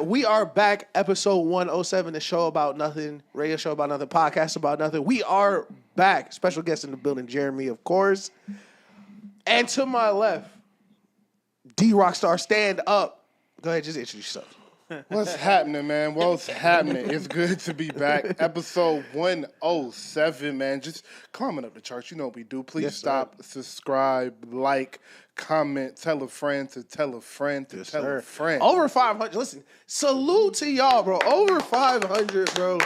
We are back, episode 107, the show about nothing, radio show about nothing, podcast about nothing. We are back. Special guest in the building, Jeremy, of course. And to my left, D-Rockstar, stand up. Go ahead, just introduce yourself. What's happening, man? What's happening? It's good to be back. Episode 107, man. Just climbing up the charts. You know what we do. Please stop, subscribe, like, comment, tell a friend to tell a friend to tell a friend. Over 500. Listen, salute to y'all, bro. Over 500, bro.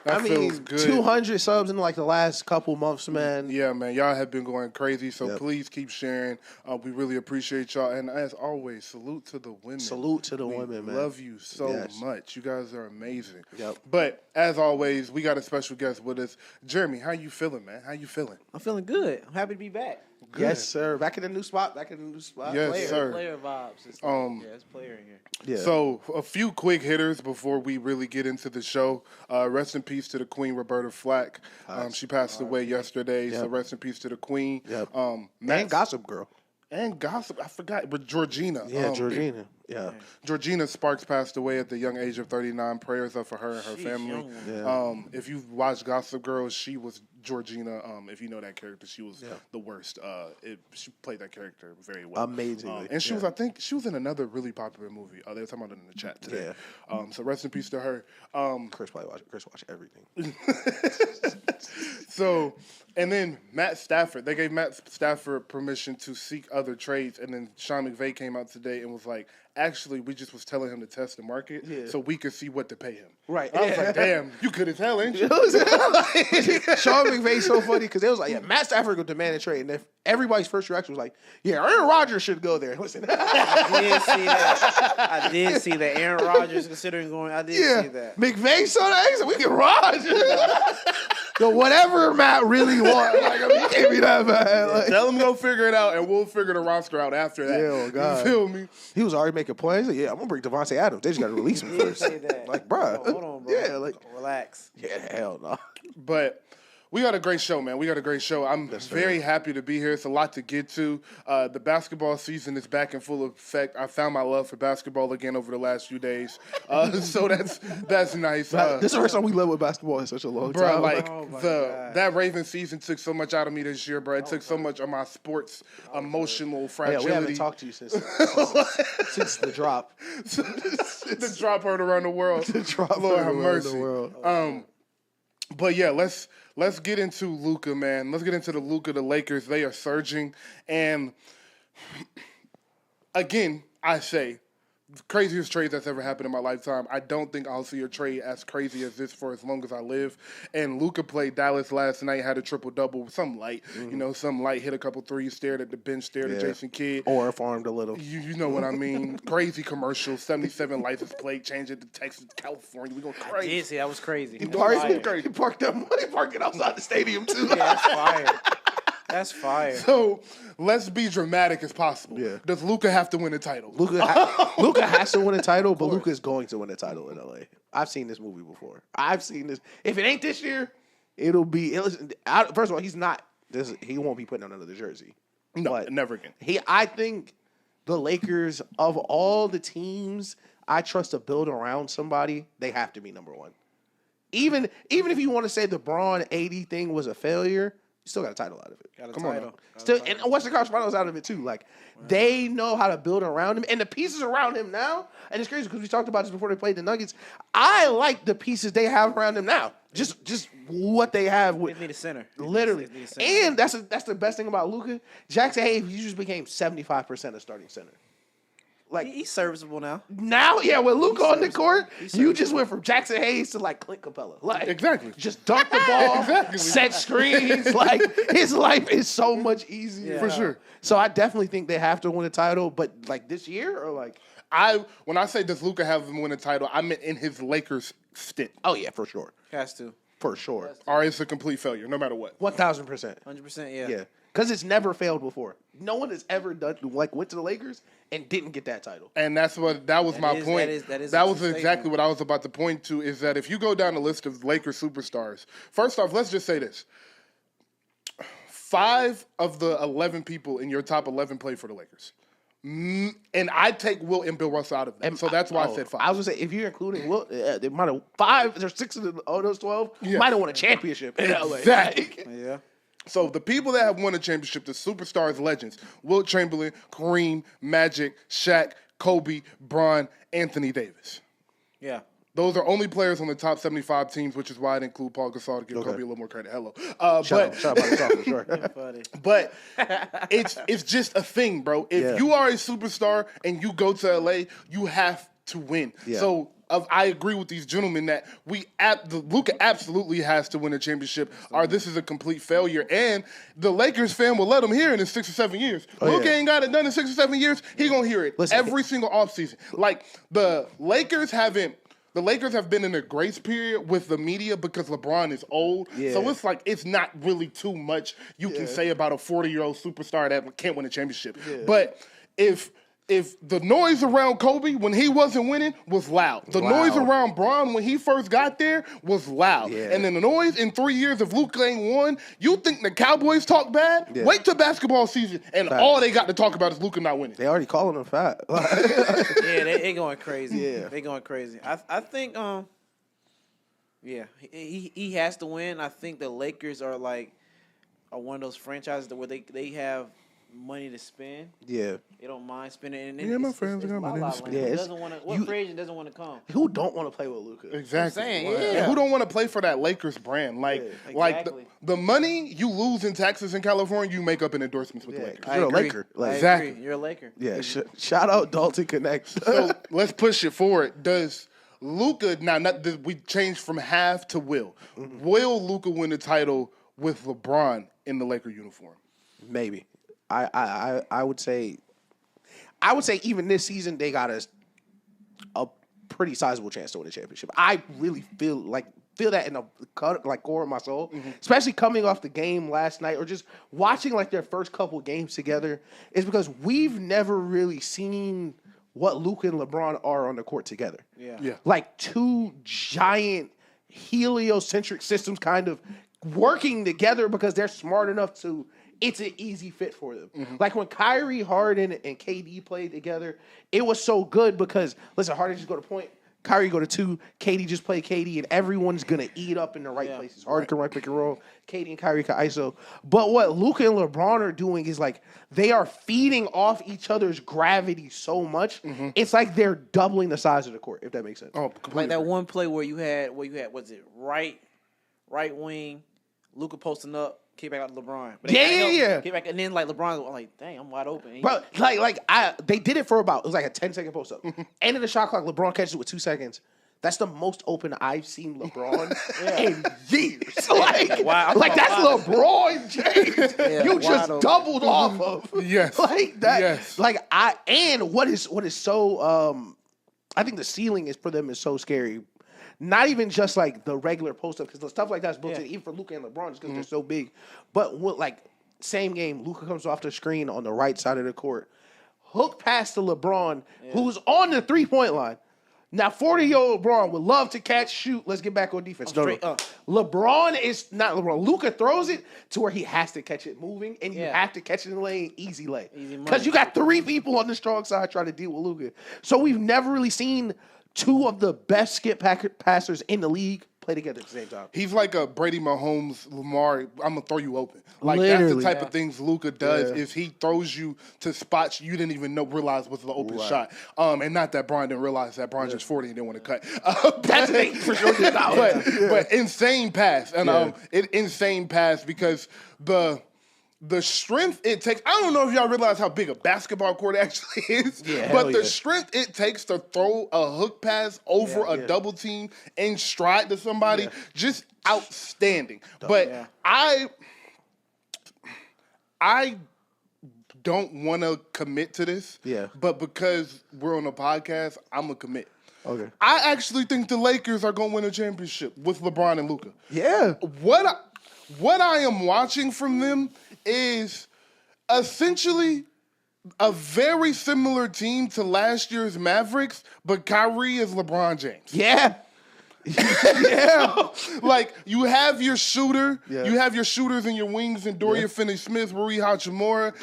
That feels good. 200 subs in like the last couple months, man. Yeah, man. Y'all have been going crazy, so please keep sharing. We really appreciate y'all. And as always, salute to the women. Salute to the women, man. Love you so much. You guys are amazing. Yep. But as always, we got a special guest with us. Jeremy, how you feeling, man? How you feeling? I'm feeling good. I'm happy to be back. Good. Yes, sir. Back in the new spot. Yes, sir. Player vibes. It's it's player in here. Yeah. So a few quick hitters before we really get into the show. Rest in peace to the Queen, Roberta Flack. She passed away yesterday, so rest in peace to the Queen. Yep. And Gossip Girl. And Gossip, I forgot, but Georgina. Yeah, Georgina. Yeah. Georgina Sparks passed away at the young age of 39. Prayers up for her and her family. If you watched Gossip Girl, she was Georgina. If you know that character, she was the worst. She played that character very well. Amazingly. And she was, I think, she was in another really popular movie. They were talking about it in the chat today. Yeah. So rest in peace to her. Chris watched everything. So, and then Matt Stafford. They gave Matt Stafford permission to seek other trades, and then Sean McVay came out today and was like, actually, we just was telling him to test the market so we could see what to pay him. Right. I was like, damn, you could have tell, ain't you? Sean McVay's so funny because it was like, Matt Stafford would demand a trade, and if everybody's first reaction was like, Aaron Rodgers should go there. Listen, I did see that. Aaron Rodgers considering going. I did see that. McVay saw that. He said, we get Rodgers. So whatever Matt really wants, like, he can't be that bad. Like, tell him to go figure it out, and we'll figure the roster out after that. Yeah, oh God. You feel me? He was already making plans. Like, I'm going to bring Devontae Adams. They just got to release him first. Say that. Like, bro. Hold on, bro. Yeah, like, relax. Yeah, hell no. But we got a great show, man. We got a great show. I'm very happy to be here. It's a lot to get to. The basketball season is back in full effect. I found my love for basketball again over the last few days. So that's nice. This is the first time we lived with basketball in such a long bro, time. Like that Ravens season took so much out of me this year, bro. It took so much of my sports emotional fragility. Yeah, we haven't talked to you since the drop. The drop heard around the world. The drop Lord have mercy. The world. But yeah, let's get into Luka, man. Let's get into the Luka, the Lakers. They are surging. And again, I say, the craziest trade that's ever happened in my lifetime. I don't think I'll see a trade as crazy as this for as long as I live. And Luka played Dallas last night, had a triple-double, some light. Some light, hit a couple threes, stared at the bench, stared at Jason Kidd. Or farmed a little. You know what I mean. Crazy commercial, 77 license plate, change it to Texas, California. We go crazy. I did see, that was crazy. He parked it outside the stadium, too. Yeah, that's fire. That's fire. So let's be dramatic as possible. Yeah. Does Luka have to win a title? Luka has to win a title, but Luka is going to win a title in LA. I've seen this movie before. I've seen this. If it ain't this year, it'll be. First of all, he's not. He won't be putting on another jersey. No, but never again. I think the Lakers, of all the teams I trust to build around somebody, they have to be number one. Even if you want to say the Braun 80 thing was a failure, you still got a title out of it. Come on. Still, and Western Conference Finals out of it too. Like, they know how to build around him, and the pieces around him now. And it's crazy because we talked about this before they played the Nuggets. I like the pieces they have around him now. Just what they have with. They need a center. Literally, and that's the best thing about Luka. Jackson Hayes, you just became 75% a starting center. Like, he's serviceable now. Yeah, with Luka on the court, you just went from Jackson Hayes to like Clint Capella. Like, exactly. Just dunk the ball, set screens. Like, his life is so much easier. For sure. So I definitely think they have to win a title, but like this year or like. When I say does Luka have him win a title, I meant in his Lakers stint. Oh yeah, for sure. Has to. For sure. Or it's a complete failure, no matter what. 1,000%. 100%, yeah. Yeah. Because it's never failed before. No one has ever went to the Lakers and didn't get that title. And that was my point. That was exactly what I was about to point to, is that if you go down the list of Lakers superstars, first off, let's just say this. 5 of the 11 people in your top 11 play for the Lakers. And I take Wilt and Bill Russell out of that. So that's why I said 5. I was gonna say if you're including Wilt, they might have 5 or 6 of those 12 might have won a championship in LA. Exactly. Yeah. So the people that have won a championship, the superstars, legends, Wilt Chamberlain, Kareem, Magic, Shaq, Kobe, Bron, Anthony Davis. Yeah. Those are only players on the top 75 teams, which is why I didn't include Paul Gasol to give Kobe a little more credit. Hello. Shout out Gasol for sure. Funny. But it's just a thing, bro. If you are a superstar and you go to LA, you have to win. Yeah. So I agree with these gentlemen that Luka absolutely has to win a championship, or this is a complete failure. And the Lakers fan will let him hear it in 6 or 7 years. Luka ain't got it done in 6 or 7 years. He gonna hear it every single offseason. Like the Lakers have been in a grace period with the media because LeBron is old. Yeah. So it's like it's not really too much you can say about a 40-year-old superstar that can't win a championship. Yeah. But if the noise around Kobe when he wasn't winning was loud. The noise around Bron when he first got there was loud. Yeah. And then the noise in 3 years if Luka ain't won, you think the Cowboys talk bad? Yeah. Wait till basketball season and all they got to talk about is Luka not winning. They already calling him fat. Yeah, they going crazy. Yeah. They going crazy. I think he has to win. I think the Lakers are one of those franchises where they have money to spend. Yeah. They don't mind spending. And my friends got money to spend. What free agent doesn't want to come? Who don't want to play with Luka? Exactly. And who don't want to play for that Lakers brand? Like the money you lose in taxes in California, you make up in endorsements with the Lakers. You're a Laker. Exactly. You're a Laker. Yeah. Shout out Dalton Connect. So let's push it forward. Does Luka we changed from half to will? Mm-hmm. Will Luka win the title with LeBron in the Laker uniform? Maybe. I would say even this season they got a pretty sizable chance to win a championship. I really feel that in the core of my soul, especially coming off the game last night or just watching their first couple games together, is because we've never really seen what Luka and LeBron are on the court together. Yeah. Like two giant heliocentric systems kind of working together because they're smart enough to. It's an easy fit for them. Mm-hmm. Like when Kyrie, Harden, and KD played together, it was so good because, listen, Harden just go to point, Kyrie go to 2, KD just play KD, and everyone's going to eat up in the right places. Harden can run pick and roll, KD and Kyrie can ISO. But what Luka and LeBron are doing is they are feeding off each other's gravity so much, it's like they're doubling the size of the court, if that makes sense. Oh, like that one play where you had, was it right wing, Luka posting up, kick back out to LeBron. But kick back, and then LeBron was dang, I'm wide open. Bro, they did it for about, it was a 10-second post up. End of the shot clock, LeBron catches it with 2 seconds. That's the most open I've seen LeBron in years. That's LeBron James. You just doubled off of. Yes. Yes. And what is so I think the ceiling for them is so scary. Not even just the regular post up, because the stuff like that's built in even for Luka and LeBron just because they're so big. But same game, Luka comes off the screen on the right side of the court, hook pass to LeBron, who's on the 3-point line. Now 40-year-old LeBron would love to catch, shoot. Let's get back on defense. LeBron is not LeBron. Luka throws it to where he has to catch it moving, and you have to catch it in the lane, easy lay, because you got 3 people on the strong side trying to deal with Luka. So we've never really seen 2 of the best skip passers in the league play together at the same time. He's like a Brady Mahomes, Lamar, I'm going to throw you open. Literally. That's the type of things Luka does is he throws you to spots you didn't even realize was the open shot. And not that Bron didn't realize that Bron just 40 and didn't want to cut. That's the thing for sure. But insane pass. And insane pass because the strength it takes, I don't know if y'all realize how big a basketball court actually is, but the strength it takes to throw a hook pass over a double team in stride to somebody, just outstanding. But I don't want to commit to this, but because we're on a podcast, I'm going to commit. Okay. I actually think the Lakers are going to win a championship with LeBron and Luka. Yeah. What I am watching from them is essentially a very similar team to last year's Mavericks, but Kyrie is LeBron James. Yeah. Like, you have your shooter, Yeah. you have your shooters and your wings and Dorian Finney-Smith, Rui Hachimura,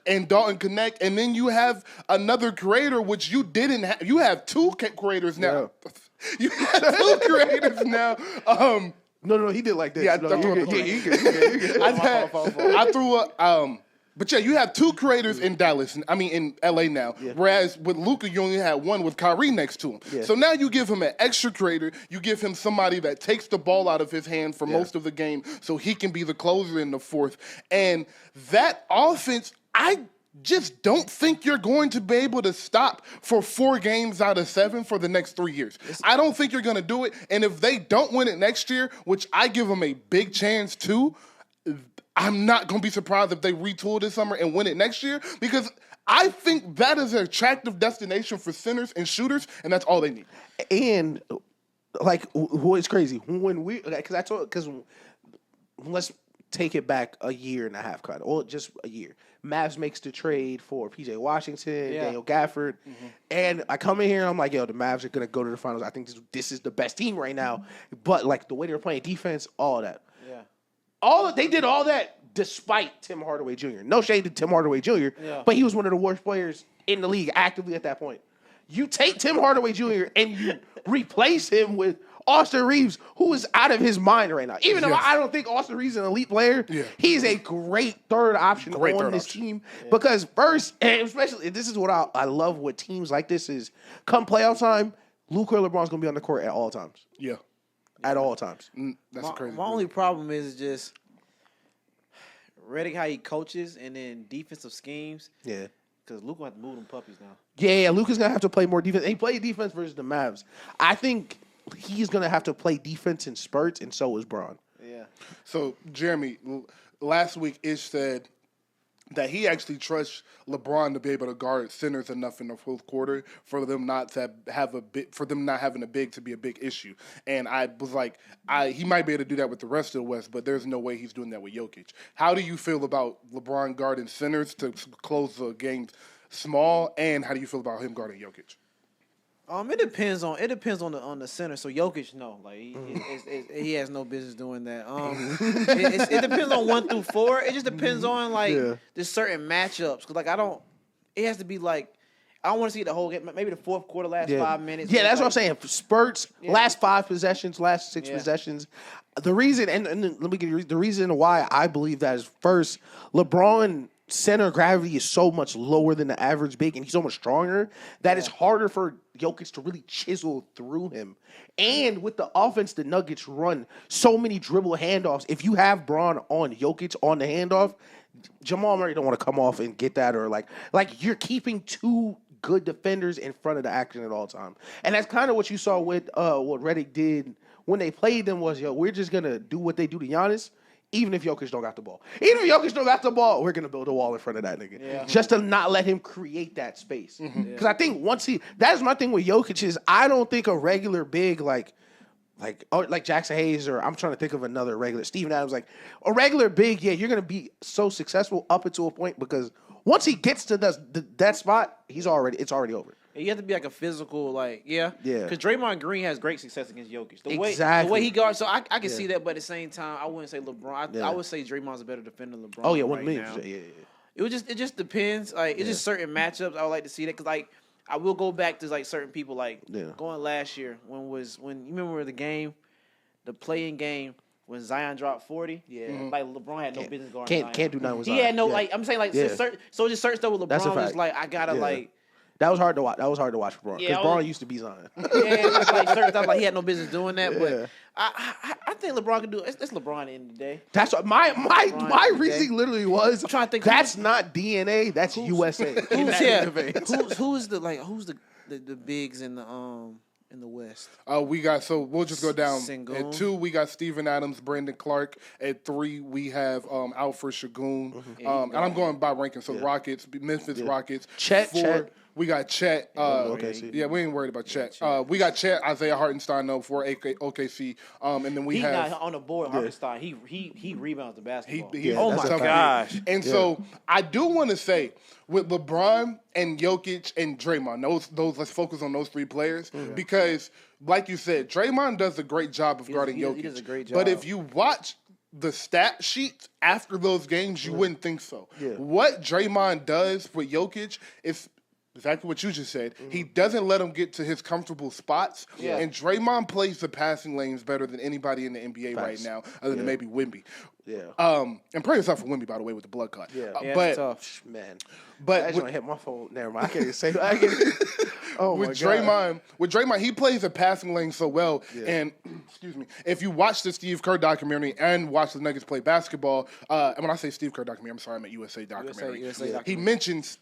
and Dalton Connect, and then you have another creator, which you didn't have. You have two creators now. Yeah. You have two creators now. No, he did like this. Yeah, no, you good. I threw a but yeah, you have two creators in Dallas. I mean, in LA now. Yeah. Whereas with Luka, you only had one with Kyrie next to him. Yeah. So now you give him an extra creator. You give him somebody that takes the ball out of his hand for most of the game, so he can be the closer in the fourth. And that offense, I just don't think you're going to be able to stop for 4 games out of 7 for the next 3 years. I don't think you're going to do it. And if they don't win it next year, which I give them a big chance to, I'm not going to be surprised if they retool this summer and win it next year, because I think that is an attractive destination for centers and shooters, and that's all they need. And, like, it's crazy. When because let's take it back a year and a half, kind of, or just a year. Mavs makes the trade for P.J. Washington, Daniel Gafford, and I come in here and I'm like, yo, the Mavs are going to go to the finals. I think this is the best team right now. But, like, the way they're playing defense, all of that. They did all that despite Tim Hardaway Jr. No shade to Tim Hardaway Jr., but he was one of the worst players in the league actively at that point. You take Tim Hardaway Jr. and you replace him with Austin Reeves, who is out of his mind right now. Even though I don't think Austin Reeves is an elite player, he's a great third option on this team. Because first, and especially, this is what I love with teams like this is, come playoff time, Luka or LeBron's going to be on the court at all times. Yeah. At all times. That's crazy. My only problem is just Redick, how he coaches, and then defensive schemes. Yeah. Because Luka will have to move them puppies now. Yeah, Luka's going to have to play more defense. He played defense versus the Mavs. I think he's going to have to play defense in spurts, and so is Bron. Yeah. So, Jeremy, last week Ish said that he actually trusts LeBron to be able to guard centers enough in the fourth quarter for them not to have not having a big to be a big issue. And I was like, he might be able to do that with the rest of the West, but there's no way he's doing that with Jokic. How do you feel about LeBron guarding centers to close the games small, and how do you feel about him guarding Jokic? It depends on the center. So Jokic, no, like he has no business doing that. It depends on 1 through 4. It just depends on the certain matchups. Cause it has to be like, I don't want to see the whole game. Maybe the fourth quarter, last 5 minutes. Yeah, that's what I'm saying. Spurts, last 5 possessions, last 6 possessions. The reason, and let me give you the reason why I believe that is, first, LeBron center of gravity is so much lower than the average big, and he's so much stronger that it's harder for Jokic to really chisel through him. And with the offense the Nuggets run, so many dribble handoffs. If you have Bron on Jokic on the handoff, Jamal Murray don't want to come off and get that, or like you're keeping 2 good defenders in front of the action at all times. And that's kind of what you saw with what Redick did when they played them was, we're just going to do what they do to Giannis, even if Jokic don't got the ball. Even if Jokic don't got the ball, we're going to build a wall in front of that nigga. Just to not let him create that space. Because I think that's my thing with Jokic is I don't think a regular big like Jackson Hayes, or I'm trying to think of another regular, Steven Adams, like a regular big, you're going to be so successful up until a point, because once he gets to that spot, it's already over. You have to be like a physical, because Draymond Green has great success against Jokic. The way he guards, so I can see that, but at the same time, I wouldn't say LeBron. I would say Draymond's a better defender than LeBron. Oh yeah, right now. It just depends. Like it's just certain matchups I would like to see that, because I will go back to like certain people going last year when you remember the playing game. When Zion dropped 40, like LeBron had no business guarding Zion. Can't do nothing with Zion. He had no I'm saying just certain stuff with LeBron was like I gotta That was hard to watch. That was hard to watch for Bron, because Bron used to be Zion. Like certain stuff he had no business doing that. But I think LeBron can do it. It's LeBron at the end of the day. That's what my reasoning literally was. I'm trying to think. That's not DNA. That's USA. Who's the bigs in the West? We'll just go down. Sengun. At 2, we got Steven Adams, Brandon Clark. At 3, we have Alfred Şengün. And I'm going by ranking. So Rockets, Memphis Rockets. Chet. We got Chet. OKC. Yeah, we ain't worried about Chet. We got Chet, Isaiah Hartenstein though for OKC. And then we He's have not on the board. Hartenstein. He rebounds the basketball. Oh my tough. gosh. And so I do want to say with LeBron and Jokic and Draymond, those let's focus on those three players because, like you said, Draymond does a great job of guarding Jokic. He does a great job. But if you watch the stat sheet after those games, you wouldn't think so. Yeah. What Draymond does with Jokic is exactly what you just said. He doesn't let him get to his comfortable spots. Yeah. And Draymond plays the passing lanes better than anybody in the NBA right now, other than maybe Wemby. Yeah. And pray yourself for Wemby, by the way, with the blood clot. Yeah, but it's tough. Man. But I just hit my phone. Never mind. I can't even say that. Oh with my God. Draymond, he plays the passing lane so well. Yeah. And excuse me, if you watch the Steve Kerr documentary and watch the Nuggets play basketball, and when I say Steve Kerr documentary, I'm sorry, I meant USA documentary. USA documentary. He mentions,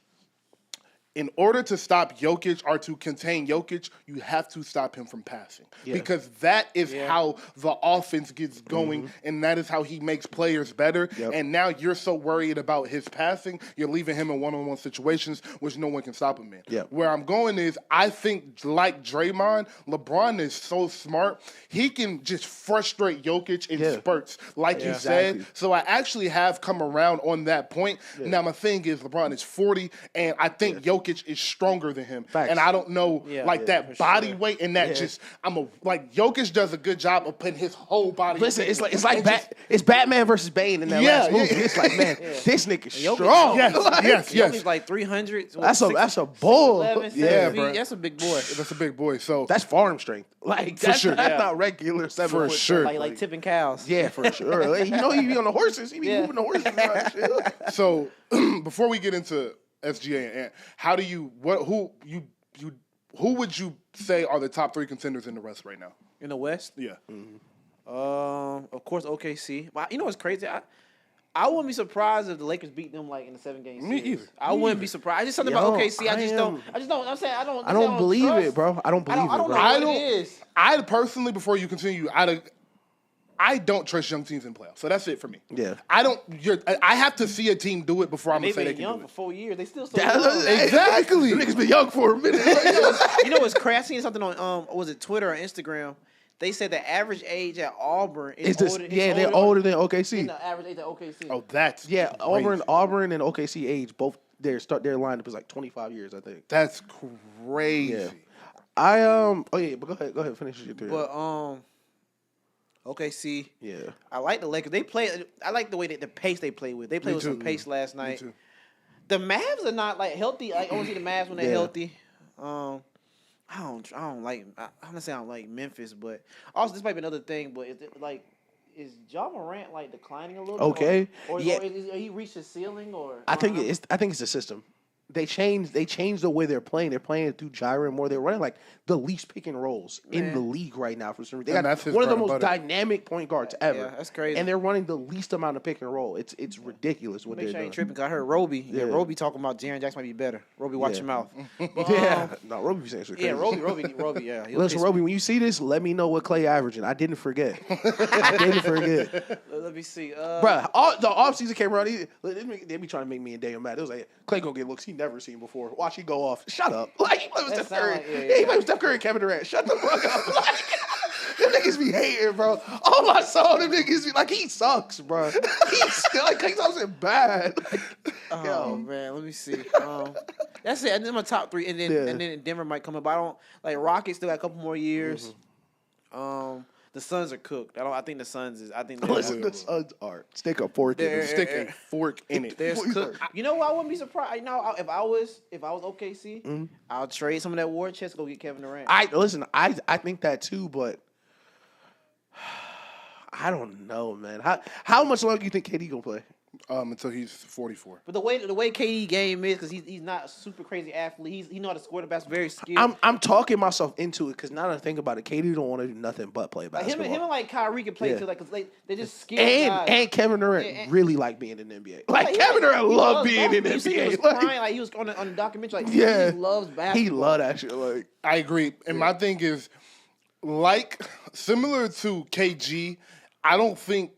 in order to stop Jokic or to contain Jokic, you have to stop him from passing. Yeah. Because that is how the offense gets going, and that is how he makes players better. Yep. And now you're so worried about his passing, you're leaving him in one-on-one situations, which no one can stop him in. Yep. Where I'm going is, I think, like Draymond, LeBron is so smart, he can just frustrate Jokic in spurts, like you said. So I actually have come around on that point. Yeah. Now, my thing is, LeBron is 40, and I think Jokic is stronger than him. Facts. And I don't know, that body weight and that Jokic does a good job of putting his whole body. Listen, it's Batman versus Bane in that last movie. It's like, man, this nigga's strong. Yes. Like 300. That's a bull. 11, bro. That's a big boy. That's a big boy. So that's farm strength. Like that's not regular 7 for foot. Sure. Like tipping cows. Yeah, for sure. Like, he be on the horses. He be moving the horses around and shit. So before we get into SGA and Ant, how do you who would you say are the top 3 contenders in the West right now? In the West? Yeah. Of course OKC. But you know what's crazy? I wouldn't be surprised if the Lakers beat them like in the 7-game series. Me either. I wouldn't be surprised. Just something about OKC. I don't believe it, bro. I don't believe it, bro. I don't know what it is. I personally, before you continue, I don't trust young teams in playoffs. So that's it for me. Yeah. I have to see a team do it before I'm going to say they can young do it. for 4 years. They still so young. Exactly. The niggas been young for a minute. You know what's crazy? I seen something on was it Twitter or Instagram? They said the average age at Auburn is older. They're older than OKC. The average age at OKC. Oh, that's crazy. Auburn and OKC age both their lineup is like 25 years, I think. That's crazy. Yeah. But go ahead, finish your theory. But OKC. Yeah. I like the Lakers. I like the way the pace they play with. They played with some pace last night. Me too. The Mavs are not like healthy. I only see the Mavs when they're healthy. I don't like. I'm gonna say I don't like Memphis, but also this might be another thing. But is Ja Morant like declining a little bit? Okay. Or he reached his ceiling? Or I think it's the system. They changed the way they're playing. They're playing through gyro more. They're running like the least pick and rolls in the league right now for some reason. They got one of the most dynamic point guards ever. Yeah, that's crazy. And they're running the least amount of pick and roll. It's ridiculous what they're doing. I ain't tripping because I heard Roby. Yeah, Roby talking about Jaren Jackson might be better. Roby, watch your mouth. No, Roby saying shit crazy. Yeah, Roby. Yeah. Listen, Roby, when you see this, let me know what Clay averaging. I didn't forget. Let me see. Bro, the offseason came around. They be trying to make me and Daniel mad. It was like, Clay gonna get looks he never seen before. Watch he go off. Shut up. Like, he played with Steph Curry. He played with Steph Curry and Kevin Durant. Shut the fuck up. Like, them niggas be hating, bro. Oh, my soul, them niggas be like, he sucks, bro. Clay Thompson bad. Man, let me see. That's it. And then my top 3, and then Denver might come up. I don't like Rockets. Still got a couple more years. The Suns are cooked. I think the Suns is. I think the Suns are stick a fork in it. There's cooked. You know what? I wouldn't be surprised. You know, if I was OKC, I'll trade some of that war chest to go get Kevin Durant. I think that too, but I don't know, man. How much longer do you think KD gonna play? Until he's 44. But the way KD game is, because he's not a super crazy athlete. He know how to score the basketball, very skilled. I'm talking myself into it because now that I think about it, KD don't want to do nothing but play basketball. Him and Kyrie can play too, because they just skilled guys. And Kevin Durant really like being in the NBA. Like Kevin Durant loved being in the NBA. He was crying, he was on the documentary. He loves basketball. He loved that shit. Like, I agree, and my thing is, similar to KG, I don't think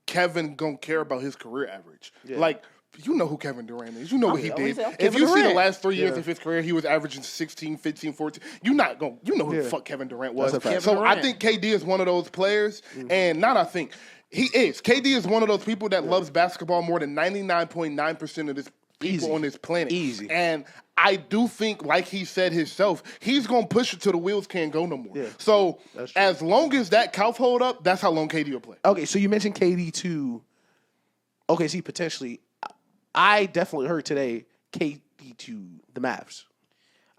Kevin gonna care about his career average. Yeah. Like, You know who Kevin Durant is. You know what he did. Kevin If you see the Durant. last 3 years of his career, he was averaging 16, 15, 14. You know who the fuck Kevin Durant was. That's a fact. So Kevin I Durant. think KD is one of those players, and not I think. He is. KD is one of those people that loves basketball more than 99.9% of this people Easy. on this planet. Easy. And I do think, like he said himself, he's going to push it till the wheels can't go no more. Yeah. So That's true. as long as that couch hold up, that's how long KD will play. Okay, so you mentioned KD to OKC potentially. I definitely heard today KD to the Mavs.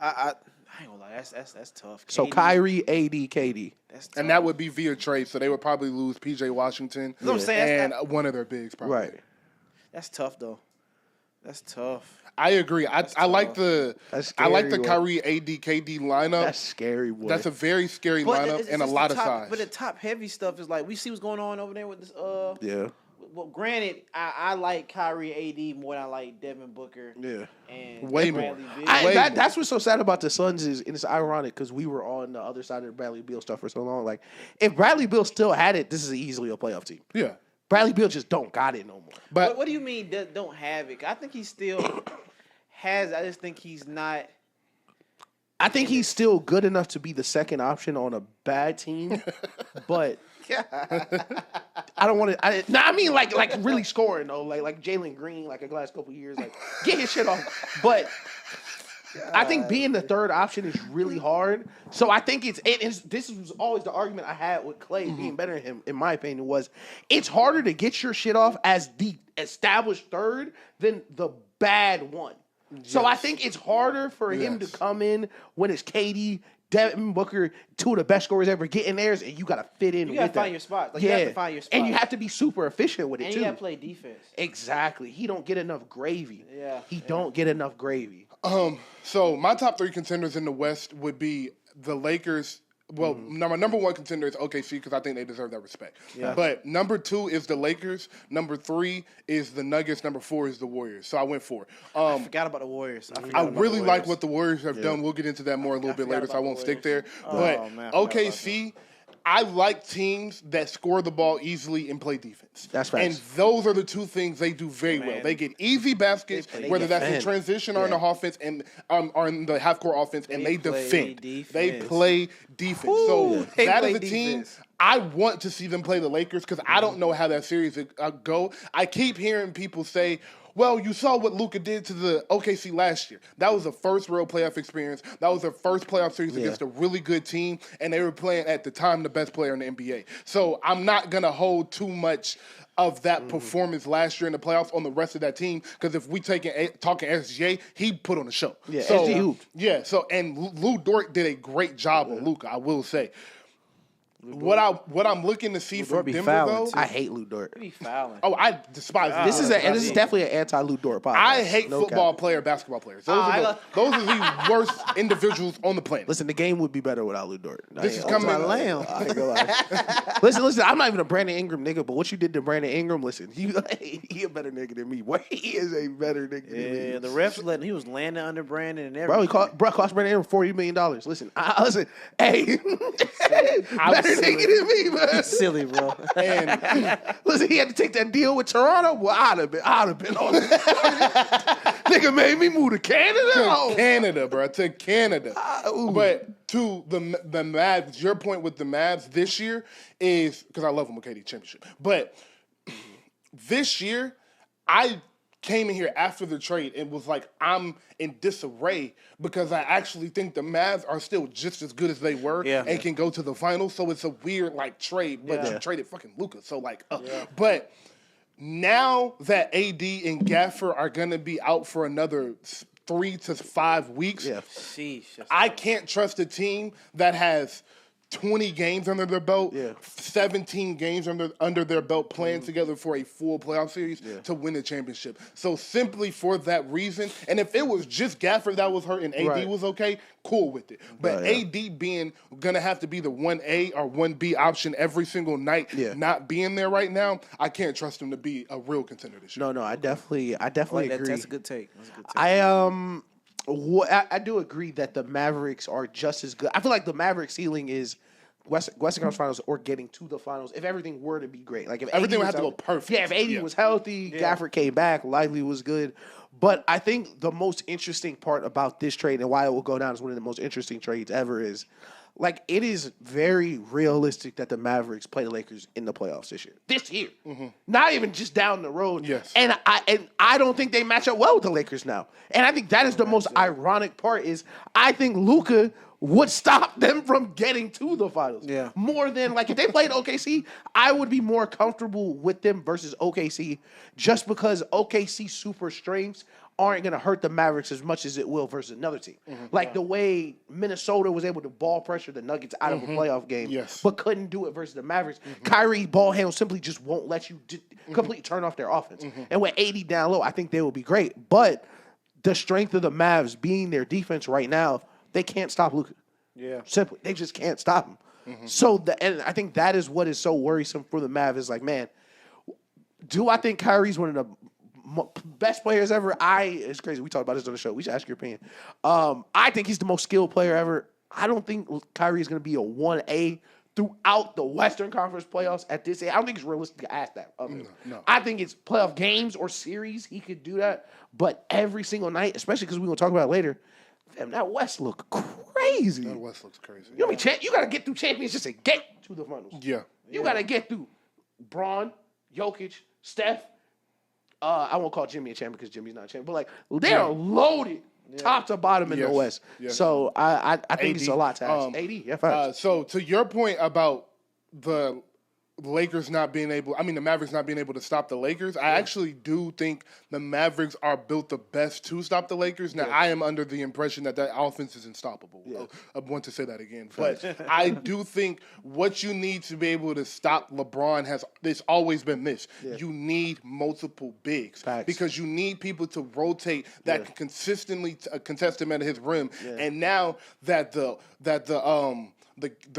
I ain't gonna lie, that's tough. So KD, Kyrie, AD, KD. that's tough. And that would be via trade, so they would probably lose PJ Washington what I'm saying. and one of their bigs probably. Right. That's tough though. That's tough. I agree. I like the That's I like the scary, Kyrie AD KD lineup. That's scary, boy. That's a very scary But lineup it's and a just lot the of top, size. But the top heavy stuff is like we see what's going on over there with this. yeah. Well, granted, I like Kyrie AD more than I like Devin Booker. Yeah. And Way Bradley more. Beal. Way more. That's what's so sad about the Suns is, and it's ironic because we were on the other side of the Bradley Beal stuff for so long. Like, if Bradley Beal still had it, this is easily a playoff team. Yeah. Bradley Beal just don't got it no more. But What do you mean don't have it? I think he still has. I just think he's not. I think he's still good enough to be the second option on a bad team, but I don't want to. I mean, like really scoring though, like Jalen Green, like the last couple years, like get his shit off. But I think being the third option is really hard. So I think this was always the argument I had with Clay being better than him, in my opinion, was it's harder to get your shit off as the established third than the bad one. So I think it's harder for him to come in when it's KD, Devin Booker, two of the best scorers ever, getting theirs, and you got to fit in. You gotta with find that. your spot. Like, yeah, you have to find your spot. and you have to be super efficient with it And too. you gotta play defense. Exactly. He don't get enough gravy. Yeah, He don't get enough gravy. so my top three contenders in the West would be the Lakers. Well, number one contender is OKC because I think they deserve that respect. Yeah. But number two is the Lakers. Number three is the Nuggets. Number four is the Warriors. So I went four. I forgot about the Warriors. I really like what the Warriors have done. We'll get into that more a little bit later, so I won't stick there. But man, I forgot about OKC, I like teams that score the ball easily and play defense. That's facts. And those are the two things they do very well. They get easy baskets, whether that's in defend. transition or in the offense and or in the half court offense, and they play defend. defense. They play defense. Ooh, So they that play is a team. defense. I want to see them play the Lakers because I don't know how that series go. I keep hearing people say, well, you saw what Luka did to the OKC last year. That was the first real playoff experience. That was their first playoff series against a really good team, and they were playing, at the time, the best player in the NBA. So I'm not going to hold too much of that performance last year in the playoffs on the rest of that team because if we talking SGA, he put on a show. Yeah, so, SG hooped. Yeah, so and Lou Dort did a great job on Luka, I will say. What I'm looking to see from Dort be Denver fouling, though. too. I hate Lou Dort. He fouling. Oh, I despise This is definitely an anti-Lou Dort podcast. I hate No football cap. player, basketball players. Those are the worst individuals on the planet. Listen, the game would be better without Lou Dort. This is coming. lamb. I ain't gonna lie. listen. I'm not even a Brandon Ingram nigga, but what you did to Brandon Ingram, listen, he a better nigga than me. Boy, he is a better nigga than me. Yeah, the refs letting he was landing under Brandon and Bro, everything. cost Brandon Ingram $40 million. Listen, hey, better nigga than me, man. Silly, bro. And Listen, he had to take that deal with Toronto. Well, I'd have been on it. Nigga made me move to Canada. to Canada, bro, to Canada. Ooh. But to the Mavs, your point with the Mavs this year is because I love them with KD championship. But this year, I came in here after the trade and was like, I'm in disarray because I actually think the Mavs are still just as good as they were and can go to the finals. So it's a weird like trade, but you traded fucking Luka. So like, but now that AD and Gaffer are gonna be out for another 3 to 5 weeks, Sheesh. I can't trust a team that has 20 games under their belt, 17 games under their belt, playing together for a full playoff series to win the championship. So simply for that reason, and if it was just Gafford that was hurt and AD was okay, cool with it. But AD being gonna have to be the 1A or 1B option every single night, not being there right now, I can't trust him to be a real contender this year. No, I definitely Like agree. that's a good take. That's a good take. I do agree that the Mavericks are just as good. I feel like the Mavericks ceiling is Western Conference Finals or getting to the finals if everything were to be great. Like if Everything would AD have to was go perfect. Yeah, if AD was healthy, Gafford came back, Lively was good. But I think the most interesting part about this trade and why it will go down as one of the most interesting trades ever is, like, it is very realistic that the Mavericks play the Lakers in the playoffs this year. This year. Not even just down the road. Yes. And I don't think they match up well with the Lakers now. And I think that is the most ironic part is I think Luka would stop them from getting to the finals. Yeah. More than, like, if they played OKC, I would be more comfortable with them versus OKC just because OKC super strengths aren't going to hurt the Mavericks as much as it will versus another team. Like the way Minnesota was able to ball pressure the Nuggets out of a playoff game, but couldn't do it versus the Mavericks. Kyrie ball handle simply just won't let you completely turn off their offense. And with 80 down low, I think they will be great. But the strength of the Mavs being their defense right now, they can't stop Luka. Yeah. Simply. They just can't stop him. So, and I think that is what is so worrisome for the Mavs is like, man, do I think Kyrie's one of the best players ever? It's crazy. We talked about this on the show. We should ask your opinion. I think he's the most skilled player ever. I don't think Kyrie is going to be a 1A throughout the Western Conference playoffs at this age. I don't think it's realistic to ask that of him. No. I think it's playoff games or series. He could do that. But every single night, especially because we're going to talk about it later, damn, that West look crazy. That West looks crazy. You know what I mean? You got to get through championships to get to the finals. Yeah. You got to get through Braun, Jokic, Steph. I won't call Jimmy a champion because Jimmy's not a champion. But, like, they are loaded top to bottom in the West. Yes. So, I think AD, it's a lot to ask. AD, yeah, facts. So to your point about the Lakers not being able, the Mavericks not being able to stop the Lakers, I actually do think the Mavericks are built the best to stop the Lakers. Now, I am under the impression that offense is unstoppable. I want to say that again. But I do think what you need to be able to stop LeBron it's always been this. You need multiple bigs. Facts. Because you need people to rotate that can consistently contest him at his rim. And now that the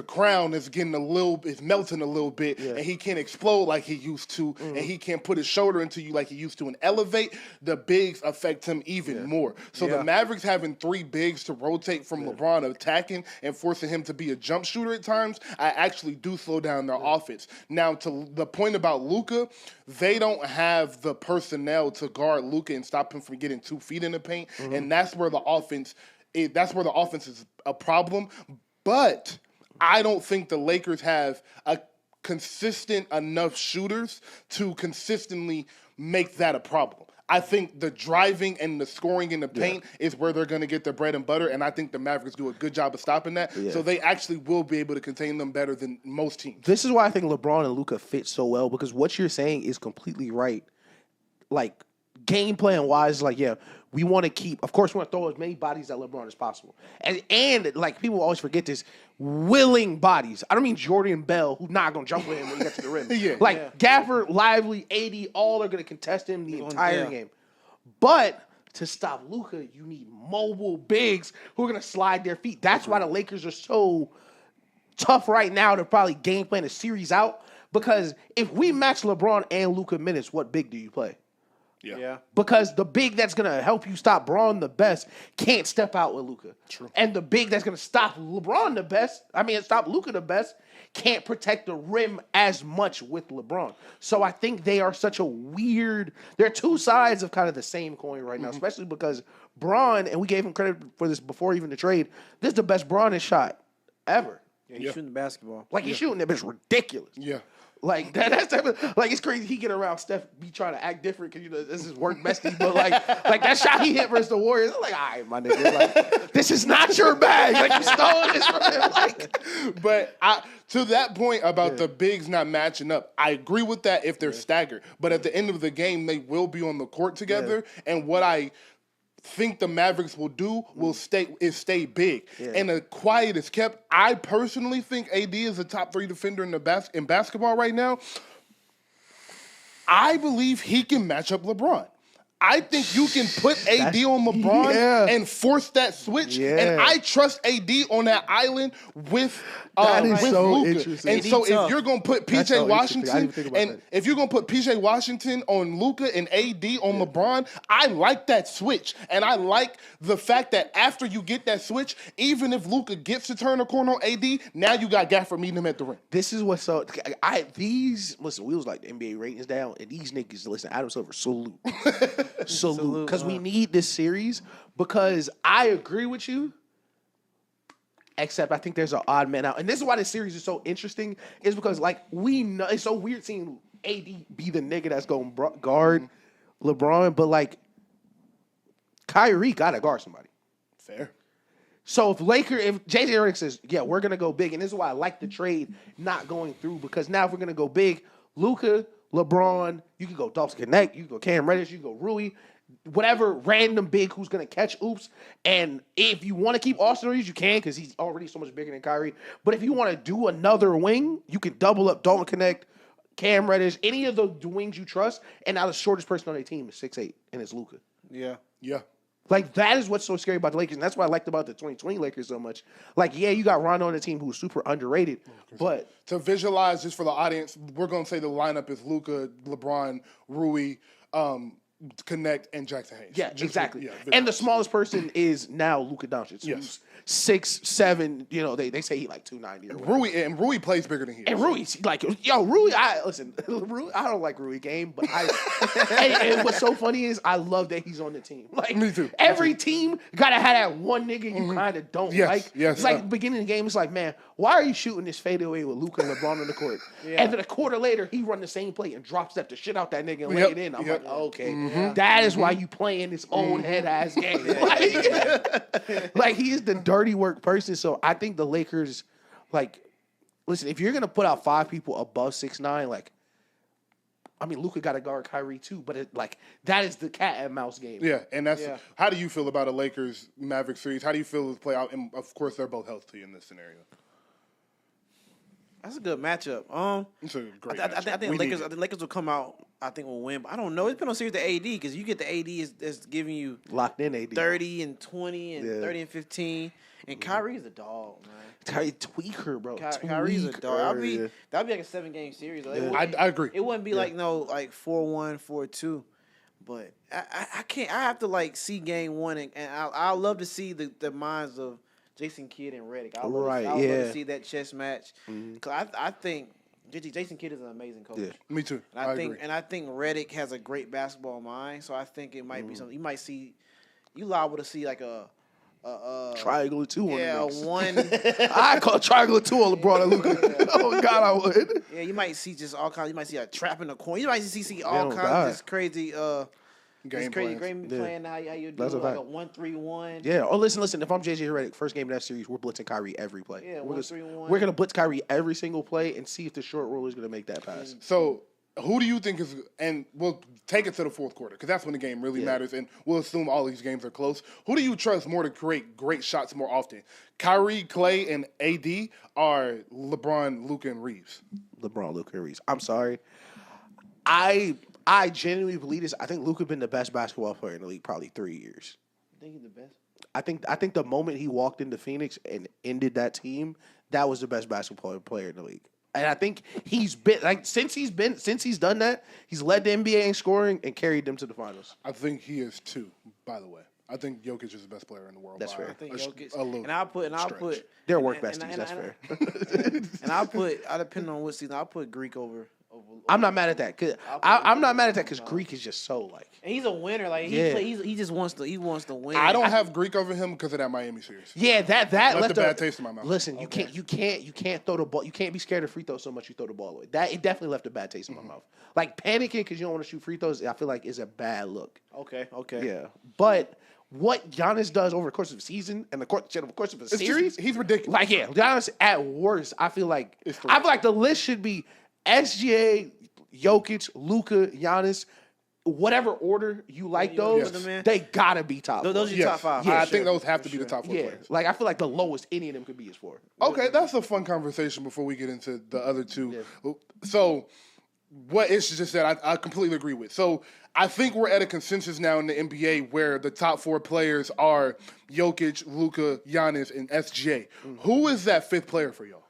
crown is is melting a little bit, and he can't explode like he used to, and he can't put his shoulder into you like he used to and elevate, the bigs affect him even more. So the Mavericks having 3 bigs to rotate from LeBron attacking and forcing him to be a jump shooter at times, I actually do slow down their offense. Now, to the point about Luka, they don't have the personnel to guard Luka and stop him from getting 2 feet in the paint, and that's where the offense is a problem. But I don't think the Lakers have a consistent enough shooters to consistently make that a problem. I think the driving and the scoring in the paint is where they're going to get their bread and butter, and I think the Mavericks do a good job of stopping that. So they actually will be able to contain them better than most teams. This is why I think LeBron and Luka fit so well, because what you're saying is completely right. Like, game plan wise, like, we want to keep, of course, we want to throw as many bodies at LeBron as possible. And like, people always forget this, willing bodies. I don't mean Jordan Bell, who's not going to jump with him when he gets to the rim. Gafford, Lively, 80, all are going to contest him the entire game. But to stop Luka, you need mobile bigs who are going to slide their feet. That's why the Lakers are so tough right now to probably game plan a series out. Because if we match LeBron and Luka minutes, what big do you play? Yeah. Because the big that's going to help you stop Braun the best can't step out with Luka. True. And the big that's going to stop LeBron the best, stop Luka the best, can't protect the rim as much with LeBron. So I think they are such a weird, they're 2 sides of kind of the same coin right now, especially because Braun, and we gave him credit for this before even the trade, this is the best Braun has shot ever. Yeah, he's shooting the basketball. Like, he's shooting it, but it's ridiculous. Yeah. Like, that's like, it's crazy. He get around Steph, be trying to act different because, this is work bestie. But, like that shot he hit versus the Warriors, I'm like, all right, my nigga. Like, this is not your bag. Like, you stole this from him. Like, but to that point about the bigs not matching up, I agree with that if they're staggered. But at the end of the game, they will be on the court together. And what I think the Mavericks will do stay big. And the quiet is kept. I personally think AD is a top 3 defender in basketball right now. I believe he can match up LeBron. I think you can put AD on LeBron and force that switch. Yeah. And I trust AD on that island with That is with so Luka. interesting. And so tough. if you're gonna put That's PJ so interesting. I Washington didn't even think about and that. if you're gonna put PJ Washington on Luka and AD on LeBron, I like that switch. And I like the fact that after you get that switch, even if Luka gets to turn the corner on AD, now you got Gafford meeting him at the rim. This is what's so. Listen, we was like the NBA ratings down, and these niggas, listen, Adam Silver, salute. Salute. Because we need this series, because I agree with you, except I think there's an odd man out. And this is why this series is so interesting, is because, like, we know, it's so weird seeing AD be the nigga that's going to guard LeBron, but, like, Kyrie got to guard somebody. Fair. So if JJ Redick says, yeah, we're going to go big, and this is why I like the trade not going through, because now if we're going to go big, Luka, LeBron, you can go Dolphins Connect, you can go Cam Reddish, you can go Rui, whatever random big who's going to catch oops. And if you want to keep Austin Reeves, you can, because he's already so much bigger than Kyrie. But if you want to do another wing, you can double up Dalton Connect, Cam Reddish, any of the wings you trust, and now the shortest person on their team is 6'8", and it's Luka. Yeah. Like, that is what's so scary about the Lakers, and that's what I liked about the 2020 Lakers so much. Like, yeah, you got Rondo on the team who's super underrated, but... To visualize, just for the audience, we're going to say the lineup is Luka, LeBron, Rui, Connect, and Jackson Hayes. Yeah, Just exactly. For, and the smallest person is now Luka Doncic, Yes. who's 6'7", you know, they say he like 290 or whatever. Rui plays bigger than he is. And Rui, like, yo, Rui, Rui, I don't like Rui game, but and what's so funny is I love that he's on the team. Like, Me too. Every team gotta have that one nigga you kind of don't like. Yes. It's like the beginning of the game, it's like, man, why are you shooting this fadeaway with Luka and LeBron on the court? And then a quarter later, he run the same play and drop step the shit out that nigga and lay it in. I'm like, okay, that is why you playing this old head ass game. Like, he is the dirty work person. So I think the Lakers, like, listen, if you're gonna put out 5 people above 6'9", like, I mean, Luka got to guard Kyrie too, but that is the cat and mouse game. Yeah, and that's how do you feel about a Lakers Mavericks series? How do you feel it play out? And of course, they're both healthy in this scenario. That's a good matchup. It's a great I matchup. think Lakers will come out. I think will win. But I don't know. It's been on series to AD, because you get the AD is giving you Locked in AD 30 and 20 and 30 and 15, and Kyrie's a dog, man. Kyrie tweaker, bro. Kyrie's a dog. That'd be like a 7-game series. Like, I agree. It wouldn't be like 4-1, 4-2. But I can't. I have to like see game 1, and I'll love to see the minds of Jason Kidd and Redick. I would love to see that chess match, because I think Jason Kidd is an amazing coach. Yeah. Me too. And I think agree. and I think Redick has a great basketball mind. So I think it might be something you might see. You liable to see like a triangle of 2 on the mix. one. I call triangle of 2 on LeBron and Luka. Oh God, I would. Yeah, you might see just all kinds. You might see a trap in the corner. You might see all kinds of this crazy. Game playing how you do like a 1-3-1. Yeah. Oh, listen. If I'm JJ Redick, first game of that series, we're blitzing Kyrie every play. Yeah, 1-3-1. We're gonna blitz Kyrie every single play and see if the short roll is gonna make that pass. So, who do you think is? And we'll take it to the fourth quarter, because that's when the game really matters. And we'll assume all these games are close. Who do you trust more to create great shots more often? Kyrie, Clay, and AD, or LeBron, Luka, and Reeves? LeBron, Luka, and Reeves. I'm sorry. I genuinely believe this. I think Luka been the best basketball player in the league probably 3 years. I think he's the best. I think the moment he walked into Phoenix and ended that team, that was the best basketball player in the league. And I think he's been like since he's done that, he's led the NBA in scoring and carried them to the finals. I think he is too, by the way. I think Jokic is the best player in the world. That's fair. I think Jokic. And I'll put their work besties. That's fair. And I depend on what season. I'll put Greek over. I'm not mad at that. I'm not mad at that because Greek is just so like. And he's a winner. Like he just wants to win. I don't have Greek over him because of that Miami series. Yeah, that left a bad taste in my mouth. Listen, you can't throw the ball. You can't be scared of free throws so much you throw the ball away. It definitely left a bad taste in my mouth. Like panicking because you don't want to shoot free throws, I feel like is a bad look. Okay. Yeah, but what Giannis does over the course of a season and the course of a series, he's ridiculous. Like Giannis at worst, I feel like the list should be SGA, Jokic, Luka, Giannis. Whatever order you like those, they gotta be top. Those are your top 5. Yeah, I think those have to be the top 4 players. Like I feel like the lowest any of them could be is 4. Okay, that's a fun conversation before we get into the other two. Yeah. So what Ish just said, I completely agree with. So I think we're at a consensus now in the NBA where the top 4 players are Jokic, Luka, Giannis, and SGA. Who is that 5th player for y'all?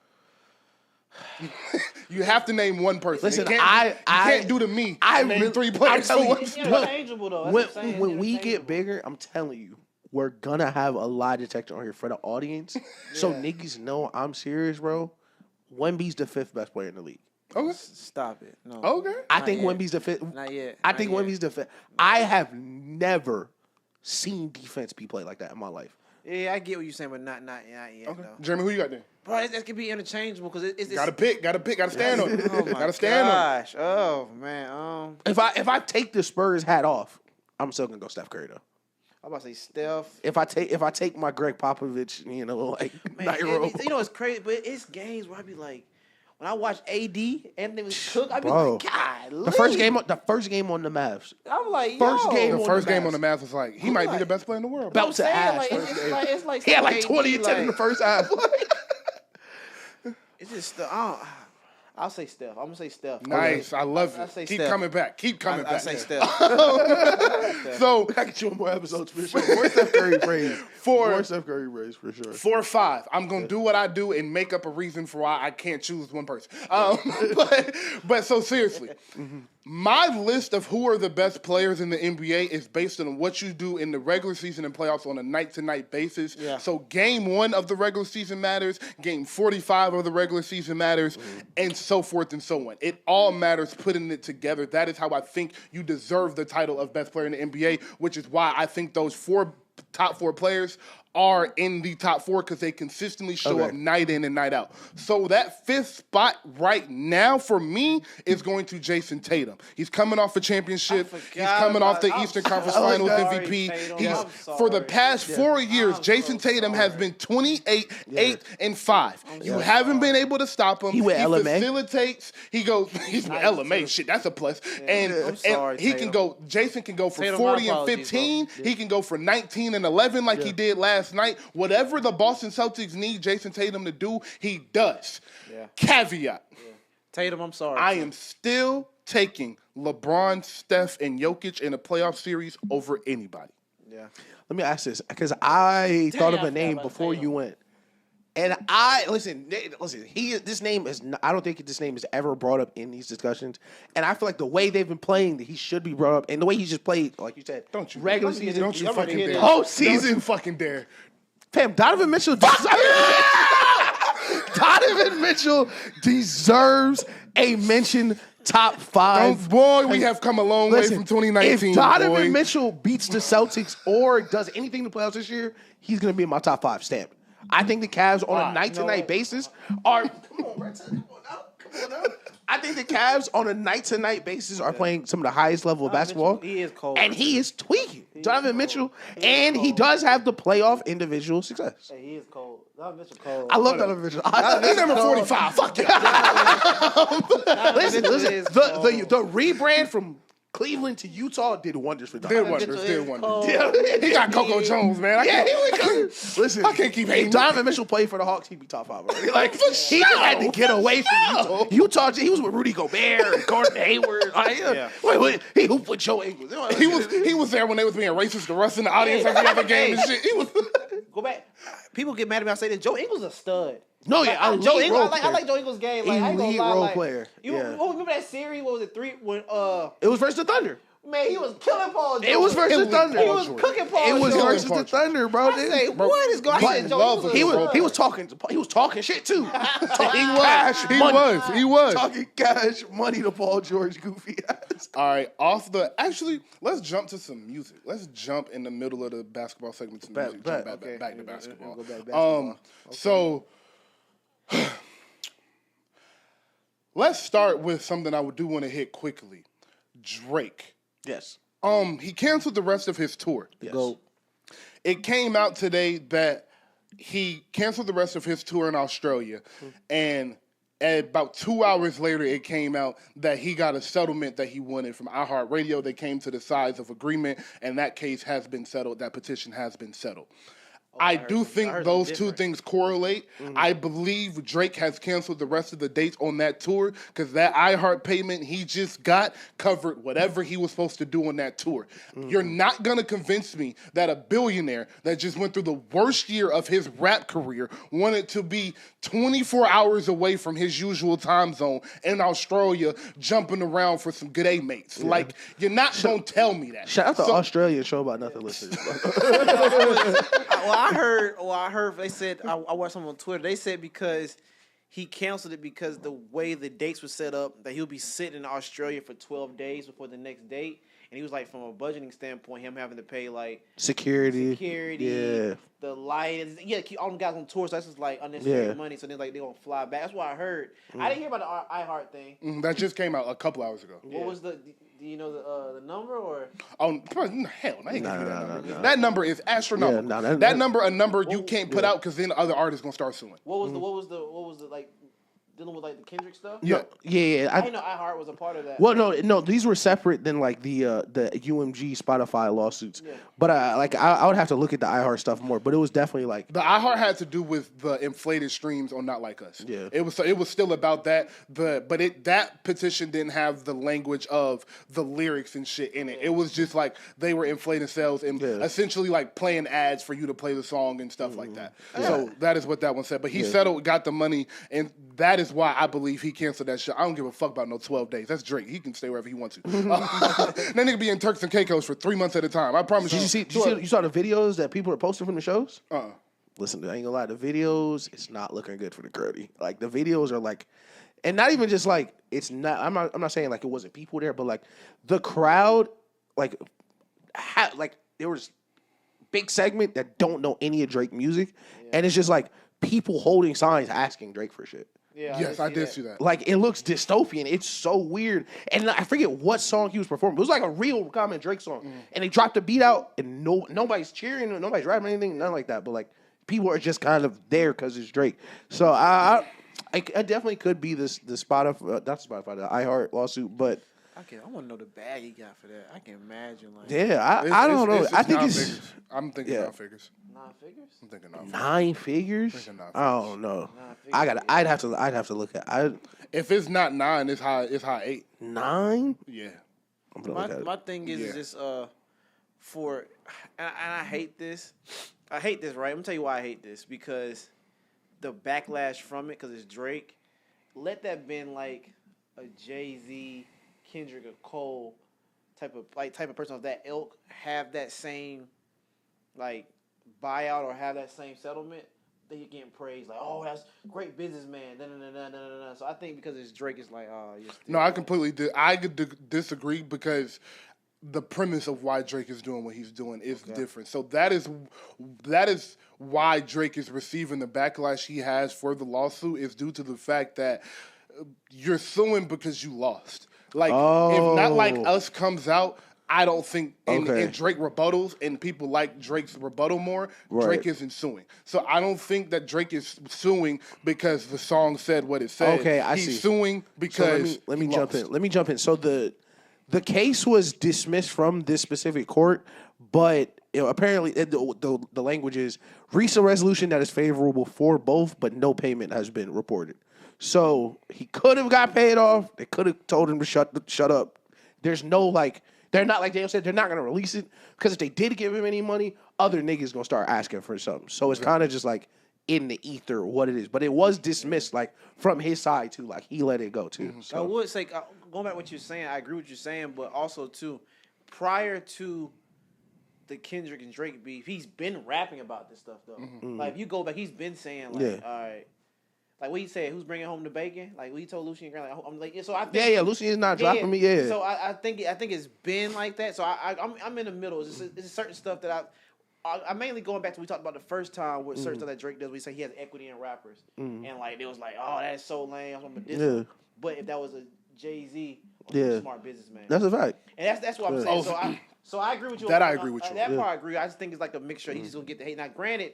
You have to name one person. Listen, you I can't do to me. I name really, 3 players. I'm telling you, It's interchangeable, though. That's what I'm saying. when we get Interchangeable. bigger, I'm telling you, we're gonna have a lie detector on here for the audience, so niggas know I'm serious, bro. Wemby's the 5th best player in the league. Okay. Stop it. No. Okay. I think yet. Wemby's the 5th. Not yet. I Not think yet. Wemby's the 5th. I have never seen defense be played like that in my life. Yeah, I get what you're saying, but not yet, Okay. though. Jeremy, who you got there? Bro, that could be interchangeable because it's Gotta pick. Gotta stand on it. Oh my Gotta stand on it. gosh. Oh man. If I take the Spurs hat off, I'm still gonna go Steph Curry though. I'm about to say Steph. If I take my Greg Popovich, Man, night roll. it's crazy, but it's games where I be like, when I watch AD and then Cook, I be Bro. like, God, The first game on the Mavs. I'm like, First yo. game The first game on the Mavs was like, he might be the best player in the world. Belt to saying, ass. like, first game. it's like He had like AD, 20 and 10 in the first half. It's just I'll say Steph. I'm gonna say Steph. Nice. I love I it. say Keep Steph. coming back. Keep coming I back. say Steph. So I get you on more episodes for sure. More Steph Curry praise. More Steph Curry praise for sure. 4 or 5. I'm gonna do what I do and make up a reason for why I can't choose one person. But so seriously, my list of who are the best players in the NBA is based on what you do in the regular season and playoffs on a night-to-night basis. Yeah. So game 1 of the regular season matters, game 45 of the regular season matters, and so forth and so on. It all matters putting it together. That is how I think you deserve the title of best player in the NBA, which is why I think those top 4 players are in the top 4 because they consistently show up night in and night out. So that 5th spot right now for me is going to Jason Tatum. He's coming off a championship. He's coming off the Eastern Conference Finals MVP. Tatum. For the past 4 years, Jason Tatum has been 28, 8, and 5. You haven't been able to stop him. He with LMA. Facilitates. He's with LMA. Shit, that's a plus. And sorry, he Tatum. Jason can go for Tatum, 40 my and apologies, 15. He can go for 19 and 11 like he did last night. Whatever the Boston Celtics need Jason Tatum to do, he does. Yeah. Caveat. Tatum, I'm sorry. I am still taking LeBron, Steph, and Jokic in a playoff series over anybody. Yeah. Let me ask this because I thought of I a name forgot about before Tatum. you went, and listen. This name is. I don't think this name is ever brought up in these discussions, and I feel like the way they've been playing, he should be brought up, and the way he just played, like you said, regular season, Don't you fucking dare. postseason. Don't you fucking dare. Fam, Donovan Mitchell. Donovan Mitchell deserves a mention top 5. Boy, we have come a long way from 2019. If Donovan boy. Mitchell beats the Celtics or does anything in the playoffs this year, he's going to be in my top 5 stamp. I think the Cavs on a night-to-night basis are. Come on, Brett. Come on now. I think the Cavs on a night-to-night basis are playing some of the highest level of basketball. He is cold. And he is tweaking. Donovan Mitchell. And he does have the playoff individual success. Hey, he is cold. Donovan Mitchell cold. I love Donovan Mitchell. He's number 45. Fuck you. Listen, Mitchell is the rebrand from Cleveland to Utah did wonders for Donovan. Did wonders. Cold. He got Coco Jones, man. Listen, I can't keep hating. If Donovan Mitchell played for the Hawks, he'd be top 5 already. Like he just had to get away from Utah. He was with Rudy Gobert and Gordon Hayward. Wait, he hooped with Joe Ingles. He was there when they was being racist to Russ in the audience every other game and shit. He was. Go back. People get mad at me. I say that Joe Ingles a stud. No, yeah, Joe Ingles. I like Joe Ingles' game. Like, I ain't gonna Elite lie, role like, player. You remember that series? What was it? 3 when It was versus the Thunder. man, he was killing Paul George. It was versus the Thunder. He was cooking Paul It George. was versus Paul the George. Thunder, bro. I say, what is going on? I said, Joe love Ingles him. a He stud. was talking shit too. Talking He was. talking cash money to Paul George goofy ass. All right, actually, let's jump to some music. Let's jump in the middle of the basketball segment to music. Jump back to basketball. Go back to basketball. So let's start with something I do want to hit quickly. Drake. Yes. He canceled the rest of his tour. Yes. Go. It came out today that he canceled the rest of his tour in Australia, and about 2 hours later, it came out that he got a settlement that he wanted from iHeartRadio. They came to the size of agreement, and that case has been settled. That petition has been settled. I do think those two things correlate. I believe Drake has canceled the rest of the dates on that tour because that iHeart payment he just got covered whatever he was supposed to do on that tour. You're not going to convince me that a billionaire that just went through the worst year of his rap career wanted to be 24 hours away from his usual time zone in Australia jumping around for some good A-mates. Yeah. Like, you're not going to tell me that. Shout out to Australian show about nothing listeners. I heard. They said I watched something on Twitter. They said because he canceled it because the way the dates were set up, that he'll be sitting in Australia for 12 days before the next date, and he was like, from a budgeting standpoint, him having to pay like security, the light, all them guys on tour, so that's just like unnecessary money. So then like they gonna fly back. That's what I heard. I didn't hear about the iHeart thing. That just came out a couple hours ago. What was the? Do you know the number or? Oh hell, no, I ain't giving you that number. No. That number is astronomical. Yeah, that number, a number you can't put out because then other artists gonna start suing. What was the like? Dealing with like the Kendrick stuff. Yeah. I didn't know iHeart was a part of that. Well, no, these were separate than like the UMG Spotify lawsuits. Yeah. But I would have to look at the iHeart stuff more. But it was definitely like the iHeart had to do with the inflated streams on Not Like Us. Yeah, it was still about that. But that petition didn't have the language of the lyrics and shit in it. It was just like they were inflating sales and essentially like playing ads for you to play the song and stuff like that. Yeah. So that is what that one said. But he settled, got the money, and that is why I believe he canceled that shit. I don't give a fuck about no 12 days. That's Drake. He can stay wherever he wants to. That nigga be in Turks and Caicos for 3 months at a time. I promise you. You saw the videos that people are posting from the shows? Listen, I ain't gonna lie. The videos, it's not looking good for the Curdy. Like the videos are like, and not even just like it's not. I'm not saying like it wasn't people there, but like the crowd, like there was big segment that don't know any of Drake music, and it's just like people holding signs asking Drake for shit. Yeah, yes, I did see that. Like, it looks dystopian. It's so weird. And I forget what song he was performing. It was like a real common Drake song. And they dropped the beat out, and nobody's cheering, nobody's rapping anything, nothing like that. But, like, people are just kind of there because it's Drake. So, I definitely could be the Spotify, not Spotify, the iHeart lawsuit, but... I want to know the bag he got for that. I can imagine. Like, I don't know. I think it's... I'm thinking 9 figures. 9 figures? I'm thinking 9 figures. I don't know. I'd have to look at. If it's not 9, it's high 8. 9? Yeah. My thing is just for, and I hate this. I hate this, right? I'm gonna tell you why I hate this, because the backlash from it, because it's Drake. Let that been like a Jay-Z, Kendrick, or Cole type of person of that ilk have that same like buyout or have that same settlement, then you're getting praised like, oh, that's great businessman. So I think because it's Drake, it's like, oh, you're still no, I completely disagree because the premise of why Drake is doing what he's doing is different. So that is why Drake is receiving the backlash he has for the lawsuit is due to the fact that you're suing because you lost. Like, if Not Like Us comes out, I don't think and Drake rebuttals and people like Drake's rebuttal more, Drake isn't suing. So I don't think that Drake is suing because the song said what it said. Okay, I see. He's suing because let me jump in. Let me jump in. So the case was dismissed from this specific court, but apparently the language is reach a resolution that is favorable for both, but no payment has been reported. So he could have got paid off. They could have told him to shut up. There's no like. They're not, like Daniel said, they're not going to release it because if they did give him any money, other niggas going to start asking for something. So it's kind of just like in the ether what it is. But it was dismissed like from his side too. Like he let it go too. So. I would say, going back to what you're saying, I agree with what you're saying, but also too, prior to the Kendrick and Drake beef, he's been rapping about this stuff though. Mm-hmm. Like if you go back, he's been saying like, all right. Like what he said, who's bringing home the bacon? Like what he told Lucy and Grant. Like, I'm like, so I think Lucy is not dropping me. Yeah. So I think it's been like that. So I'm in the middle. It's certain stuff that I mainly going back to we talked about the first time with certain stuff that Drake does. We say he has equity in rappers, and like it was like, oh, that's so lame. I'm a diss. But if that was a Jay-Z, a smart businessman. That's a fact. And that's what I'm saying. So I agree with you. I agree with you. That part I agree. I just think it's like a mixture. He's just gonna get the hate. Now, granted.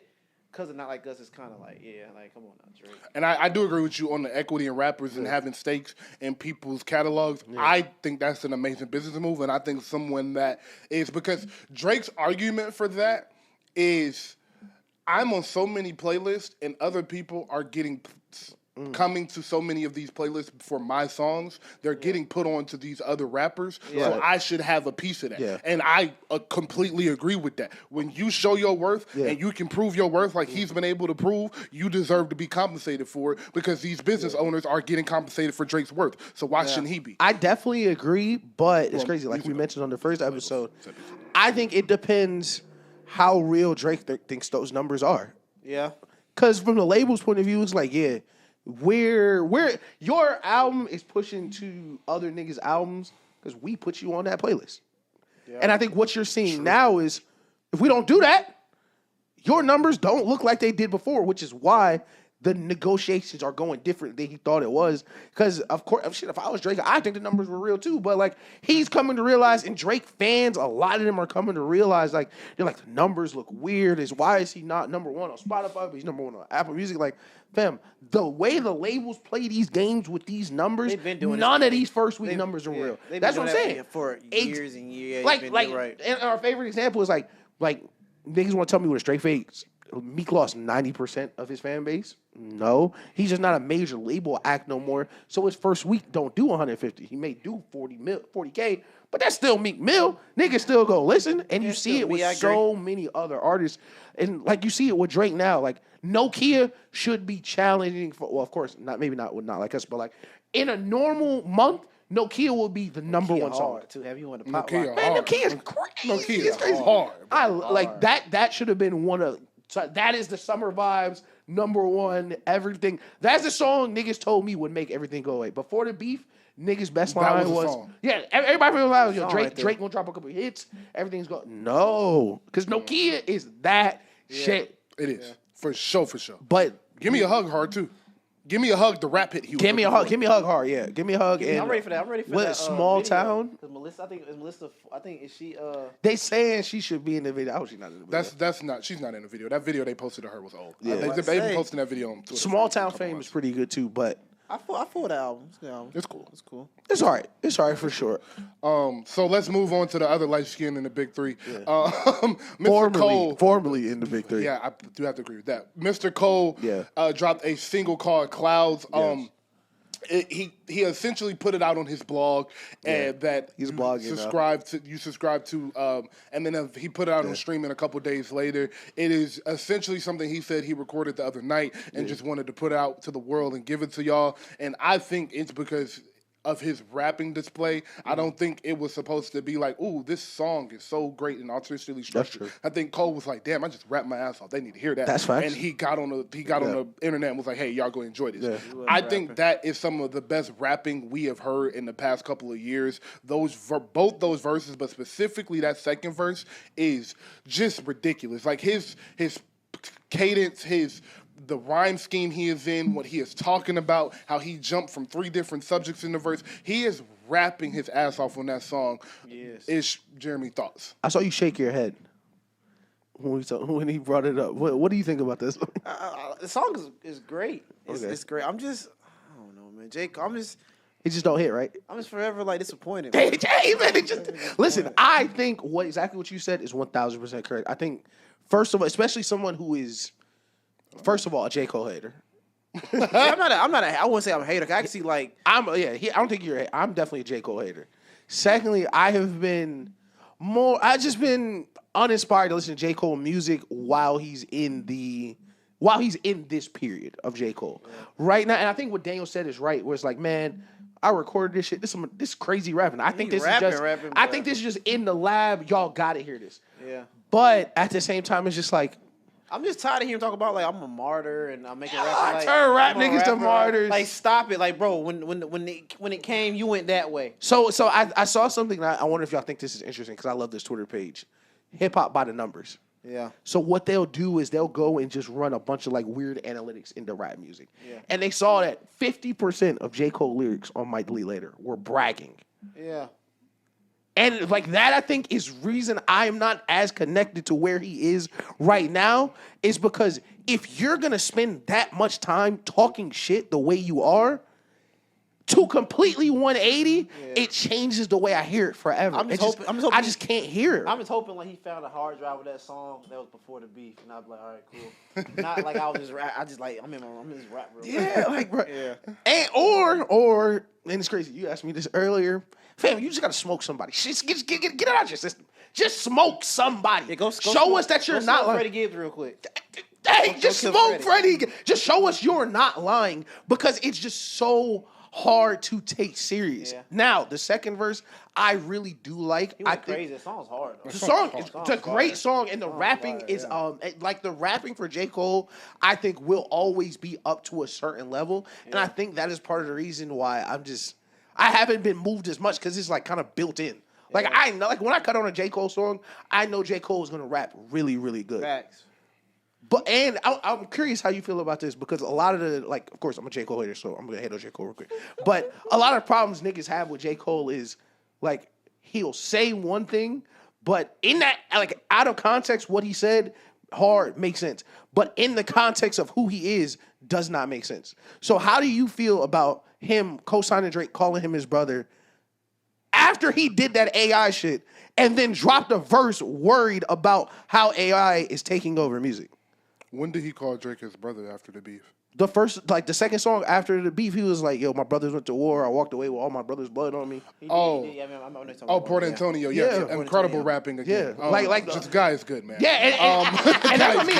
Because of Not Like Us, it's kind of like, like, come on now, Drake. And I do agree with you on the equity in rappers and having stakes in people's catalogs. Yeah. I think that's an amazing business move, and I think someone that is, because Drake's argument for that is, I'm on so many playlists, and other people are getting coming to so many of these playlists for my songs. They're getting put on to these other rappers, so I should have a piece of that. Yeah. And I completely agree with that. When you show your worth and you can prove your worth like he's been able to prove, you deserve to be compensated for it because these business owners are getting compensated for Drake's worth. So why shouldn't he be? I definitely agree, but it's crazy. Like we mentioned on the first episode, I think it depends how real Drake thinks those numbers are. Yeah. Because from the label's point of view, it's like, where your album is pushing to other niggas' albums because we put you on that playlist. Yeah. And I think what you're seeing now is if we don't do that, your numbers don't look like they did before, which is why the negotiations are going different than he thought it was. Because, of course, shit, if I was Drake, I think the numbers were real too. But, like, he's coming to realize, and Drake fans, a lot of them are coming to realize, like, they're like, the numbers look weird. Why is he not number one on Spotify, but he's number one on Apple Music? Like, fam, the way the labels play these games with these numbers, none of these first week numbers are real. That's what I'm saying. For years and years. And our favorite example is, like niggas want to tell me with a straight face, Meek lost 90% of his fan base. No, he's just not a major label act no more. So his first week don't do 150. He may do 40K, but that's still Meek Mill. Niggas still go listen, and you see it with so many other artists, and like you see it with Drake now. Like Nokia should be challenging for. Well, of course, not like us, but like in a normal month. Nokia will be the number one song. Too. Have you on the pop? Nokia Man, Nokia is crazy. Nokia is hard. I like that. That should have been one of. So that is the summer vibes number one. Everything. That's the song niggas told me would make everything go away. Before the beef, niggas' best line was everybody was Drake gonna drop a couple of hits. Everything's going no, because Nokia is that shit. It is for sure. But give me a hug hard too. Give me a hug. The rap hit. Give me a hug. Give me a hug hard. Yeah. Give me a hug. I'm ready for that. What small video. town? Because Melissa, I think is she? They saying she should be in the video. I hope she's not in the video. That's not. She's not in the video. That video they posted of her was old. Yeah. They even posted that video on Twitter. Small town fame is pretty good too, but I fought the album. It's cool. It's all right. It's all right for sure. So let's move on to the other light skin in the big three. Yeah. Mr. Cole, formerly in the big three. Yeah, I do have to agree with that. Mr. Cole dropped a single called Clouds. He essentially put it out on his blog and that he's blogging. You subscribe to, and then he put it out on streaming a couple days later. It is essentially something he said he recorded the other night and just wanted to put it out to the world and give it to y'all. And I think it's because of his rapping display. I don't think it was supposed to be like, ooh, this song is so great and artistically structured. I think Cole was like, damn, I just rapped my ass off. They need to hear that. That's facts. And he got on the internet and was like, hey, y'all go enjoy this. Yeah. I think that is some of the best rapping we have heard in the past couple of years. Both those verses, but specifically that second verse is just ridiculous. Like his cadence, the rhyme scheme he is in, what he is talking about, how he jumped from 3 different subjects in the verse. He is rapping his ass off on that song. Yes. Jeremy, thoughts? I saw you shake your head when he brought it up. What do you think about this? The song is great. It's great. I don't know, man. Jake, He just don't hit, right? I'm just forever like disappointed. Listen, I think exactly what you said is 1,000% correct. I think, first of all, especially someone who is, first of all, a Jcole hater. I wouldn't say I'm a hater. I actually like. I don't think you're a hater. I'm definitely a Jcole hater. Secondly, I've just been uninspired to listen to J. Cole music while he's in this period of J. Cole. Yeah. Right now, and I think what Daniel said is right, where it's like, man, I recorded this shit. This is crazy rapping. I think this is just in the lab. Y'all gotta hear this. Yeah. But at the same time, it's just like, I'm just tired of hearing talk about like I'm a martyr and I'm making rap. I turn rap niggas to martyrs. Like stop it, like bro. When it came, you went that way. So I saw something that I wonder if y'all think this is interesting because I love this Twitter page, Hip Hop by the Numbers. Yeah. So what they'll do is they'll go and just run a bunch of like weird analytics into rap music. Yeah. And they saw that 50% of J. Cole lyrics on Might Delete Later were bragging. Yeah. And like that, I think is reason I am not as connected to where he is right now is because if you're going to spend that much time talking shit the way you are, to to completely 180, it changes the way I hear it forever. I'm just hoping. I just can't hear it. I'm just hoping like he found a hard drive with that song that was before the beef, and I'd be like, all right, cool. Not like I was just rap. I just like I'm in this rap real Yeah, like bro. Yeah. And or and it's crazy. You asked me this earlier, fam. You just gotta smoke somebody. Just get it out of your system. Just smoke somebody. Yeah, go show us that you're not lying. Freddie Gibbs real quick. Hey, Go just kill smoke Freddie. Freddie. Just show us you're not lying because it's just so hard to take serious. Yeah. Now, the second verse, I really do like. He I went think crazy. That song's hard. Though. the song, Song's it's a great fire. song, and the Song's rapping fire, is yeah. like the rapping for Jcole. I think will always be up to a certain level, and I think that is part of the reason why I haven't been moved as much because it's like kind of built in. Like I know, like when I cut on a J. Cole song, I know J. Cole is gonna rap really, really good. Facts. But I'm curious how you feel about this because a lot of the of course I'm a J. Cole hater, so I'm gonna hate on J. Cole real quick. But a lot of problems niggas have with J. Cole is like he'll say one thing, but in that like out of context, what he said hard makes sense. But in the context of who he is, does not make sense. So how do you feel about him co-signing Drake, calling him his brother, after he did that AI shit, and then dropped a verse worried about how AI is taking over music? When did he call Drake his brother after the beef? The second song after the beef, he was like, yo, my brothers went to war. I walked away with all my brother's blood on me. He Oh. did, yeah, I mean, Port Antonio, Yeah. yeah. Incredible rapping again. Yeah. Like just guy is good, man. Yeah, and that's what I mean.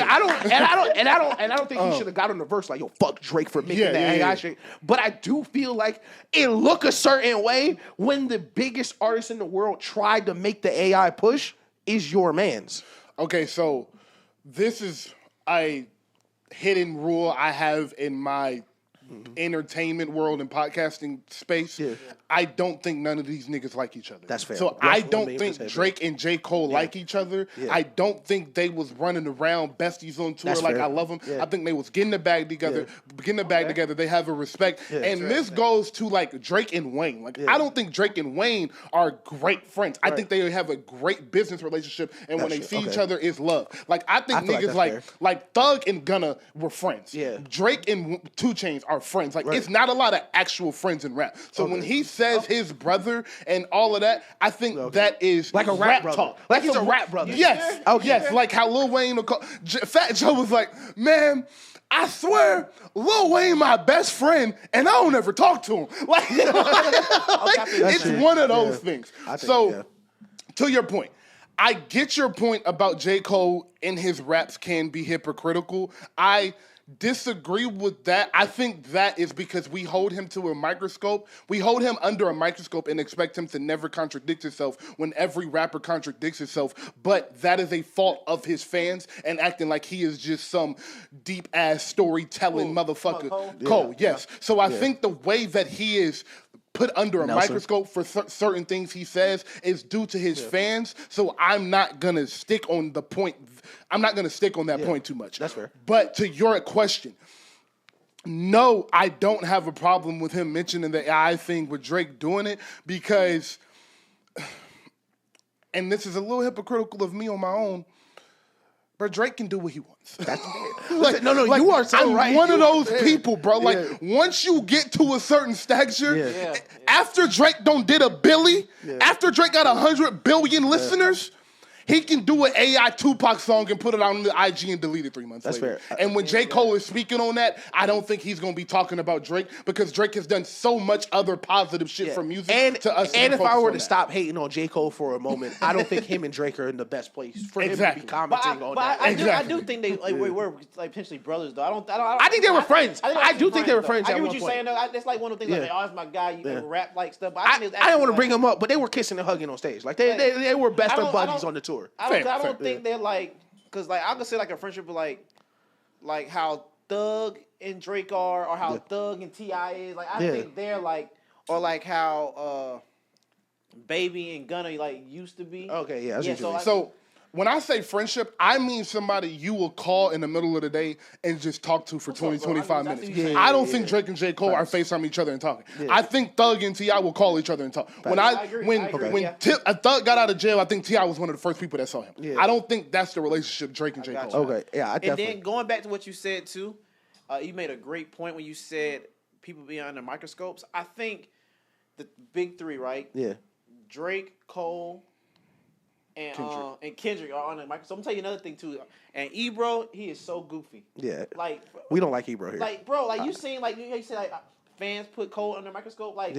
I don't think he should have got on the verse like, yo, fuck Drake for making that AI shit. But I do feel like it look a certain way when the biggest artist in the world tried to make the AI push is your man's. Okay, so this is a hidden rule I have in my entertainment world and podcasting space. Yeah. I don't think none of these niggas like each other. That's fair. So That's I don't think 1,000,000%. Drake and J. Cole like each other. Yeah. I don't think they was running around besties on tour That's like fair. I love them. Yeah. I think they was getting the bag together. They have a respect. And this goes to like Drake and Wayne. Like I don't think Drake and Wayne are great friends. I think they have a great business relationship, and when they see each other, it's love. Like I think feel like niggas that's like Thug and Gunna were friends. Yeah. Drake and 2 Chainz are friends. Like it's not a lot of actual friends in rap. So when he says his brother and all of that, I think that is Like a rap brother. talk. Like he's a rap brother. Yes. Okay. Yes. Like how Lil Wayne will call Fat Joe was like, man, I swear, Lil Wayne my best friend, and I don't ever talk to him. Like, it's one of those things. To your point, I get your point about J. Cole in his raps can be hypocritical. I disagree with that. I think that is because we hold him to a microscope. We hold him under a microscope and expect him to never contradict himself when every rapper contradicts himself. But that is a fault of his fans and acting like he is just some deep-ass storytelling motherfucker. Cole, yes. So I think the way that he is put under a microscope for certain things he says is due to his fans. So I'm not going to stick on the point. I'm not going to stick on that point too much. That's fair. But to your question, no, I don't have a problem with him mentioning the AI thing with Drake doing it because, and this is a little hypocritical of me on my own, but Drake can do what he wants. You are so I'm right. one of those people, bro. Like, once you get to a certain stature, after Drake did a Billy, after Drake got 100 billion listeners, he can do an AI Tupac song and put it on the IG and delete it 3 months later. Fair. And when J. Cole is speaking on that, I don't think he's going to be talking about Drake because Drake has done so much other positive shit for music to us. And if I were to stop hating on J. Cole for a moment, I don't think him and Drake are in the best place for him to be commenting on that. I do think they were like potentially brothers though. I think they were friends. I do think they were friends. I at get one what you're point. saying though. That's like one of the things like, oh, it's my guy. You can rap like stuff. But I don't want to bring them up, but they were kissing and hugging on stage. Like they were best of buddies on the tour. I don't think they're like, because like I could say like a friendship of like how Thug and Drake are, or how Thug and T.I. is. Like I think they're like, or like how Baby and Gunna like used to be. Okay, yeah. So when I say friendship, I mean somebody you will call in the middle of the day and just talk to for 25 minutes. I don't think Drake and J. Cole are FaceTime each other and talking. I think Thug and T.I. will call each other and talk. When Thug got out of jail, I think T.I. was one of the first people that saw him. I don't think that's the relationship Drake and J. Cole. Okay, yeah, I definitely. And then going back to what you said too, you made a great point when you said people being under microscopes, I think the big three, right? Yeah. Drake, Cole, and Kendrick are on the microscope. I'm gonna tell you another thing too. And Ebro, he is so goofy. Yeah. Like we don't like Ebro here. Like, bro, like you seen, like you said, like fans put Cole under the microscope. Like,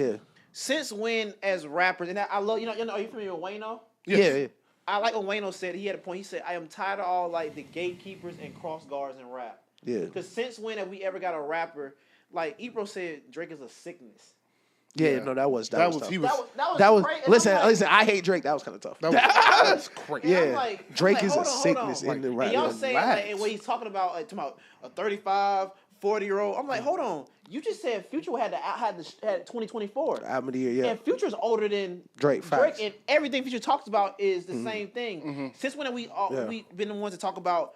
since when, as rappers, and I love, are you familiar with Wayno? Yes. Yeah. I like what Wayno said. He had a point. He said, "I am tired of all like the gatekeepers and cross guards in rap." Yeah. Because since when have we ever got a rapper like Ebro said? Drake is a sickness. Yeah, no, that was tough. That was crazy. Listen, I hate Drake. That was kind of tough. That's crazy. Yeah, Drake is a sickness in the rap. And y'all saying like, what he's talking about a 35, 40-year-old. I'm like, hold on. You just said Future had 2024 album of the year. Yeah, and Future's older than Drake. Facts. And everything Future talks about is the same thing. Mm-hmm. Since when have we've been the ones to talk about?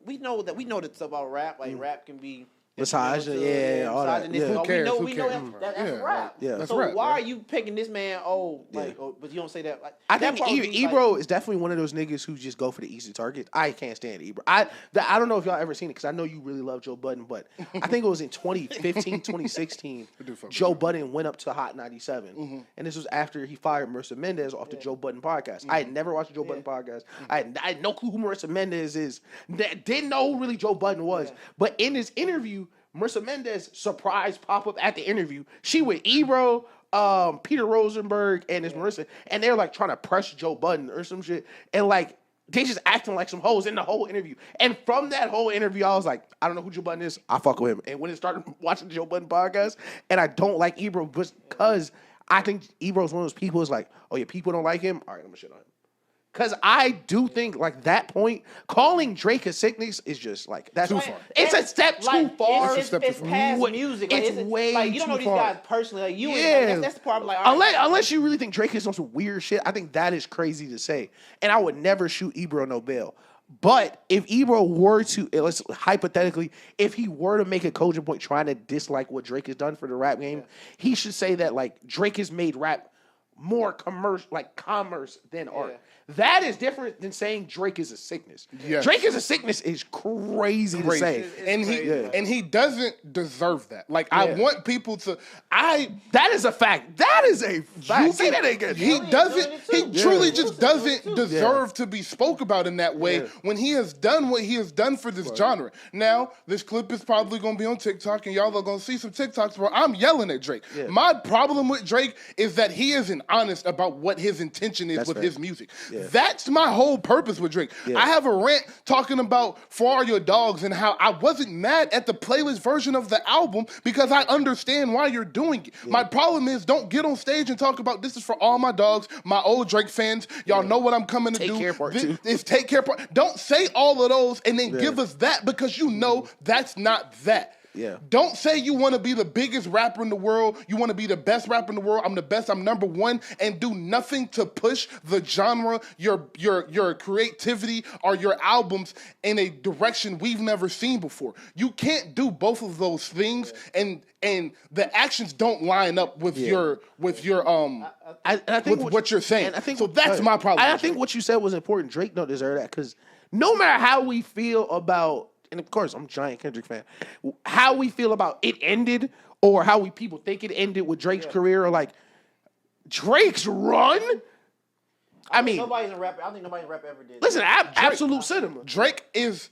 We know that stuff about rap. Like rap can be. Misogyny, all that. Yeah. Who cares? We know that's Yeah, rap. Yeah. That's so rap, why right? are you picking this man? But you don't say that. Like, I that think part was Ebro is definitely one of those niggas who just go for the easy target. I can't stand Ebro. I don't know if y'all ever seen it because I know you really love Joe Budden, but I think it was in 2015, 2016, Joe Budden went up to Hot 97. And this was after he fired Marissa Mendez off the Joe Budden podcast. I had never watched the Joe Budden podcast. I had no clue who Marissa Mendez is. Didn't know who really Joe Budden was. But in this interview, Marissa Mendez surprise pop up at the interview. She with Ebro, Peter Rosenberg, and this Marissa, and they're like trying to press Joe Budden or some shit, and like they just acting like some hoes in the whole interview. And from that whole interview, I was like, I don't know who Joe Budden is. I fuck with him. And when it started watching the Joe Budden podcast, and I don't like Ebro because I think Ebro's one of those people who's like, oh yeah, people don't like him. All right, I'm gonna shit on him. Because I do think, like, that point, calling Drake a sickness is just, like, that's too far. It's a step too far. It's past music. Like, It's way like, you don't know too these far. guys personally. Like, that's the part. I'm like, Unless you really think Drake is on some weird shit, I think that is crazy to say. And I would never shoot Ebro no bail. But if Ebro were to, let's hypothetically, if he were to make a cogent point trying to dislike what Drake has done for the rap game, he should say that, like, Drake has made rap more commerce than art. That is different than saying Drake is a sickness. Yes. Drake is a sickness is crazy to say. And he doesn't deserve that. Like, I want people to that is a fact. That is a fact. Say that again. He truly just doesn't deserve to be spoke about in that way when he has done what he has done for this genre. Now, this clip is probably gonna be on TikTok and y'all are gonna see some TikToks where I'm yelling at Drake. My problem with Drake is that he isn't honest about what his intention is with his music. That's my whole purpose with Drake. I have a rant talking about For All Your Dogs and how I wasn't mad at the playlist version of the album because I understand why you're doing it. My problem is don't get on stage and talk about this is for all my dogs, my old Drake fans. Y'all know what I'm coming to do. Take Care Part 2. It's Take Care Part. Don't say all of those and then give us that because you know that's not that. Don't say you want to be the biggest rapper in the world. You want to be the best rapper in the world. I'm the best. I'm number one, and do nothing to push the genre, your creativity, or your albums in a direction we've never seen before. You can't do both of those things, and the actions don't line up with what you're saying. And I think so. That's my problem. I think what you said was important. Drake don't deserve that because no matter how we feel about. And of course, I'm a giant Kendrick fan. How we feel about it ended, or how people think it ended with Drake's career, or like Drake's run. I mean, nobody's in rap. I don't think nobody in rap ever did. Listen, absolute cinema. Drake is.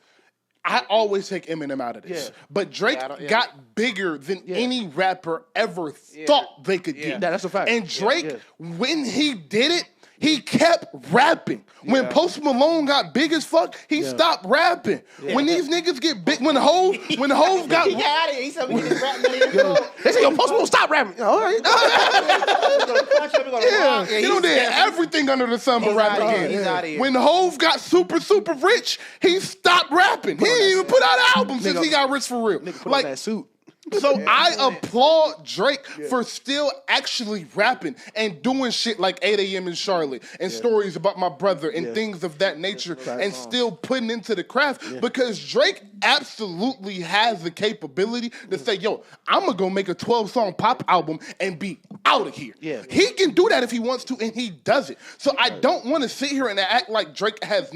I always take Eminem out of this, but Drake got bigger than any rapper ever thought they could get. That's a fact. And Drake, when he did it. He kept rapping. When Post Malone got big as fuck, he stopped rapping. When these niggas get big, when Hov got... He got out of here. He said, we just rap. They say, yo, Post Malone, stop rapping. All right. He done did everything under the sun but rap again. He's out of here. When Hov got super, super rich, he stopped rapping. He didn't even put out an album since he got rich for real. Put on that suit. So I applaud Drake for still actually rapping and doing shit like 8 a.m. in Charlotte and stories about my brother and things of that nature and still putting into the craft because Drake absolutely has the capability to say, yo, I'm going to go make a 12-song pop album and be out of here. He can do that if he wants to, and he does it. So I don't want to sit here and act like Drake has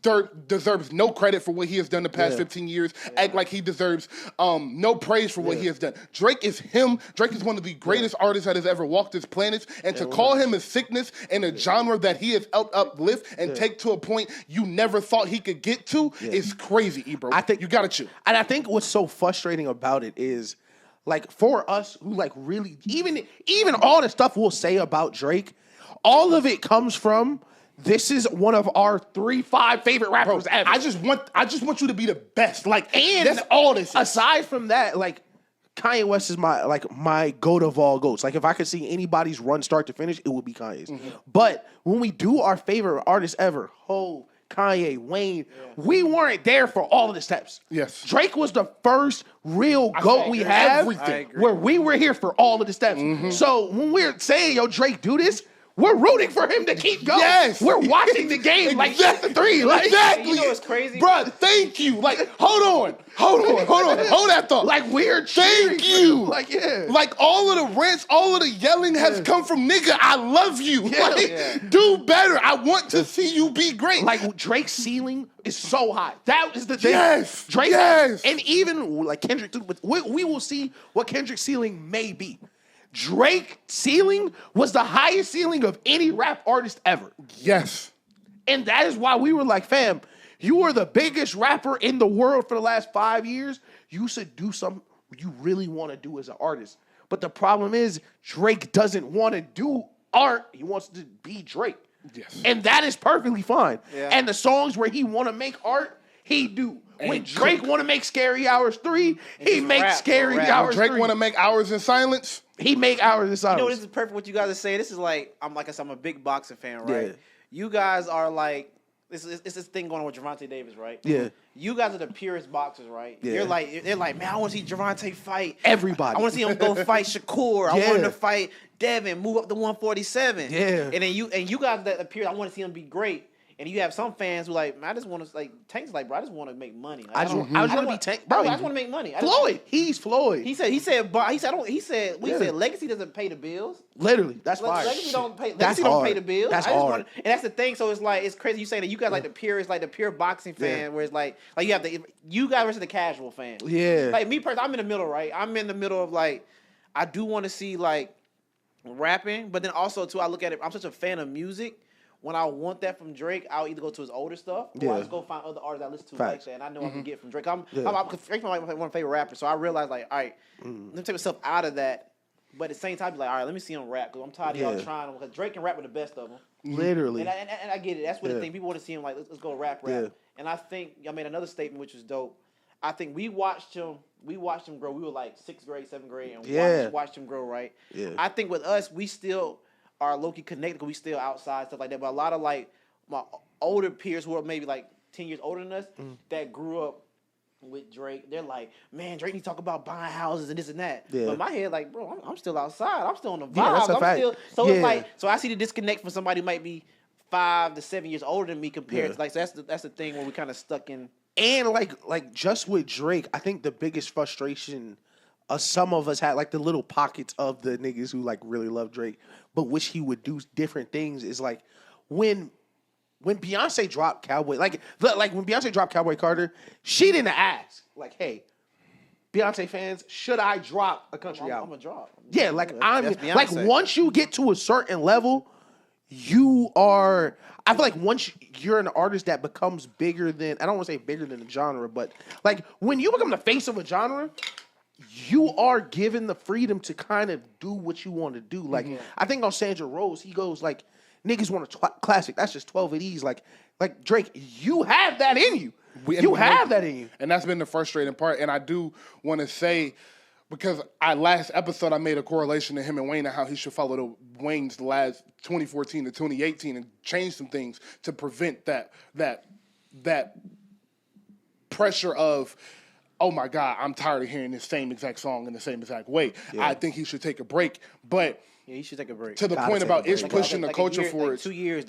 deserves no credit for what he has done the past 15 years. Act like he deserves no praise for what he has done. Drake is him. Drake is one of the greatest artists that has ever walked this planet. And to call him a sickness in a genre that he has uplift and take to a point you never thought he could get to is crazy, Ebro. I think you got to chill. And I think what's so frustrating about it is, like, for us who like really even all the stuff we'll say about Drake, all of it comes from this is one of our 3-5 favorite rappers ever. I just want you to be the best. Like, and that's all this is. Aside from that, like, Kanye West is my goat of all goats. Like, if I could see anybody's run start to finish, it would be Kanye's. But when we do our favorite artists ever, Hov, Kanye, Wayne, we weren't there for all of the steps. Yes. Drake was the first real GOAT we have where we were here for all of the steps. So when we're saying, yo, Drake, do this, we're rooting for him to keep going. Yes. We're watching the game like that's the 3. Like, exactly. You know what's crazy? Bro, thank you. Like, hold on. Hold that thought. Like, we're cheering thank you. Like, yeah. Like, all of the rants, all of the yelling has come from nigga, I love you. Do better. I want to see you be great. Like, Drake's ceiling is so high. That is the thing. Yes. Drake, yes. And even like Kendrick, we will see what Kendrick's ceiling may be. Drake's ceiling was the highest ceiling of any rap artist ever. Yes. And that is why we were like, fam, you are the biggest rapper in the world for the last 5 years. You should do something you really want to do as an artist. But the problem is Drake doesn't want to do art. He wants to be Drake. Yes. And that is perfectly fine. Yeah. And the songs where he want to make art, he do. When Drake want to make Scary Hours 3, he makes Scary Hours 3. Drake want to make Hours in Silence, he make Hours in Silence. You know, this is perfect what you guys are saying. This is like I said, I'm a big boxing fan, right? Yeah. You guys are like, it's this thing going on with Gervonta Davis, right? Yeah. You guys are the purest boxers, right? Yeah. They're like, man, I want to see Gervonta fight everybody. I want to see him go fight Shakur. I want him to fight Devin, move up to 147. Yeah. And then you guys that appear, I want to see him be great. And you have some fans who like, man, I just want to like Tank's like, bro, I just want to make money. Like, I just want to be Tank, bro. I just want to make money. Floyd, he's Floyd. He said, legacy doesn't pay the bills. Literally, that's fire. Legacy don't pay. That's Legacy don't hard. pay the bills. That's I just hard. and that's the thing. So it's crazy you saying that you guys like the purest, like the pure boxing fan, where it's like you have you guys versus the casual fan. Yeah. Like me personally, I'm in the middle, right? I'm in the middle of like, I do want to see like rapping, but then also too, I look at it. I'm such a fan of music. When I want that from Drake, I'll either go to his older stuff or I just go find other artists I listen to like that, and I know I can get from Drake. Drake's my one of my favorite rappers, so I realized like, all right, let me take myself out of that. But at the same time, be like, all right, let me see him rap because I'm tired of y'all trying. Because Drake can rap with the best of them. Literally, and I get it. That's what the thing. People want to see him like, let's go rap. Yeah. And I think I made another statement which was dope. I think we watched him grow. We were like 6th grade, 7th grade, and watched him grow. Right. Yeah. I think with us, we still are low-key connected because we still outside, stuff like that. But a lot of like my older peers who are maybe like 10 years older than us that grew up with Drake, they're like, man, Drake need to talk about buying houses and this and that. Yeah. But in my head, like, bro, I'm still outside. I'm still on the vibes. Yeah, that's a fact. It's like, so I see the disconnect from somebody who might be 5 to 7 years older than me compared to like, so that's the thing where we kind of stuck in. And like just with Drake, I think the biggest frustration some of us had, like the little pockets of the niggas who like really love Drake, but wish he would do different things, is like when Beyonce dropped Cowboy, like when Beyonce dropped Cowboy Carter, she didn't ask like, hey, Beyonce fans, should I drop a country album? I'm a drop. Yeah, like that's like once you get to a certain level, you are. I feel like once you're an artist that becomes bigger than, I don't want to say bigger than the genre, but like when you become the face of a genre, you are given the freedom to kind of do what you want to do. Like, I think on Sandra Rose, he goes like, niggas want a classic. That's just 12 of these. Like Drake, you have that in you. You have that in you. And that's been the frustrating part. And I do want to say, because last episode I made a correlation to him and Wayne and how he should follow Wayne's last 2014 to 2018 and change some things to prevent that pressure of, oh my God, I'm tired of hearing this same exact song in the same exact way. Yeah. I think he should take a break. But yeah, he should take a break. To the point about Ish pushing the culture for it. 2 years,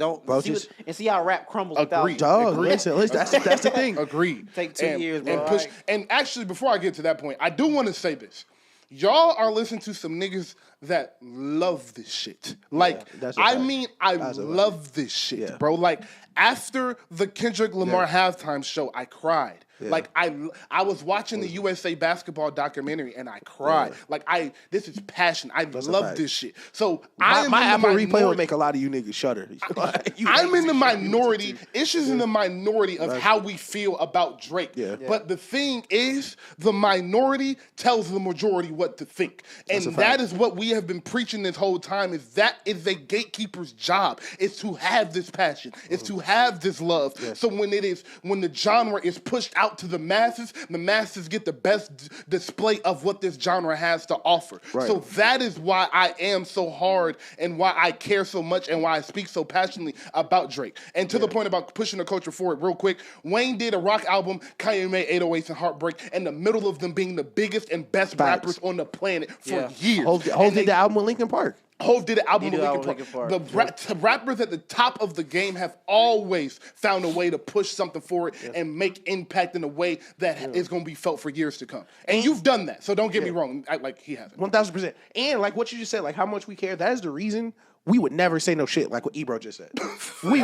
see how rap crumbles. Agreed. Dog, listen, that's the thing. Agreed. Take 2 years, bro. And push. And actually, before I get to that point, I do want to say this. Y'all are listening to some niggas that love this shit. Like, that's a I fact. mean, I That's a fact. love this shit, Yeah. bro. Like, after the Kendrick Lamar halftime show, I cried. Yeah. Like, I was watching the USA basketball documentary and I cried. Like, this is passion. I love fact. this shit. So My Apple replay would minority. make a lot of you niggas shudder. I'm in the minority. It's just in the minority of how we feel about Drake. Yeah. But the thing is, the minority tells the majority what to think. And a fact. that is what we have been preaching this whole time, is that is a gatekeeper's job, is to have this passion, is to have this love. So when the genre is pushed out to the masses get the best display of what this genre has to offer. Right. So that is why I am so hard and why I care so much and why I speak so passionately about Drake. And to the point about pushing the culture forward real quick, Wayne did a rock album, Kanye made 808s and Heartbreak, in the middle of them being the biggest and best rappers on the planet for years. Hov did the album with Linkin Park. Hov did an album He with did Linkin Linkin Park. Park. The rappers at the top of the game have always found a way to push something forward and make impact in a way that is going to be felt for years to come. And you've done that, so don't get me wrong. Like he hasn't. 1000%. And like what you just said, like how much we care. That is the reason we would never say no shit like what Ebro just said. We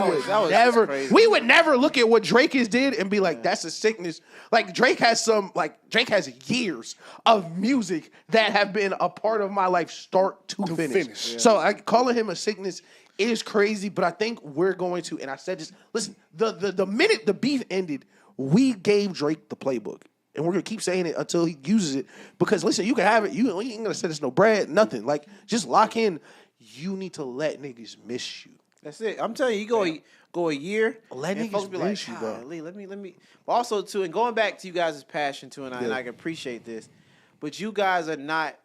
would never look at what Drake has did and be like, that's a sickness. Like Drake has years of music that have been a part of my life start to finish. Yeah. So calling him a sickness is crazy, but I think we're going to, and I said this, listen, the minute the beef ended, we gave Drake the playbook. And we're going to keep saying it until he uses it. Because listen, you can have it. You ain't going to send us no bread, nothing. Like, just lock in. You need to let niggas miss you. That's it. I'm telling you, you go a year. Let and niggas folks be like, miss you, bro. Let me. But also too, and going back to you guys' passion too, and I can appreciate this. But you guys are not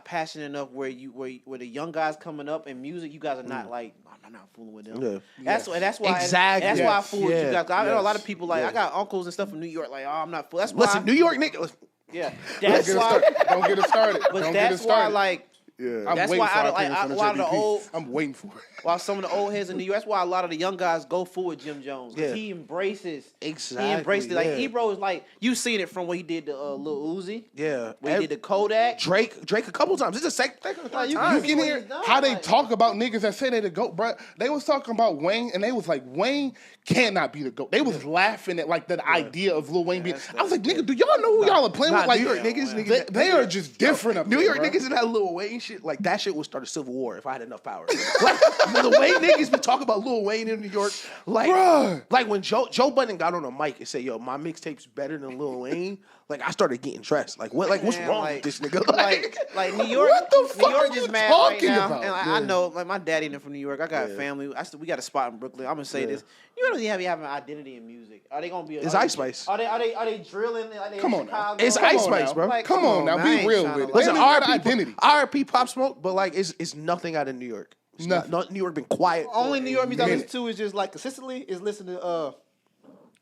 passionate enough where the young guys coming up in music, you guys are not like, I'm not fooling with them. Yeah. That's why Exactly. That's why I fool with you guys. I know a lot of Yes. people like I got uncles and stuff from New York, like, I'm not fooling. That's why Listen, New York niggas. Yeah. That's why Don't get it started. but Don't that's get it why started. like Yeah. I'm that's waiting why for I our don't like opinions on a lot of the JVP. old I'm waiting for it. while some of the old heads in New York, that's why a lot of the young guys go full with Jim Jones. Yeah. He embraces. Exactly, He embraced it. Like yeah. Ebro is like, you seen it from what he did to Lil Uzi. Yeah. When he did the Kodak. Drake a couple times. It's a second Like, you time. You can what hear he's done, how they like- talk about niggas that say they the GOAT, bro. They was talking about Wayne, and they was like, Wayne cannot be the GOAT. They was laughing at like the idea of Lil Wayne being. I was like, nigga, do y'all know who y'all are playing with? Like, New York niggas, they are just different up New there, York bro. niggas and that Lil Wayne shit, like that shit would start a civil war if I had enough power. Like the way niggas be talking about Lil Wayne in New York, like, Bruh. like when Joe Budden got on a mic and said, "Yo, my mixtape's better than Lil Wayne." Like I started getting dressed. Like what? Like what's Man, wrong like- with this nigga? Like New York, What the fuck New York are you is mad right talking now. about? And like, I know, like my daddy and them from New York. I got family. We got a spot in Brooklyn. I'm gonna say this. You don't really have an identity in music. Are they gonna be? It's are they- Ice Spice. Are they drilling? Like they Come in on now. Chicago? It's Come Ice on Spice, now. bro. Like, Come on now, man, be I ain't real tryna, with it. like- Listen, They don't got identity. RP Pop Smoke, but like it's nothing out of New York. It's Nothing. Not, New York been quiet. for Only New York a music I minute. listen to is just like consistently is listening to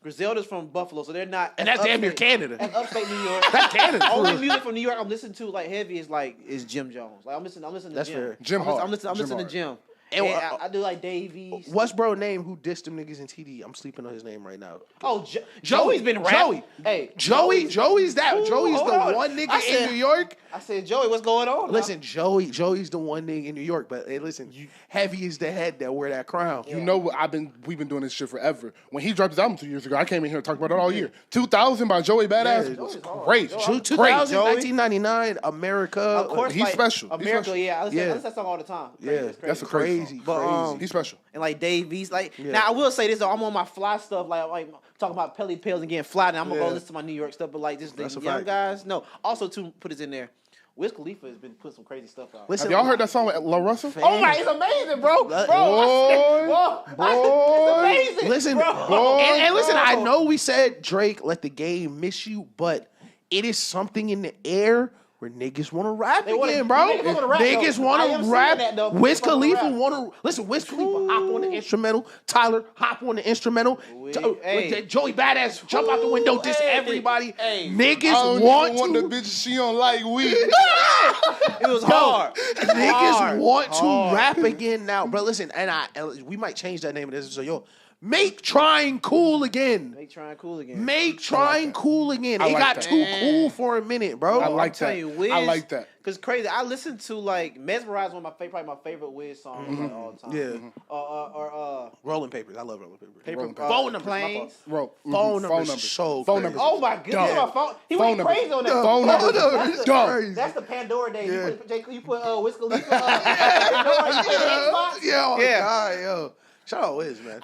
Griselda's from Buffalo, so they're not. And that's damn near upstate- Canada. That's upstate New York. That's Canada. Only music from New York I'm listening to like heavy is Jim Jones. Like I'm listening to That's Jim. fair. Jim Hart. I'm listening Jim to Hart. Jim. And, And I do like Dave East. What's bro name who dissed them niggas in TD? I'm sleeping on his name right now. Oh, Joey's been rapping. Hey, Joey's that. Joey's hold the on. one nigga I said- in New York. I said, Joey, what's going on? Listen, Joey's the one nigga in New York, but hey, listen, heavy is the head that wear that crown. You know what? We've been doing this shit forever. When he dropped his album 2 years ago, I came in here and talked about it all year. 2000 by Joey Badass Yeah, was Joey's hard. great. Joey- 2000, Joey. 1999, America. Of course, He's like, special. He's America, special. yeah. I listen Yeah. to that song all the time. Yeah, It's That's a crazy. But, crazy. He's special. And like Dave East, like now I will say this though, I'm on my fly stuff, like talking about Pelly Pills and getting fly. Now I'm gonna go Yeah. listen to my New York stuff, but like just the That's a young fact. guys. No, also to put it in there, Wiz Khalifa has been putting some crazy stuff out. Listen, Have y'all heard that song with La Russell? Oh my, it's amazing, bro. Boy, It's amazing. Listen, bro. and listen, I know we said Drake let the game miss you, but it is something in the air where niggas want to rap They wanna- again, bro. niggas wanna rap, Niggas though. I am want to seeing rap. that, though. Wiz Niggas wanna Khalifa rap. want to listen. Wiz Khalifa hop on the instrumental. Tyler hop on the instrumental. Hey. Joey Badass jump out the window, diss Hey. everybody. Hey. Niggas I don't want even to. want the bitch she don't like weed. It was hard. Niggas Hard. want to Hard. rap again now, bro. Listen, and we might change that name of this. So yo, Make trying cool again. Make trying cool again. Make trying cool again. I It like got that. too cool for a minute, bro. I like I'm telling that. you, Wiz, I like that. Cause crazy, I listen to like Mesmerize, one of my probably my favorite Wiz songs like, all the time. Yeah. Or Rolling papers. I love rolling papers. paper, Phone numbers. planes. Phone numbers. So Phone crazy. numbers. Oh my goodness, Dumb. my phone. He Phone went numbers. crazy on that. Phone numbers. That's the, Dumb. that's the Pandora days. Yeah. You put Wiz Khalifa. Pandora, you put Xbox. Yeah, oh my Yeah. God, yo. Shout out Wiz, man.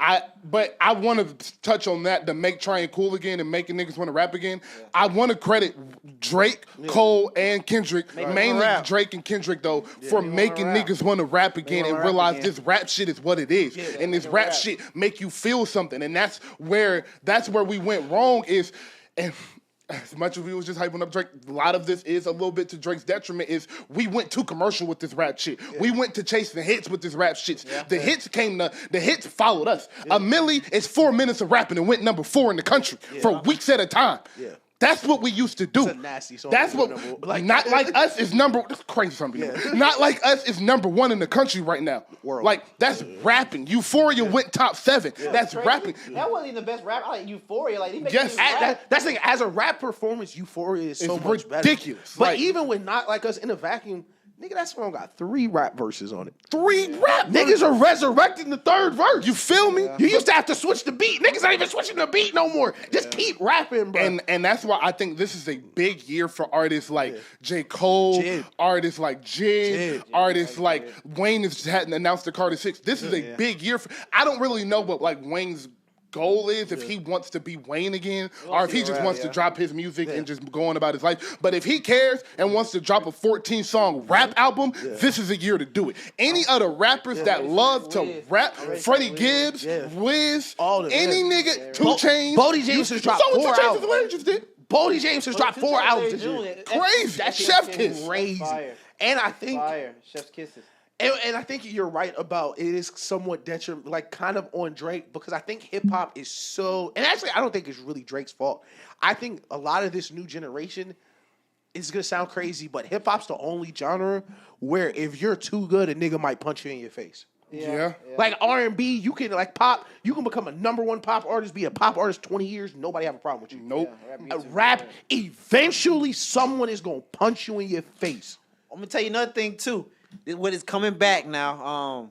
But I want to touch on that, the make trying cool again and making niggas want to rap again. I want to credit Drake, Cole, and Kendrick, mainly rap. Drake and Kendrick though, for making rap. niggas want to rap again and rap realize again. this rap shit is what it is, and this rap shit make you feel something, and that's where we went wrong is, and. As much as we was just hyping up Drake, a lot of this is a little bit to Drake's detriment. Is we went too commercial with this rap shit. We went to chase the hits with this rap shit. The hits followed us. A Milli is 4 minutes of rapping and went number 4 in the country for weeks at a time. Yeah. That's what we used to do. It's a nasty song. That's what. Like- Not like us is number. That's crazy something. Not like us is number 1 in the country right now. World. Like that's rapping. Euphoria went top 7. That's Crazy. rapping. That wasn't even the best rap. I like Euphoria. Like he makes Yes. That's the thing. As a rap performance, Euphoria is so It's much better. ridiculous. But Like- even with Not Like Us in a Vacuum, nigga, that song got 3 rap verses on it. 3 rap. Niggas are resurrecting the 3rd verse. You feel me? You used to have to switch the beat. Niggas ain't even switching the beat no more. Just keep rapping, bro. And that's why I think this is a big year for artists like J. Cole, Jid. artists like Jid, Jid. artists like Wayne hadn't announced the Carter 6. This is a big year for. I don't really know what like Wayne's goal is, if he wants to be Wayne again, or if he just wants to drop his music and just go on about his life. But if he cares and wants to drop a 14-song rap album, this is a year to do it. Any other rappers that love to rap, Freddie Gibbs, Wiz, All of them, any nigga, 2 Chainz. Bodie James has dropped So 4 2 Chainz albums. is what he just did. Bodie James has dropped 4 albums this year. Crazy. That shit Chef is kiss. crazy. Fire. And I think Fire. Chef's kisses. And I think you're right about it is somewhat detriment, like kind of on Drake, because I think hip hop is so, and actually I don't think it's really Drake's fault. I think a lot of this new generation is gonna sound crazy, but hip hop's the only genre where if you're too good, a nigga might punch you in your face. Yeah. Like R&B, you can like pop, you can become a #1 pop artist, be a pop artist 20 years, nobody have a problem with you. Nope. Rap, eventually someone is gonna punch you in your face. I'm gonna tell you another thing too. What is coming back now?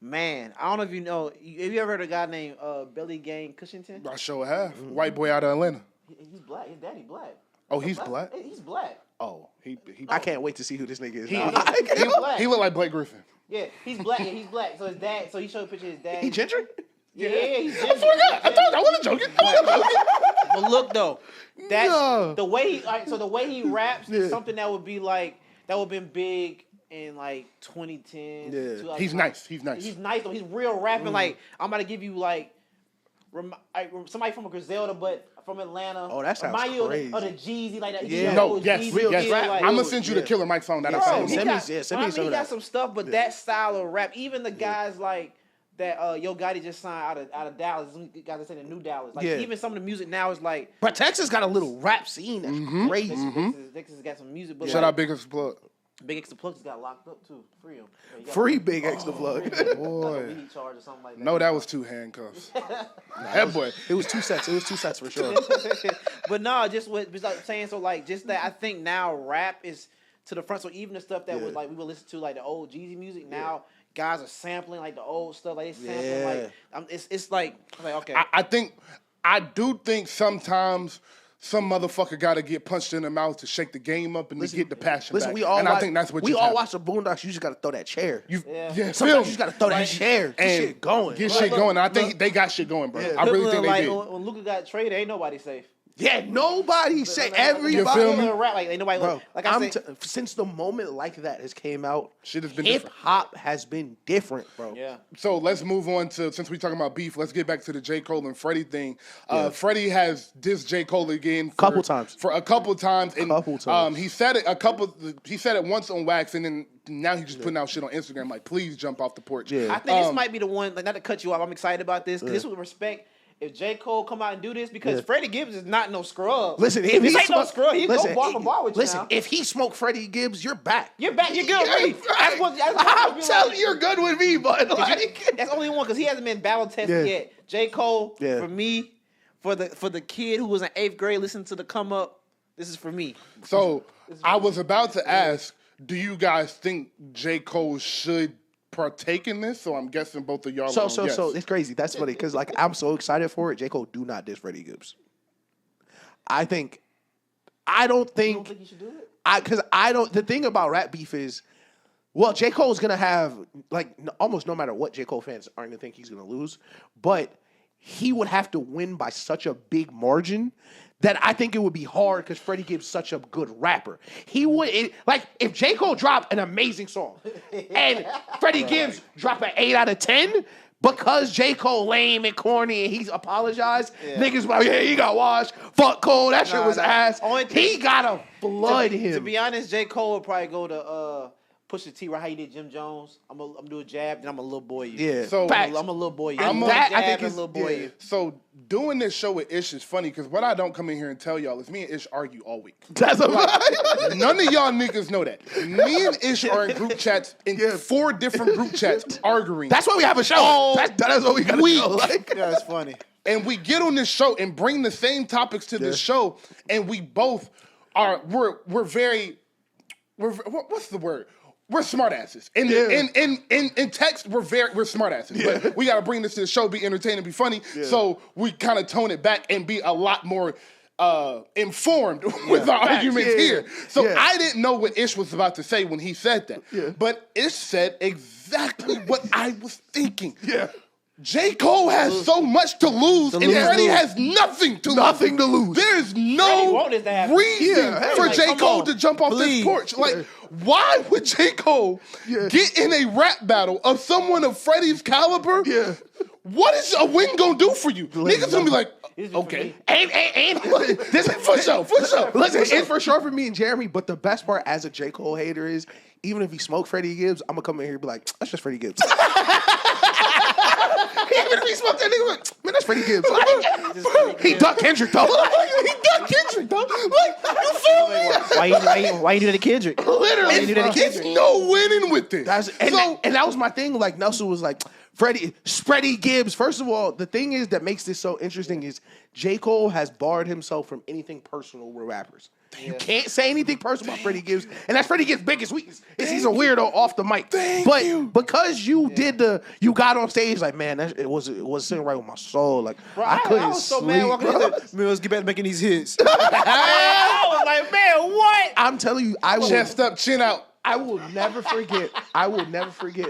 Man, I don't know if you know. Have you ever heard of a guy named Billy Gang Cushington? I sure have. White boy out of Atlanta. He's black. His daddy black. Oh, he's black? He's black. Oh, he I can't wait to see who this nigga is. he, now. He's black. he looked like Blake Griffin. Yeah, he's black. Yeah, he's black. So his dad. So he showed a picture of his dad. He ginger? Yeah, he's I forgot. I wasn't joking. But look though, that's No. the way. So the way he raps is Yeah. something that would be like that would have been big in like 2010. Yeah. 2000. He's nice. He's nice. He's nice though. He's real rapping. Like I'm about to give you like somebody from a Griselda, but from Atlanta. Oh, that sounds Remind you crazy. of the Jeezy, like that. Yeah. No, old yes, Jeezy real yes. feel, like, I'm gonna send you the Killer Mike song that I Bro, found. he Send me- got, yeah, send me I mean, some he of got that. some stuff, but that style of rap, even the guys like that Yo Gotti just signed out of Dallas, guys that say the new Dallas. Like Yeah. even some of the music now is like But Texas got a little rap scene that's crazy. Texas got some music, but Shout like, out Biggest Plug. Big X the Plug just got locked up too. Free him. Yeah, he got Free Big X the plug. Boy. weed charge or something like that. No, that was 2 handcuffs. That boy. It was 2 sets. It was 2 sets for sure. But no, just what was like saying. So like, just that I think now rap is to the front. So even the stuff that was like we would listen to like the old Jeezy music. Now guys are sampling like the old stuff. Like they sampling like it's like okay. I do think sometimes some motherfucker got to get punched in the mouth to shake the game up and to get the passion Listen, back. we all and watch, I think that's what we just all happened. watch the Boondocks. You just got to throw that chair. Yeah. Feel Sometimes me? you just got to throw that chair. Get And shit going. Get shit going. And I think they got shit going, bro. Yeah. I really think they like, did. When Luka got traded, ain't nobody safe. Yeah, nobody say Like, everybody. You feel me? Rap, like ain't nobody. Bro, Like I said, since the moment like that has came out, Shit has been hip different. hop has been different, bro. yeah. So let's move on to, since we're talking about beef, let's get back to the J. Cole and Freddie thing. Freddie has dissed J. Cole again for a couple times. And he said it once on wax, and then now he's just putting out shit on Instagram like, please jump off the porch. Yeah. I think this might be the one. Like, not to cut you off, I'm excited about this because this was respect. if J. Cole come out and do this, because Freddie Gibbs is not no scrub. Listen, if this he ain't no scrub. He go bar for bar with you. Listen, now. if he smoked Freddie Gibbs, you're back. You're back. You're good with me. I'm telling you, you're good with me, but like, that's only one because he hasn't been battle tested yet. J. Cole, for me, for the kid who was in 8th grade listening to the come up, this is for me. So I was about to ask, do you guys think J. Cole should partake in this? So I'm guessing both of y'all. So it's crazy. That's funny because like I'm so excited for it. J. Cole, do not diss Freddie Gibbs. I don't think. You don't think you should do it? Because I don't. The thing about rap beef is, well, J. Cole's gonna have like almost no matter what, J. Cole fans aren't gonna think he's gonna lose, but he would have to win by such a big margin that I think it would be hard because Freddie Gibbs is such a good rapper. He would like if J. Cole dropped an amazing song and Freddie Gibbs dropped an 8 out of 10 because J. Cole lame and corny and he's apologized. Niggas like, yeah, he got washed. Fuck Cole, that shit was ass. He gotta flood him. To be honest, J. Cole would probably go to Pusha T, right? How he did Jim Jones. I'm do a jab, then I'm a little boy. Yeah. So I'm a little boy. I think a little boy. Yeah. So doing this show with Ish is funny because what I don't come in here and tell y'all is me and Ish argue all week. That's a None of y'all niggas know that. Me and Ish are in group chats, in 4 different group chats, arguing. That's why we have a show. That's what we gotta do. Like, Yeah, that's funny. And we get on this show and bring the same topics to this show, and we both are we're very what's the word? We're smartasses. In text, we're smartasses. Yeah. But we gotta bring this to the show, be entertaining, be funny. Yeah. So we kind of tone it back and be a lot more informed with our arguments here. So I didn't know what Ish was about to say when he said that. Yeah. But Ish said exactly what I was thinking. Yeah. J. Cole has so much to lose, and Freddie has nothing to lose. There's no reason for J. Cole to jump off this porch. Like, why would J. Cole get in a rap battle of someone of Freddie's caliber? Yeah. What is a win gonna do for you? Niggas gonna be like, okay. And this is for sure. Listen, it's for sure for me and Jeremy, but the best part as a J. Cole hater is, even if he smoked Freddie Gibbs, I'm gonna come in here and be like, that's just Freddie Gibbs. Even if he smoked that nigga, like, man, that's Freddie Gibbs. Like, he ducked Kendrick though. He ducked Kendrick though. Like, you feel me? Why you do that to Kendrick? Literally, it's no winning with this. And that was my thing. Like Nelson was like, Freddie Gibbs. First of all, the thing is that makes this so interesting is J. Cole has barred himself from anything personal with rappers. You can't say anything personal about Freddie Gibbs, and that's Freddie Gibbs' biggest weakness. Is he's a weirdo off the mic. Because you you got on stage like, man, it was sitting right with my soul. Like, bro, I couldn't I was so sleep, mad walking in there. Man, let's get back to making these hits. I was like, man, what? I'm telling you, chest up, chin out. I will never forget,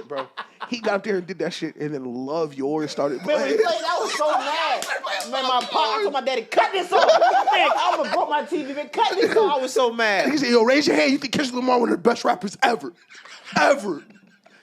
bro. He got up there and did that shit, and then Love Yours started playing. Man, when he played, I was so mad. Man, I told my daddy, cut this off. Man, I would have broke my TV, man, cut this off. I was so mad. He said, yo, raise your hand. You think Kendrick Lamar one of the best rappers ever.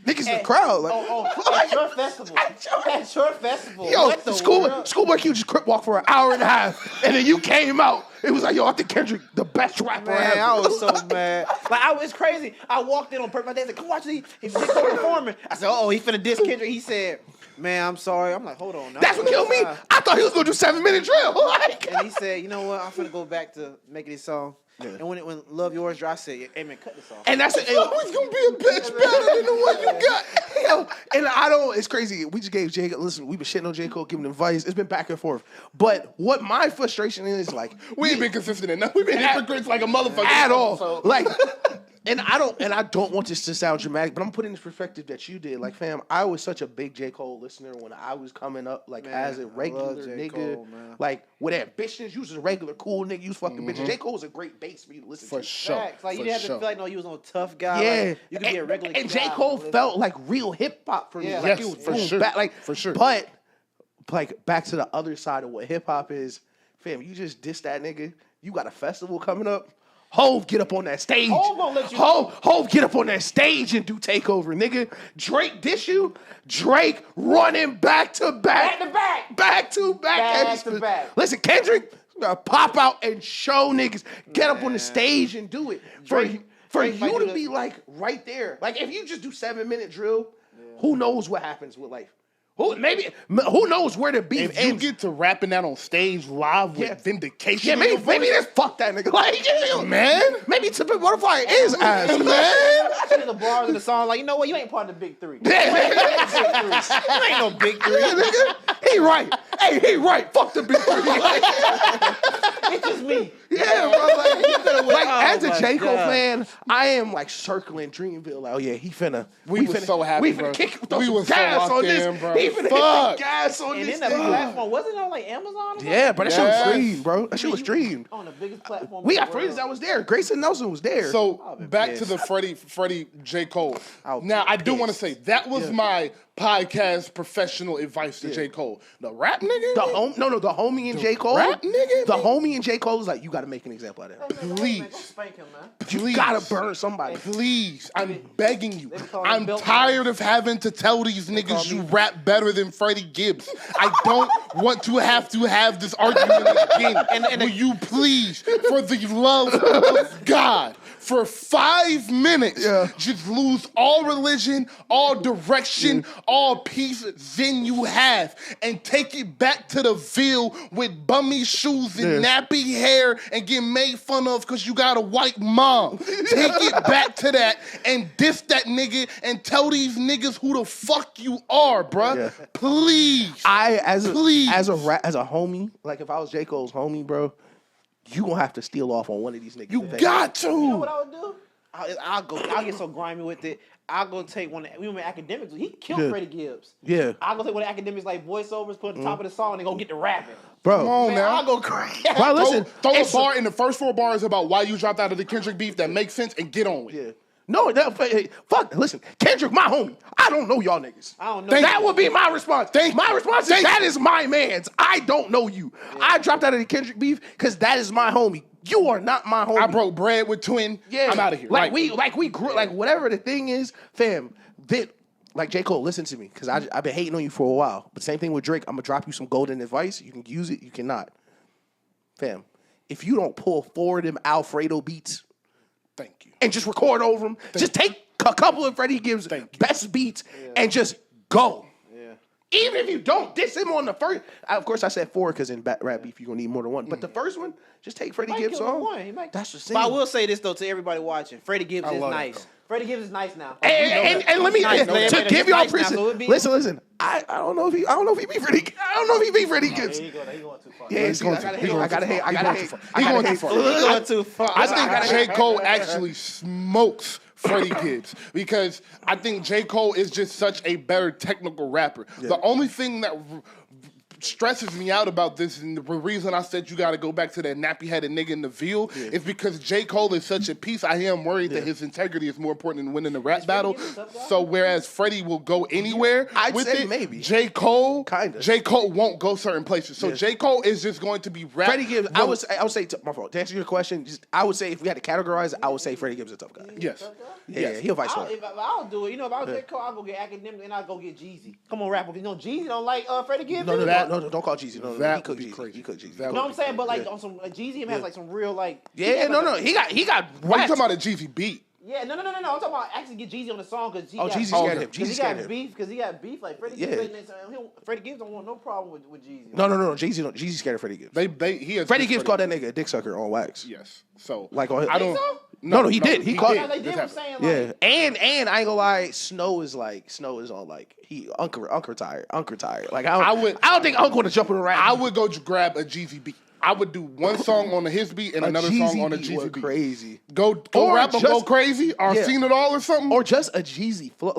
Niggas in the crowd. Like, at your festival. At your festival. Yo, what the Schoolboy Q just crip walk for an hour and a half, and then you came out. It was like, yo, I think Kendrick the best rapper ever. I was so mad. Like, it's crazy. I walked in on purpose. My dad said, come watch he's performing. I said, he finna diss Kendrick. He said, man, I'm sorry. I'm like, hold on. That's what killed me. I thought he was gonna do 7-minute drill. And he said, you know what? I'm finna go back to making this song. Yeah. And when Love Yours dropped, I said, hey man, cut this off. And that's it. Always gonna be a bitch better than the one you got. Yo, and I don't, it's crazy. We just gave J. Listen, we've been shitting on J. Cole, giving him advice. It's been back and forth. But what my frustration is, like, we ain't been consistent enough. We've been hypocrites like a motherfucker. At all. So. Like, and I don't want this to sound dramatic, but I'm putting this perspective that you did. Like, fam, I was such a big J. Cole listener when I was coming up, like, as a regular nigga. Cole, like, with ambitions, you was a regular cool nigga, you was fucking bitches. J. Cole was a great base for you to listen to. For sure. Facts. Like, you didn't have to feel like, no, you was no tough guy. Yeah. Like, you could be a regular And J. Cole felt like real hip-hop for me. Yeah. Like, yes, it was for sure. For sure. But, like, back to the other side of what hip-hop is, fam, you just diss that nigga. You got a festival coming up. Hove, get up on that stage. Hove gonna let you Hove, get up on that stage and do takeover, nigga. Drake dish you. Drake running back to back. Back to back. Listen, Kendrick, gotta pop out and show niggas. Get up on the stage and do it. For you to be like right there. Like if you just do 7-minute drill, who knows what happens with life? Who knows where the beef If you ends? get to rapping that on stage live with vindication, Yeah, maybe just fuck that nigga. Like, man, maybe To Pimp a Butterfly is ass, man. I see the bars in the song, like, you know what? You ain't part of the big three. You ain't no big three. Yeah, nigga. He right. Hey, he right. Fuck the big three. It's just me. Yeah, bro. Like as a J. Cole God. fan, I am like circling Dreamville. Oh yeah, he finna. We was so happy, We finna bro. throw We some was so gas locked on this. in, bro. He finna hit Fuck. the gas on And this then that thing. platform, wasn't it on like Amazon or something? Yeah, but that shit was Yes. streamed, bro. That shit was streamed. On the biggest platform. We in the got friends world. that was there. Grayson Nelson was there. So been back pissed. to the Freddie J. Cole. I'll Now be I do want to pissed. say that was my podcast professional advice to J. Cole. The rap nigga? the homie and J. Cole. rap nigga? The homie and J. Cole was like, you got to make an example out of him. Please. Go spank him, man. You Please. gotta burn somebody. Please, I'm begging you. They call him I'm Bill tired of having to tell these niggas you rap better than Freddie Gibbs. I don't want to have this argument again. Will you please, for the love of God, for 5 minutes, just lose all religion, all direction, all peace then you have, and take it back to the Ville with bummy shoes and nappy hair and get made fun of because you got a white mom. Take it back to that and diss that nigga and tell these niggas who the fuck you are, bruh. Yeah. Please. As a Please. homie, like if I was J. Cole's homie, bro, you gonna have to steal off on one of these niggas. You got to. You know what I would do? I'll get so grimy with it. I'll go take one. We went academics. He killed Freddie Gibbs. Yeah. I'll go take one of the academics like voiceovers, put at the top of the song, and then go get the rapping. Bro. Come on Man, now. I'll go crazy. Bro, listen. Throw a it's- bar in the first 4 bars about why you dropped out of the Kendrick beef that makes sense and get on with it. Yeah. No, fuck. Listen, Kendrick, my homie. I don't know y'all niggas. I don't know. That would be my response. My response is that is my man's. I don't know you. I dropped out of the Kendrick beef because that is my homie. You are not my homie. I broke bread with Twin. Yeah, I'm out of here. Like we grew. Like whatever the thing is, fam. Like J. Cole, listen to me, because I've been hating on you for a while. But same thing with Drake. I'm gonna drop you some golden advice. You can use it. You cannot, fam. If you don't pull 4 of them Alfredo beats, Thank you. and just record over them, just take a couple of Freddie Gibbs' best beats and just go. Yeah. Even if you don't diss him on the first, of course I said 4 because in rap beef you're gonna need more than one. But the first one, just take Freddie Gibbs on. That's the same. But I will say this though to everybody watching: Freddie Gibbs is love it, nice. Freddie Gibbs is nice now. And let me Nice. to give y'all Nice now, so it'd be- listen. I don't know if he be Freddie. I don't know if he be Freddie Gibbs. He going too far. Yeah, see, I gotta hate. He going too far. I think J. Cole actually smokes Freddie Gibbs because I think J. Cole is just such a better technical rapper. The only thing that stresses me out about this, and the reason I said you got to go back to that nappy-headed nigga in the Ville, is because J. Cole is such a piece. I am worried that his integrity is more important than winning the rap battle. So whereas Freddie will go anywhere I'd with say it, maybe. J. Cole, Kinda. J. Cole won't go certain places. So J. Cole is just going to be rap. Freddie Gibbs. I would say my fault. To answer your question, I would say if we had to categorize it, I would say Freddie Gibbs is a tough guy. Yes. Yeah, he'll fight I'll, hard. if I'll do it. You know, if I was J. Cole, I'll go get academic and I'll go get Jeezy. Come on, rapper. You know, Jeezy don't like Freddie Gibbs. No, either. don't call Jeezy. No, That he could would be Jeezy. crazy. He could Jeezy. That You know what I'm saying? But like on some Jeezy, him has like some real like. Yeah, no. He got What are you whacked. talking about a Jeezy beat? Yeah, no. I'm talking about actually get Jeezy on the song because Jeezy scared him. Because Jeezy he scared got him. beef. Because he got beef. Like Freddie Gibbs, Freddie Gibbs don't want no problem with Jeezy. No. Jeezy scared of Freddie Gibbs. He has Freddie Gibbs called that nigga a dick sucker on wax. Yes. So Like on his, I don't. so? No, he did. He called. Yeah, they did was saying like. Yeah, and I ain't gonna lie, Snow is on like he Uncle retired. Like I don't think Uncle would jump in the rap. I would go grab a Jeezy beat. I would do one song on his beat and another song on a Jeezy beat. Crazy. Go Or rap and just- go crazy or Yeah. seen it all or something. Or just a Jeezy flow,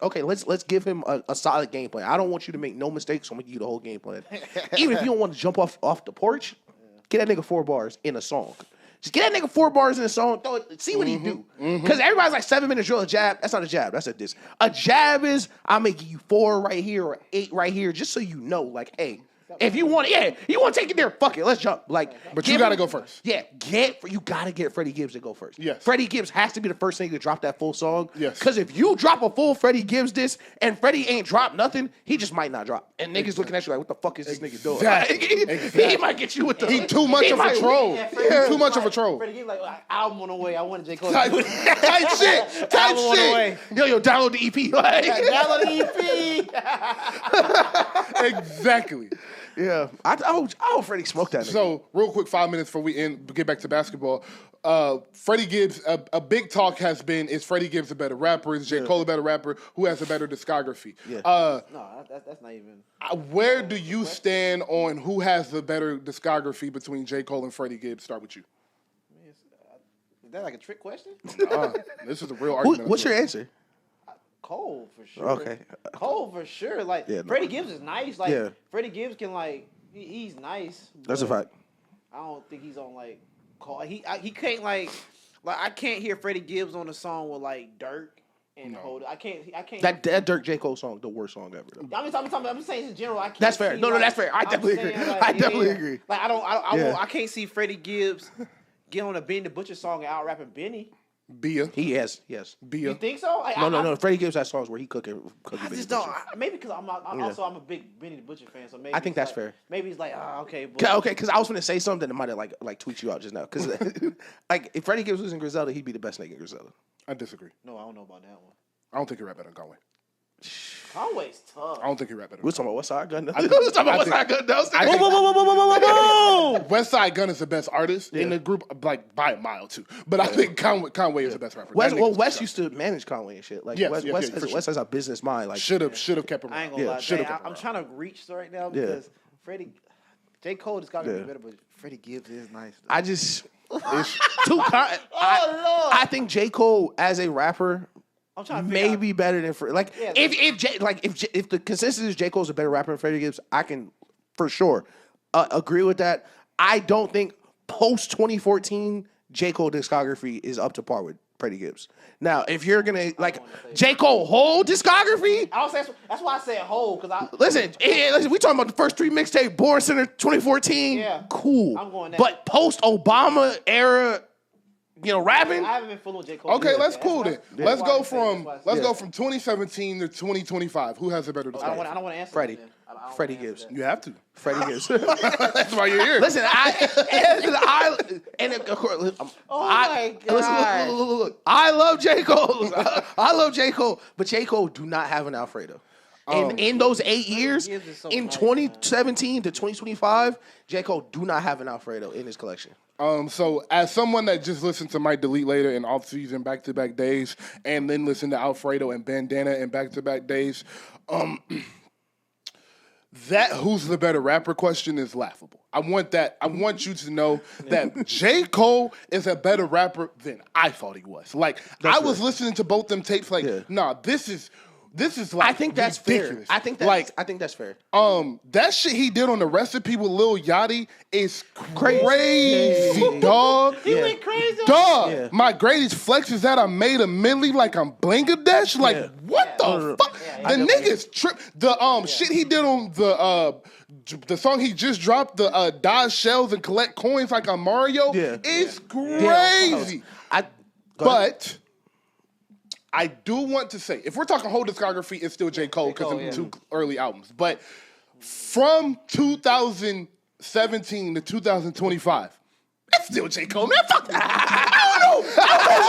okay, let's give him a solid game plan. I don't want you to make no mistakes. So I'm gonna give you the whole game plan. Even if you don't want to jump off the porch, get that nigga 4 bars in a song. Just get that nigga 4 bars in a song. See what he do. Because everybody's like 7 minutes drill a jab. That's not a jab. That's a diss. A jab is I'm gonna give you 4 right here or 8 right here, just so you know, like, hey. If you want, you want to take it there, fuck it, let's jump. Like, But you got to go first. Yeah, you got to get Freddie Gibbs to go first. Yes. Freddie Gibbs has to be the first thing to drop that full song. Yes. Because if you drop a full Freddie Gibbs disc and Freddie ain't dropped nothing, he just might not drop. And niggas looking at you like, what the fuck is this nigga doing? Exactly. He might get you with the. He too much of a troll. Yeah, He too much of a troll. Freddie Gibbs like album on the way. I wanted Jcole. Type shit. Album on the way. Yo, download the EP. Like, Download the EP. Exactly. yeah. Freddie smoked that nigga. So, real quick, 5 minutes before we get back to basketball. Freddie Gibbs, a big talk has been, is Freddie Gibbs a better rapper? Is Jcole a better rapper? Who has a better discography? Yeah. No, that's not even. Where do you stand on who has the better discography between Jcole and Freddie Gibbs? Start with you. Is that like a trick question? This is a real argument. What's your answer? Cole for sure. Okay. Cole for sure. Like Freddie Gibbs is nice. Like Freddie Gibbs can he's nice. That's a fact. I don't think he's on like Cole. He can't like I can't hear Freddie Gibbs on a song with like Dirk and hold it. I can't. That Dirk J. Cole song, the worst song ever. Though. I'm just saying in general. I can't. That's fair. See, No, like, that's fair. I definitely agree. I definitely agree. Like I can't see Freddie Gibbs get on a Benny the Butcher song and out rapping Benny. Bia. He has. Bia. You think so? Like, No. Freddie Gibbs has songs where he cooking. I just don't. Maybe because I'm a big Benny the Butcher fan, so maybe I think that's fair. Maybe it's like okay, because I was going to say something that might have like tweet you out just now. Because like if Freddie Gibbs was in Griselda, he'd be the best nigga in Griselda. I disagree. No, I don't know about that one. I don't think he rap better than Conway. Conway's tough. I don't think he rap better. We're talking about West Side Gun. We're talking about West Side Gun. West Side Gun is the best artist in the group, like by a mile too. But I think Conway is the best rapper. West used to manage Conway and shit. Like West has a business mind. Like should have kept him. I ain't gonna lie. I'm trying to reach right now because Jcole just got to be better, but Freddie Gibbs is nice. Though. I just I think Jcole as a rapper. I'm trying to maybe better than if the consensus is J. Cole's a better rapper than Freddie Gibbs, I can for sure agree with that. I don't think post 2014 J. Cole discography is up to par with Freddie Gibbs. Now, if you're gonna J. Cole whole discography, that's why I said whole because listen, we talking about the first 3 mixtape, Born Center 2014. Yeah, cool. I'm going that. But post Obama era. Rapping. I haven't been full with J. Cole. Okay, let's cool then. Let's go from 2017 to 2025. Who has a better discography? I don't want to answer. Freddie. Freddie Gibbs. You have to. Freddie Gibbs. That's why you're here. Listen, of course, my God. Look. I love J. Cole. I love J. Cole, but J. Cole do not have an Alfredo. And in those 8 years, in 2017 to 2025, J. Cole do not have an Alfredo in his collection. So as someone that just listened to Might Delete Later in off-season back-to-back days, and then listened to Alfredo and Bandana in back-to-back days, that who's the better rapper question is laughable. I want you to know that J. Cole is a better rapper than I thought he was. Like, I was listening to both them tapes like, nah, this is like I think that's ridiculous. fair. I think that's fair. That shit he did on the recipe with Lil Yachty is crazy, dog. He went crazy. Dog, my greatest flex is that I made a milli like I'm Bangladesh. Like, what the fuck? The nigga's trip. The shit he did on the song he just dropped, the dodge shells and collect coins like I'm Mario, is crazy. But I do want to say, if we're talking whole discography, it's still J. Cole because of the 2 early albums. But from 2017 to 2025, it's still J. Cole. Man, fuck that. I don't know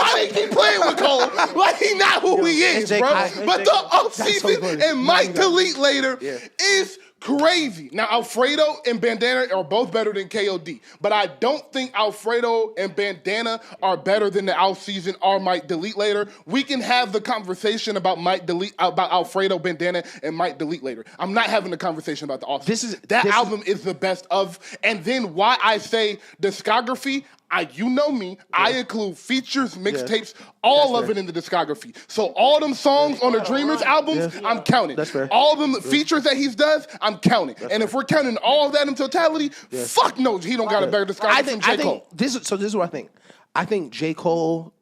why they keep playing with Cole. Like, he not who he is, bro. But the offseason and Might Delete Later is crazy. Now, Alfredo and Bandana are both better than KOD, but I don't think Alfredo and Bandana are better than the offseason or Might Delete Later. We can have the conversation about Alfredo, Bandana, and Might Delete Later. I'm not having the conversation about the offseason. That album is the best of, and then why I say discography, you know me, I include features, mixtapes, all of it in the discography. So all them songs on the Dreamers albums, I'm counting. That's fair. All them features that he's does, I'm counting. And if we're counting all of that in totality, fuck no, he don't got a better discography than J. Cole. This is what I think. I think J. Cole,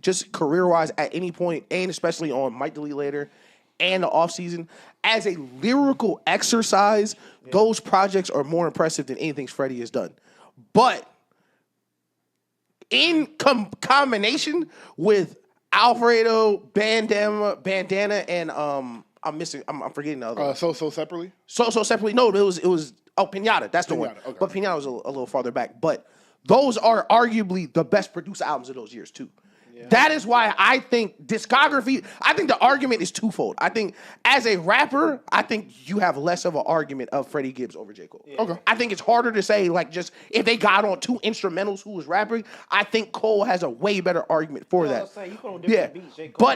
just career-wise, at any point, and especially on Might Delete Later, and the offseason, as a lyrical exercise, those projects are more impressive than anything Freddie has done. But in combination with Alfredo, Bandana, and I'm forgetting the other. So separately. So separately. No, it was Pinata. That's the one. Okay. But Pinata was a little farther back. But those are arguably the best produced albums of those years too. Yeah. That is why I think discography. I think the argument is twofold. I think as a rapper, I think you have less of an argument of Freddie Gibbs over J. Cole. Okay. I think it's harder to say like just if they got on two instrumentals who was rapping. I think Cole has a way better argument for that. Beats, J. Cole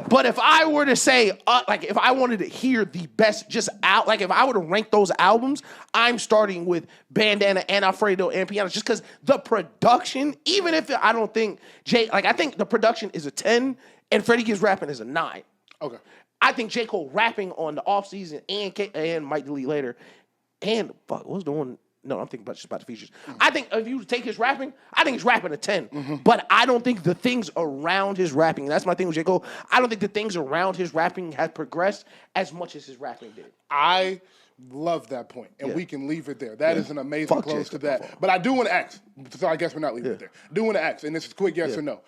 but if I were to say like if I wanted to hear the best just out like if I were to rank those albums, I'm starting with Bandana and Alfredo and Piano just because the production, even if I don't think I think the production is a 10 and Freddie Gibbs rapping is a 9. Okay. I think J. Cole rapping on the offseason and Might Delete Later and what's the one? No, I'm thinking about the features. Mm-hmm. I think if you take his rapping, I think he's rapping a 10. Mm-hmm. But I don't think the things around his rapping, that's my thing with J. Cole, I don't think the things around his rapping have progressed as much as his rapping did. I love that point, and we can leave it there. That is an amazing close to that. But I do want to ask, so I guess we're not leaving it there. I do want to ask, and this is a quick yes or no.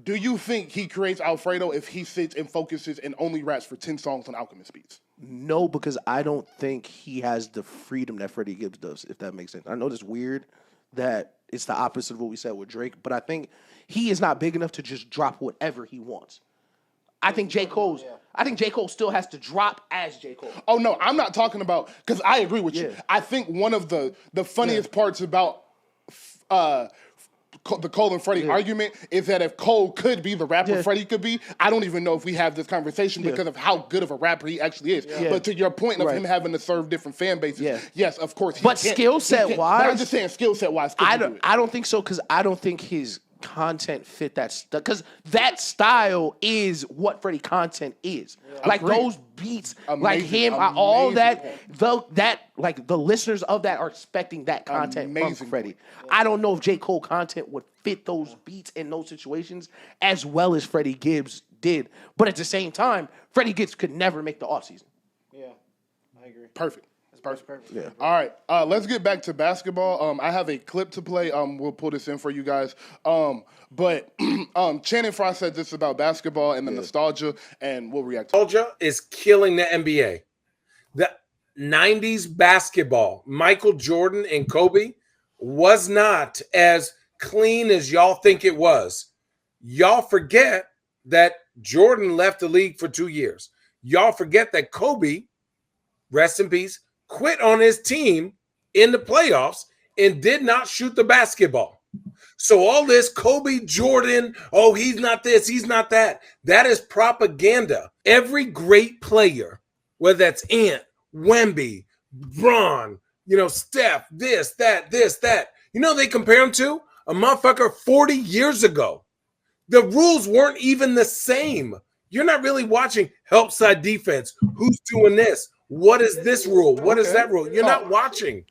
Do you think he creates Alfredo if he sits and focuses and only raps for 10 songs on Alchemist beats? No, because I don't think he has the freedom that Freddie Gibbs does, if that makes sense. I know it's weird that it's the opposite of what we said with Drake, but I think he is not big enough to just drop whatever he wants. I think J. Cole still has to drop as J. Cole. Oh, no, I'm not talking about, because I agree with you. I think one of the funniest parts about the Cole and Freddie argument is that if Cole could be the rapper Freddie could be, I don't even know if we have this conversation because of how good of a rapper he actually is. But to your point of him having to serve different fan bases, yes, of course. But skill set wise, but I'm just saying skill set wise. I don't think so because I don't think his content fit that because that style is what Freddie content is. Like those beats, like him, all that, like the listeners of that are expecting that content from Freddie. I don't know if J. Cole content would fit those beats in those situations as well as Freddie Gibbs did. But at the same time, Freddie Gibbs could never make the offseason. Yeah, I agree. Perfect. Perfect. Yeah. All right. Let's get back to basketball. I have a clip to play. We'll pull this in for you guys. But Channing Frye said this about basketball and the nostalgia, and we'll react to it. Nostalgia is killing the NBA. The 90s basketball, Michael Jordan and Kobe, was not as clean as y'all think it was. Y'all forget that Jordan left the league for 2 years. Y'all forget that Kobe, rest in peace, quit on his team in the playoffs and did not shoot the basketball. So all this Kobe, Jordan, oh, he's not this, he's not that. That is propaganda. Every great player, whether that's Ant, Wemby, Bron, Steph, this, that. They compare him to a motherfucker 40 years ago. The rules weren't even the same. You're not really watching help side defense. Who's doing this? What is this rule? What is that rule? You're not watching.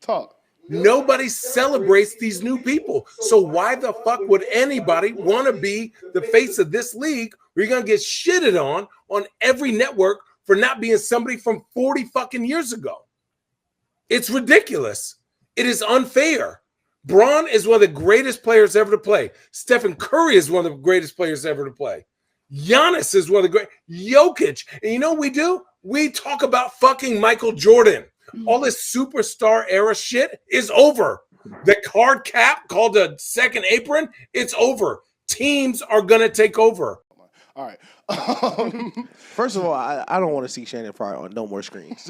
Nobody celebrates these new people. So why the fuck would anybody want to be the face of this league where you're going to get shitted on every network for not being somebody from 40 fucking years ago? It's ridiculous. It is unfair. Bron is one of the greatest players ever to play. Stephen Curry is one of the greatest players ever to play. Giannis is one of the great. Jokic. And you know what we do? We talk about fucking Michael Jordan. All this superstar era shit is over. The card cap called a second apron, it's over. Teams are going to take over. All right. First of all, I don't want to see Shannon Frye on no more screens.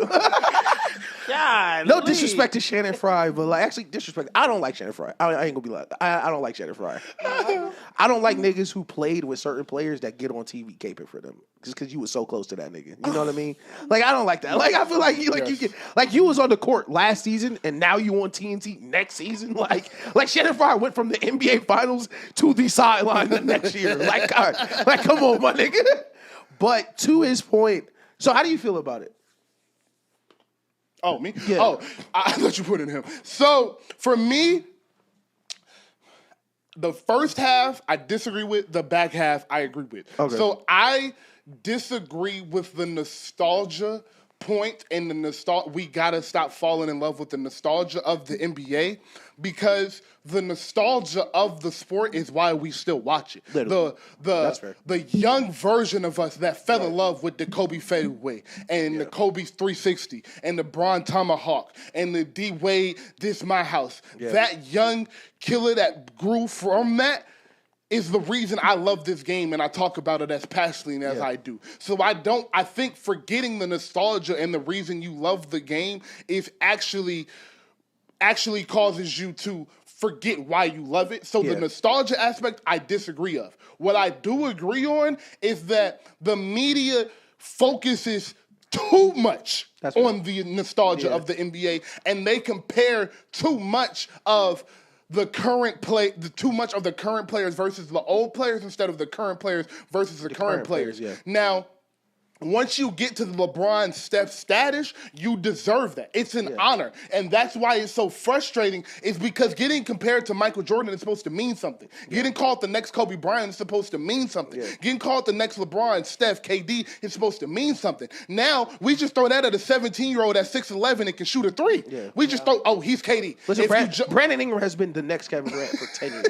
God, no disrespect to Shannon Frye, but actually disrespect. I don't like Shannon Frye. I ain't gonna be like I don't like Shannon Frye. I don't like niggas who played with certain players that get on TV caping for them just because you was so close to that nigga. You know what I mean? Like I don't like that. Like I feel like you was on the court last season and now you on TNT next season. Like Shannon Frye went from the NBA Finals to the sideline the next year. Like come on, my nigga. But to his point, so how do you feel about it? Oh, me? Yeah. Oh, I thought you put it in him. So, for me, the first half I disagree with, the back half I agree with. Okay. So, I disagree with the nostalgia point and we gotta stop falling in love with the nostalgia of the NBA because the nostalgia of the sport is why we still watch it. The young version of us that fell in love with the Kobe fadeaway and the Kobe 360 and the Bron Tomahawk and the D Wade This My House. That young killer that grew from that is the reason I love this game and I talk about it as passionately as I do. So I think forgetting the nostalgia and the reason you love the game is actually causes you to forget why you love it. So the nostalgia aspect, I disagree of. What I do agree on is that the media focuses too much on the nostalgia of the NBA and they compare too much of the current players versus the old players instead of the current players versus the current players. Now, once you get to the LeBron Steph status, you deserve that. It's an honor. And that's why it's so frustrating is because getting compared to Michael Jordan is supposed to mean something. Getting called the next Kobe Bryant is supposed to mean something. Getting called the next LeBron, Steph, KD is supposed to mean something. Now, we just throw that at a 17-year-old at 6'11" and can shoot a three. We just throw, oh, he's KD. Listen, Brandon Ingram has been the next Kevin Durant for 10 years.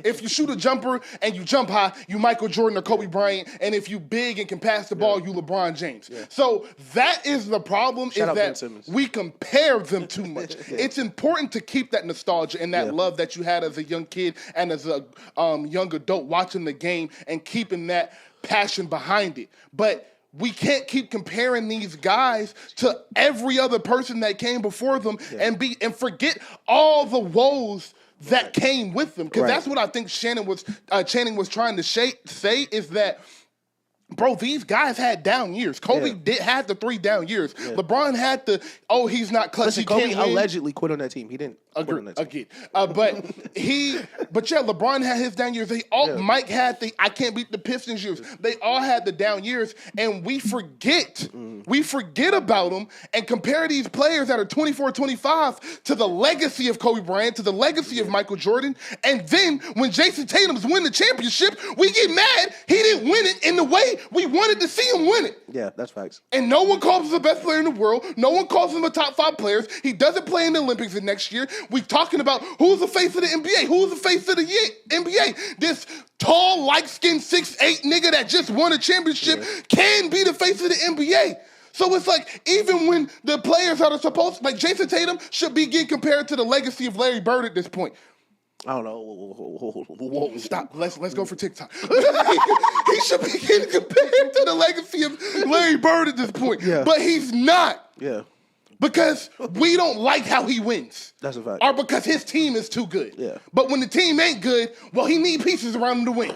If you shoot a jumper and you jump high, you Michael Jordan or Kobe Bryant. And if you big and can pass the ball, you LeBron James. So that is the problem is that we compare them too much. It's important to keep that nostalgia and that love that you had as a young kid and as a young adult watching the game and keeping that passion behind it. But we can't keep comparing these guys to every other person that came before them and forget all the woes that came with them. Because that's what I think Channing was trying to say is that, bro, these guys had down years. Kobe had the 3 down years. LeBron had the, he's not clutch. Listen, Kobe allegedly quit on that team. He didn't quit on that team. But LeBron had his down years. Mike had the I can't beat the Pistons years. They all had the down years, and we forget. We forget about them and compare these players that are 24, 25 to the legacy of Kobe Bryant, to the legacy of Michael Jordan. And then when Jason Tatum's win the championship, we get mad he didn't win it in the way we wanted to see him win it. Yeah, that's facts. And no one calls him the best player in the world. No one calls him a top 5 players. He doesn't play in the Olympics the next year. We talking about who's the face of the NBA. Who's the face of the NBA? This tall, light-skinned 6'8" nigga that just won a championship can be the face of the NBA. So it's like, even when the players that are supposed, like Jason Tatum should be getting compared to the legacy of Larry Bird at this point. I don't know. Whoa, stop. Let's go for TikTok. He should be getting compared to the legacy of Larry Bird at this point. But he's not. Because we don't like how he wins. That's a fact. Or because his team is too good. But when the team ain't good, well, he need pieces around him to win.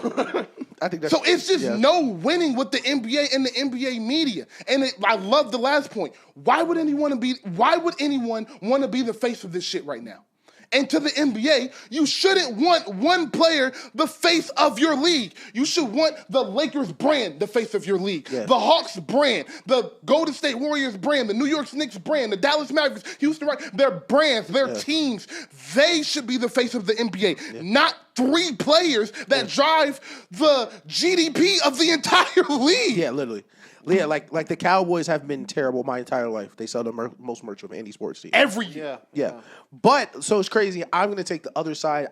I think that's so it's just no winning with the NBA and the NBA media. And I love the last point. Why would anyone want to be the face of this shit right now? And to the NBA, you shouldn't want one player the face of your league. You should want the Lakers brand the face of your league. The Hawks brand, the Golden State Warriors brand, the New York Knicks brand, the Dallas Mavericks, Houston Rockets, their brands, their teams. They should be the face of the NBA, not 3 players that drive the GDP of the entire league. Yeah, literally. Yeah, like the Cowboys have been terrible my entire life. They sell the most merch of any sports team. Every year. Yeah. But, so it's crazy. I'm going to take the other side.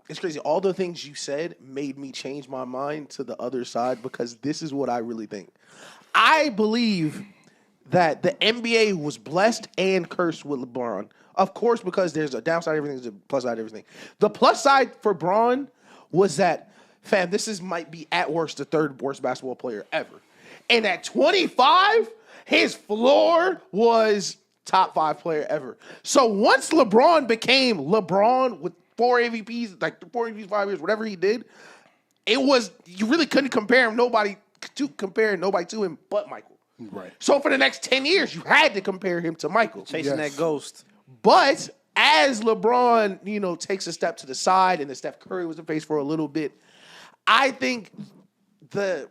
It's crazy. All the things you said made me change my mind to the other side because this is what I really think. I believe that the NBA was blessed and cursed with LeBron. Of course, because there's a downside to everything, there's a plus side to everything. The plus side for Bron was that, fam, might be at worst the 3rd worst basketball player ever. And at 25, his floor was top 5 player ever. So once LeBron became LeBron with 4 MVPs, like 4 MVPs, 5 years, whatever he did, you really couldn't compare nobody to him but Michael. Right. So for the next 10 years, you had to compare him to Michael. Chasing that ghost. But as LeBron, takes a step to the side and the Steph Curry was the face for a little bit, I think the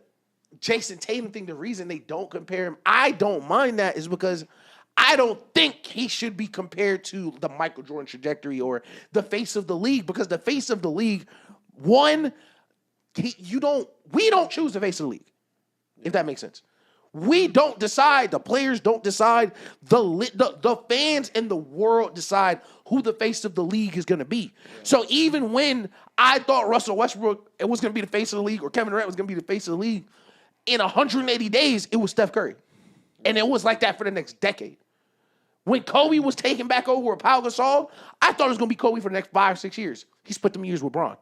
Jason Tatum thing, the reason they don't compare him, I don't mind that, is because I don't think he should be compared to the Michael Jordan trajectory or the face of the league, because the face of the league, one, you don't We don't choose the face of the league, if that makes sense. We don't decide. The players don't decide. The fans in the world decide who the face of the league is going to be. So even when I thought Russell Westbrook was going to be the face of the league or Kevin Durant was going to be the face of the league, in 180 days, it was Steph Curry. And it was like that for the next decade. When Kobe was taken back over with Pau Gasol, I thought it was going to be Kobe for the next 5 or 6 years. He split them years with Bron.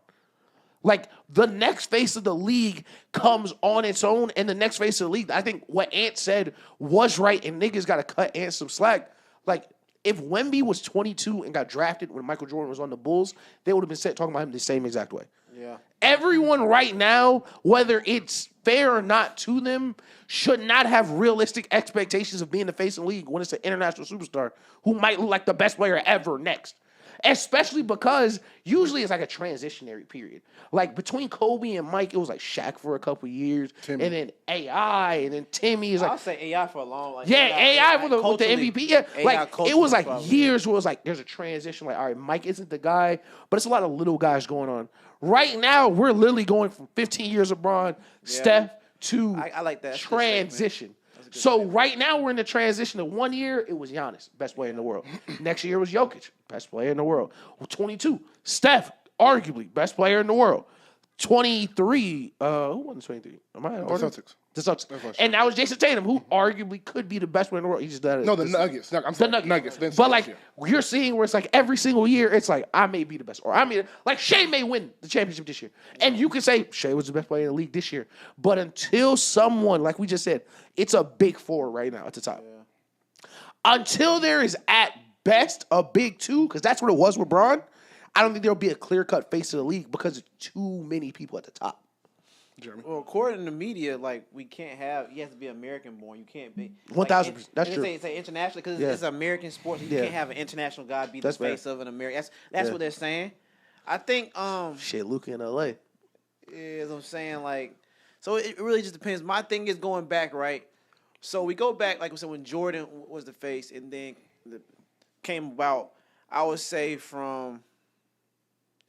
Like, the next face of the league comes on its own, and the next face of the league, I think what Ant said was right, and niggas got to cut Ant some slack. Like, if Wemby was 22 and got drafted when Michael Jordan was on the Bulls, they would have been talking about him the same exact way. Yeah. Everyone right now, whether it's fair or not to them, should not have realistic expectations of being the face of the league when it's an international superstar who might look like the best player ever next. Especially because usually it's like a transitionary period. Like between Kobe and Mike, it was like Shaq for a couple years, and then AI, and then Timmy is like. I'll say AI for a long. Like, AI with the MVP. Yeah, like it was like probably. years where it was like there's a transition. Like all right, Mike isn't the guy, but it's a lot of little guys going on. Right now, we're literally going from 15 years of Bron, Steph to I like that. transition. So right now we're in the transition of 1 year, it was Giannis, best player in the world. Next year was Jokic, best player in the world. 22, Steph, arguably best player in the world. 23, who won 23? Am I in order? Celtics. The Celtics. And that was Jason Tatum, who arguably could be the best player in the world. He just done it. No, the Nuggets. I'm sorry, The Nuggets. But like you're seeing where it's like every single year, it's like I may be the best, or I mean, like Shea may win the championship this year, and you can say Shea was the best player in the league this year. But until someone, like we just said, it's a big four right now at the top. Yeah. Until there is at best a big two, because that's what it was with Bron. I don't think there'll be a clear cut face of the league because there's too many people at the top. Jeremy. Well, according to the media, like we can't have. You have to be American born. You can't be 1,000%. That's true. Say internationally because it's American sports. You can't have an international guy be the face of an American. That's what they're saying. I think. Shit, Luka in LA. Yeah, as I'm saying, like, so it really just depends. My thing is going back, right? So we go back, like I said, when Jordan was the face, and then came about. I would say from.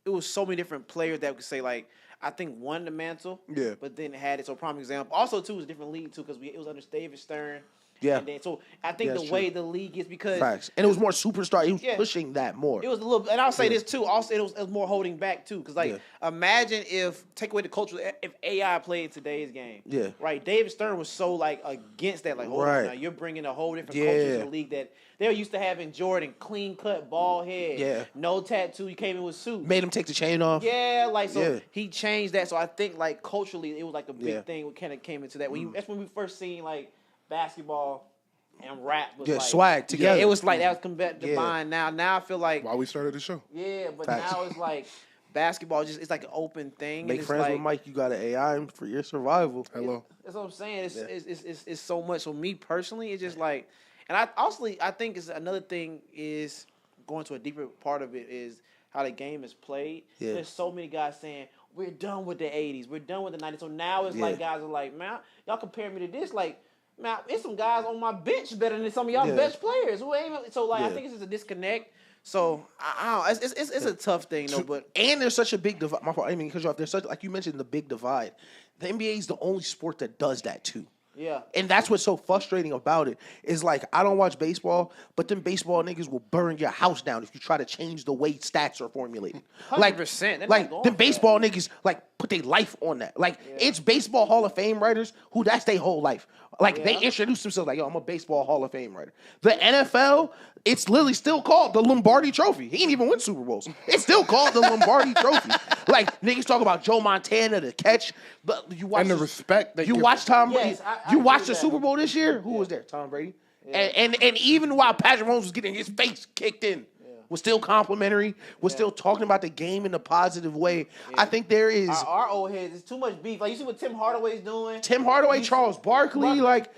It was so many different players that we could say like. I think won the mantle, but then had it. So, prime example. Also, too, it was a different league, too, because it was under David Stern. Yeah. And then, so, I think the way the league is because... Facts. And it was more superstar. He was pushing that more. It was a little... And I'll say this, too. Also, it was more holding back, too. Because, like, imagine if... Take away the culture... If AI played today's game. Yeah. Right? David Stern was so, like, against that. Like, now you're bringing a whole different culture to the league that... They're used to having Jordan, clean-cut, bald head, no tattoo. He came in with suit. Made him take the chain off. Yeah, like, so he changed that. So I think, like, culturally, it was, like, a big thing what kind of came into that. That's when we first seen, like, basketball and rap was like... swag together. Yeah, it was like, that was combined. Now I feel like... Why we started the show. Yeah, but now it's like... Basketball it's like an open thing. Make friends with Mike. You got an AI for your survival. Hello. That's what I'm saying. It's so much. So me personally, it's just like... And I think it's another thing is going to a deeper part of it is how the game is played. Yeah. There's so many guys saying, we're done with the 80s. We're done with the 90s. So now it's like guys are like, man, y'all compare me to this. Like, man, there's some guys on my bench better than some of y'all best players. Who ain't so like I think it's just a disconnect. So I don't know. It's a tough thing though. But and there's such a big divide. My fault. I mean, because there's such, like you mentioned, the big divide. The NBA is the only sport that does that too. Yeah. And that's what's so frustrating about it is like I don't watch baseball, but them baseball niggas will burn your house down if you try to change the way stats are formulated. 100%. Like them baseball niggas like put their life on that. Like it's baseball Hall of Fame writers who that's their whole life. Like they introduce themselves like, yo, I'm a baseball Hall of Fame writer. The NFL, it's literally still called the Lombardi Trophy. He ain't even win Super Bowls. It's still called the Lombardi Trophy. Like niggas talk about Joe Montana, the catch, but you watch and the respect that you watch Tom Brady. Yes, You watched the Super Bowl this year? Who was there? Tom Brady. Yeah. And even while Patrick Mahomes was getting his face kicked in, was still complimentary, was still talking about the game in a positive way. I think there is... Our old heads, it's too much beef. Like, you see what Tim Hardaway's doing? Tim Hardaway, Charles Barkley, Barkley, like,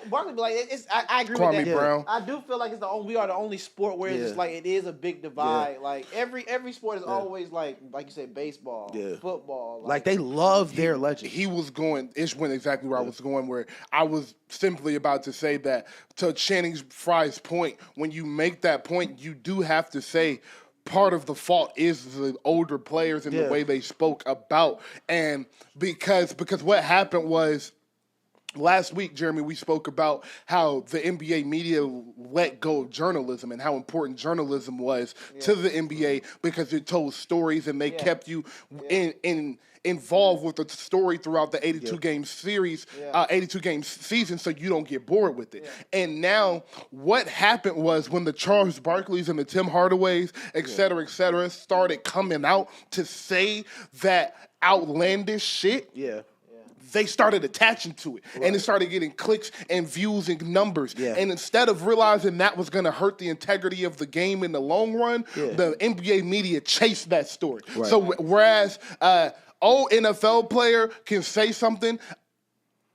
I agree Kwame with that. Brown. I do feel like we are the only sport where it's just like, it is a big divide. Like, every sport is always like you said, baseball, football. Like, they love their legends. He was going, Ish went exactly where I was going, where I was simply about to say that to Channing Frye's point, when you make that point, you do have to say part of the fault is the older players and the way they spoke about. And because what happened was, last week, Jeremy, we spoke about how the NBA media let go of journalism and how important journalism was to the NBA because it told stories and they kept you involved with the story throughout the 82-game series, 82-game season, so you don't get bored with it. And now what happened was when the Charles Barkleys and the Tim Hardaways, et cetera, started coming out to say that outlandish shit, they started attaching to it. And it started getting clicks and views and numbers. And instead of realizing that was going to hurt the integrity of the game in the long run, the NBA media chased that story. So whereas old NFL player can say something,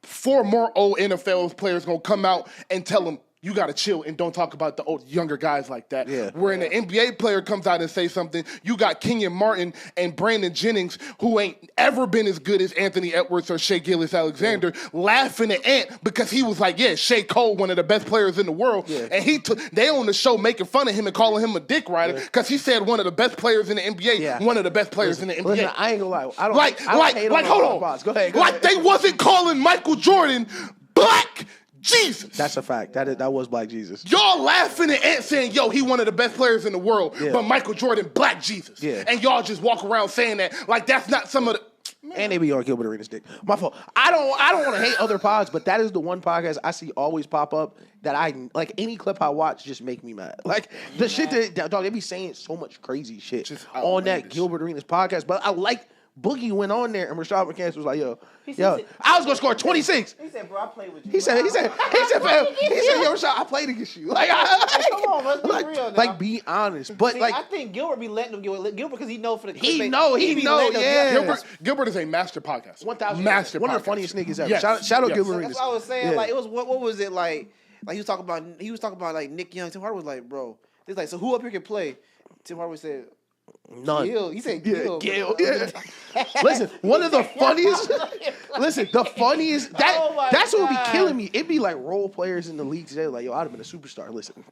4 more old NFL players going to come out and tell them, you got to chill and don't talk about the old younger guys like that. Where an NBA player comes out and say something, you got Kenyon Martin and Brandon Jennings, who ain't ever been as good as Anthony Edwards or Shea Gilgeous-Alexander, laughing at Ant because he was like, Jcole, one of the best players in the world. And they on the show making fun of him and calling him a dick rider because he said one of the best players in the NBA, one of the best players in the NBA. Listen, I ain't gonna lie. I don't hold on. Go ahead. Like they wasn't calling Michael Jordan Black Jesus. That's a fact. That was Black Jesus. Y'all laughing at Ant saying, he one of the best players in the world, but Michael Jordan, Black Jesus. And y'all just walk around saying that like that's not some of the... And they be on Gilbert Arenas' dick. My fault. I don't want to hate other pods, but that is the one podcast I see always pop up that I like. Any clip I watch just make me mad. Like the shit that dog, they be saying so much crazy shit just on that Gilbert Arenas podcast. But I like Boogie went on there and Rashad McCants was like, I was gonna score 26. He said, bro, I played with you. He said, fam, yo, Rashad, I played against you. Like, come on, let's be real now. Like, be honest. But I think Gilbert be letting them Gilbert because he know for the clip. He know. Gilbert is a master podcast. 1,000. Master one podcast. of the funniest niggas ever. Yes. Shout out Gilbert Arenas. That's what I was saying. Like, it was what was it like? Like he was talking about like Nick Young. Tim Hardaway was like, bro, it's like, so who up here can play? Tim Hardaway said, none. Gil. He said Gil. Gil. Listen, one of the funniest. That's what would be killing me. It'd be like role players in the league today. Like, I'd have been a superstar. Listen,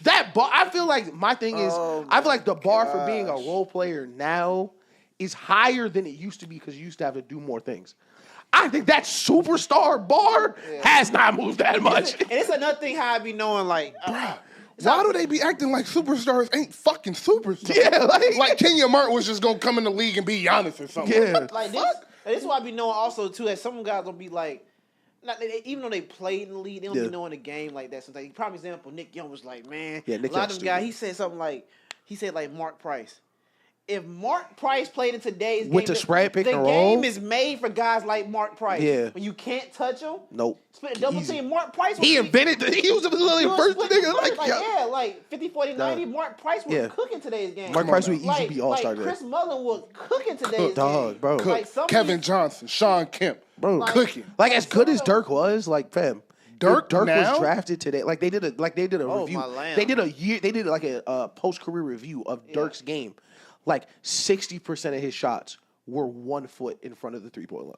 that bar. I feel like my thing is, I feel like the bar for being a role player now is higher than it used to be because you used to have to do more things. I think that superstar bar has not moved that much. And it's another thing how I be knowing like. Why do they be acting like superstars ain't fucking superstars? Yeah, like Kenyon Martin was just gonna come in the league and be Giannis or something. Yeah, like this is why I be knowing also too that some guys will be like, even though they played in the league, they don't be knowing the game like that. Sometimes, prime example, Nick Young was like, man, Nick a lot of them guys. He said something like, Mark Price. If Mark Price played in today's game, with the spread pick and roll, the game is made for guys like Mark Price. Yeah. When you can't touch him, nope. Split a double team. Mark Price. He invented. He was literally the first nigga. Like 50, 40, 90. Mark Price was cooking today's game. Mark Price would easily be all-star today. Chris Mullin was cooking today's game. Bro. Like Kevin Johnson, Sean Kemp, bro, cooking. Like as good as Dirk was, like fam. Dirk now? was drafted today. Like they did a review. They did like a post-career review of Dirk's game. Like 60% of his shots were 1 foot in front of the 3-point line.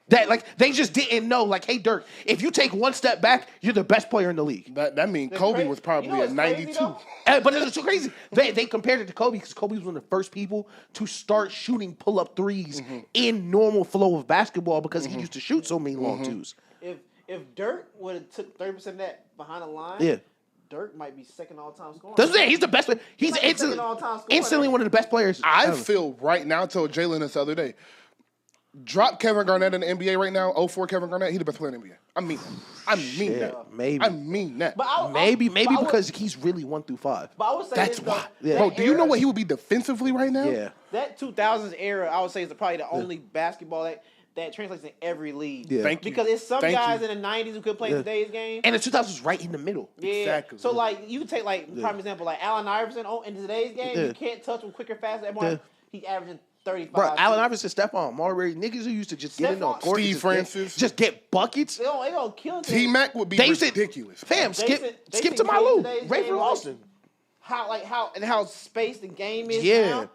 That like they just didn't know. Like, hey Dirk, if you take one step back, you're the best player in the league. That means Kobe was probably at 92. But it's so crazy. They compared it to Kobe because Kobe was one of the first people to start shooting pull-up threes in normal flow of basketball because he used to shoot so many long twos. If Dirk would have took 30% of that behind the line, Dirk might be second all-time scorer. That's it. He's the best player. He's instantly one of the best players. I feel right now, I told Jalen this the other day, drop Kevin Garnett in the NBA right now, 04 Kevin Garnett, he's the best player in the NBA. I mean that. Maybe. I mean that. But maybe because he's really 1 through 5. But I would say that's why. Bro, do you know what he would be defensively right now? Yeah. That 2000s era, I would say, is probably the only basketball that translates in every league. Yeah. Thank you. Because it's some guys in the 90s who could play today's game. And the 2000s was right in the middle. Yeah. Exactly. So, like, you can take, like, prime example, like Allen Iverson in today's game. You can't touch him quicker, faster. He's averaging 35. Bro, Allen Iverson, Stephon Marbury, niggas who used to just get in the court. Steve Francis. Just get buckets. They don't kill him. T-Mac would be ridiculous. Fam, skip to my Lou. Rayford Austin. How spaced the game is now.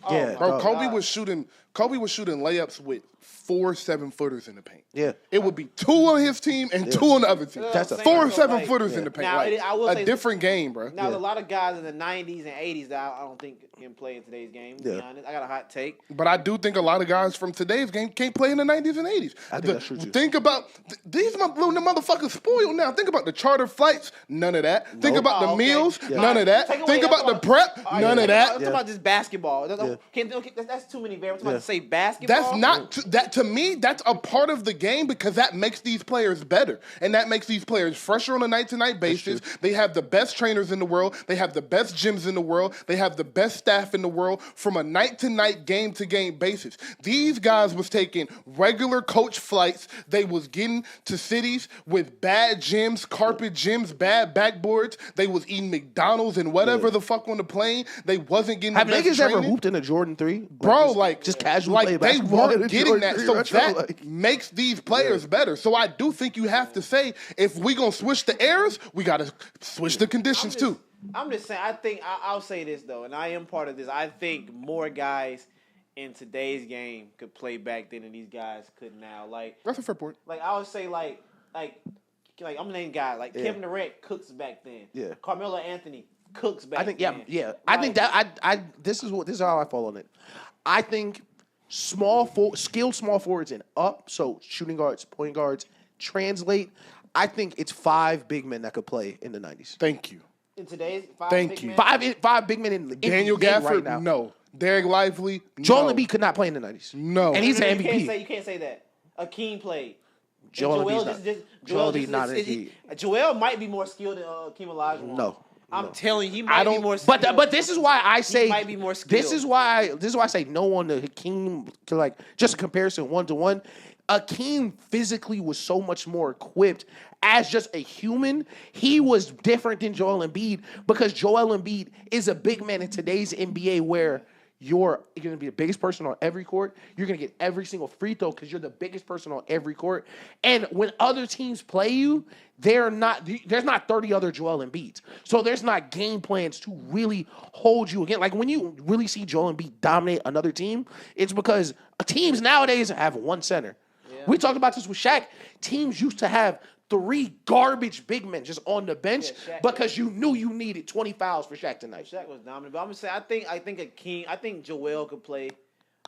Yeah, Bro, Kobe was shooting Kobe was shooting layups with 4 7-footers in the paint. Yeah. It would be 2 on his team and 2 on the other team. That's a 4 fact. 7-footers in the paint. Now, Like, I will a say- different game, bro. Now, a lot of guys in the 90s and 80s that I don't think can play in today's game, to be honest. I got a hot take. But I do think a lot of guys from today's game can't play in the 90s and 80s. I think that's true, too. Think about these motherfuckers spoiled now. Think about the charter flights, none of that. Think about the Oh, okay. meals, Yeah. none of that. Take away Think about the prep, none of that. Let's talk about just basketball. That's too many variables. About to say basketball. That's not that to me. That's a part of the game because that makes these players better, and that makes these players fresher on a night-to-night basis. They have the best trainers in the world. They have the best gyms in the world. They have the best staff in the world from a night-to-night, game-to-game basis. These guys was taking regular coach flights. They was getting to cities with bad gyms, carpet gyms, bad backboards. They was eating McDonald's and whatever the fuck on the plane. They wasn't getting Have the best niggas ever training. hooped in a Jordan 3? Bro, just casual like play they basketball in a weren't getting Jordan that, 3, so bro. that Like- makes these players better. So I do think you have to say if we gonna switch the eras, we gotta switch the conditions too. I'm just saying. I think I'll say this though, and I am part of this. I think more guys in today's game could play back then than these guys could now. Like That's a fair point. Like I would say, like I'm naming guys like Kevin Durant cooks back then. Yeah. Carmelo Anthony cooks back I think then. I think that I this is how I fall on it. I think skilled small forwards and up, so shooting guards, point guards, translate. I think it's 5 big men that could play in the 90s. Thank you. In today's five Thank big you. men, Five big men in the Daniel NBA Gafford, right now. no. Derek Lively, Joel no. Embiid could not play in the 90s. No. And he's No, an you MVP. can't say that. Akeem played. Joel Joel Embiid's just- not. Joel Joel just- Embiid's not an is- MVP. Joel might be more skilled than Akeem Olajuwon. No. I'm telling you, he might be more skilled. But this is why I say might be more This skilled. is why I say no on the Hakeem to like just a comparison 1-to-1. Akeem physically was so much more equipped as just a human. He was different than Joel Embiid because Joel Embiid is a big man in today's NBA where you're going to be the biggest person on every court. You're going to get every single free throw because you're the biggest person on every court. And when other teams play you, there's not 30 other Joel Embiids. So there's not game plans to really hold you again. Like when you really see Joel Embiid dominate another team, it's because teams nowadays have one center. Yeah. We talked about this with Shaq. Teams used to have 3 garbage big men just on the bench because you knew you needed 20 fouls for Shaq tonight. Shaq was dominant, but I'm gonna say I think Akeem. I think Joel could play.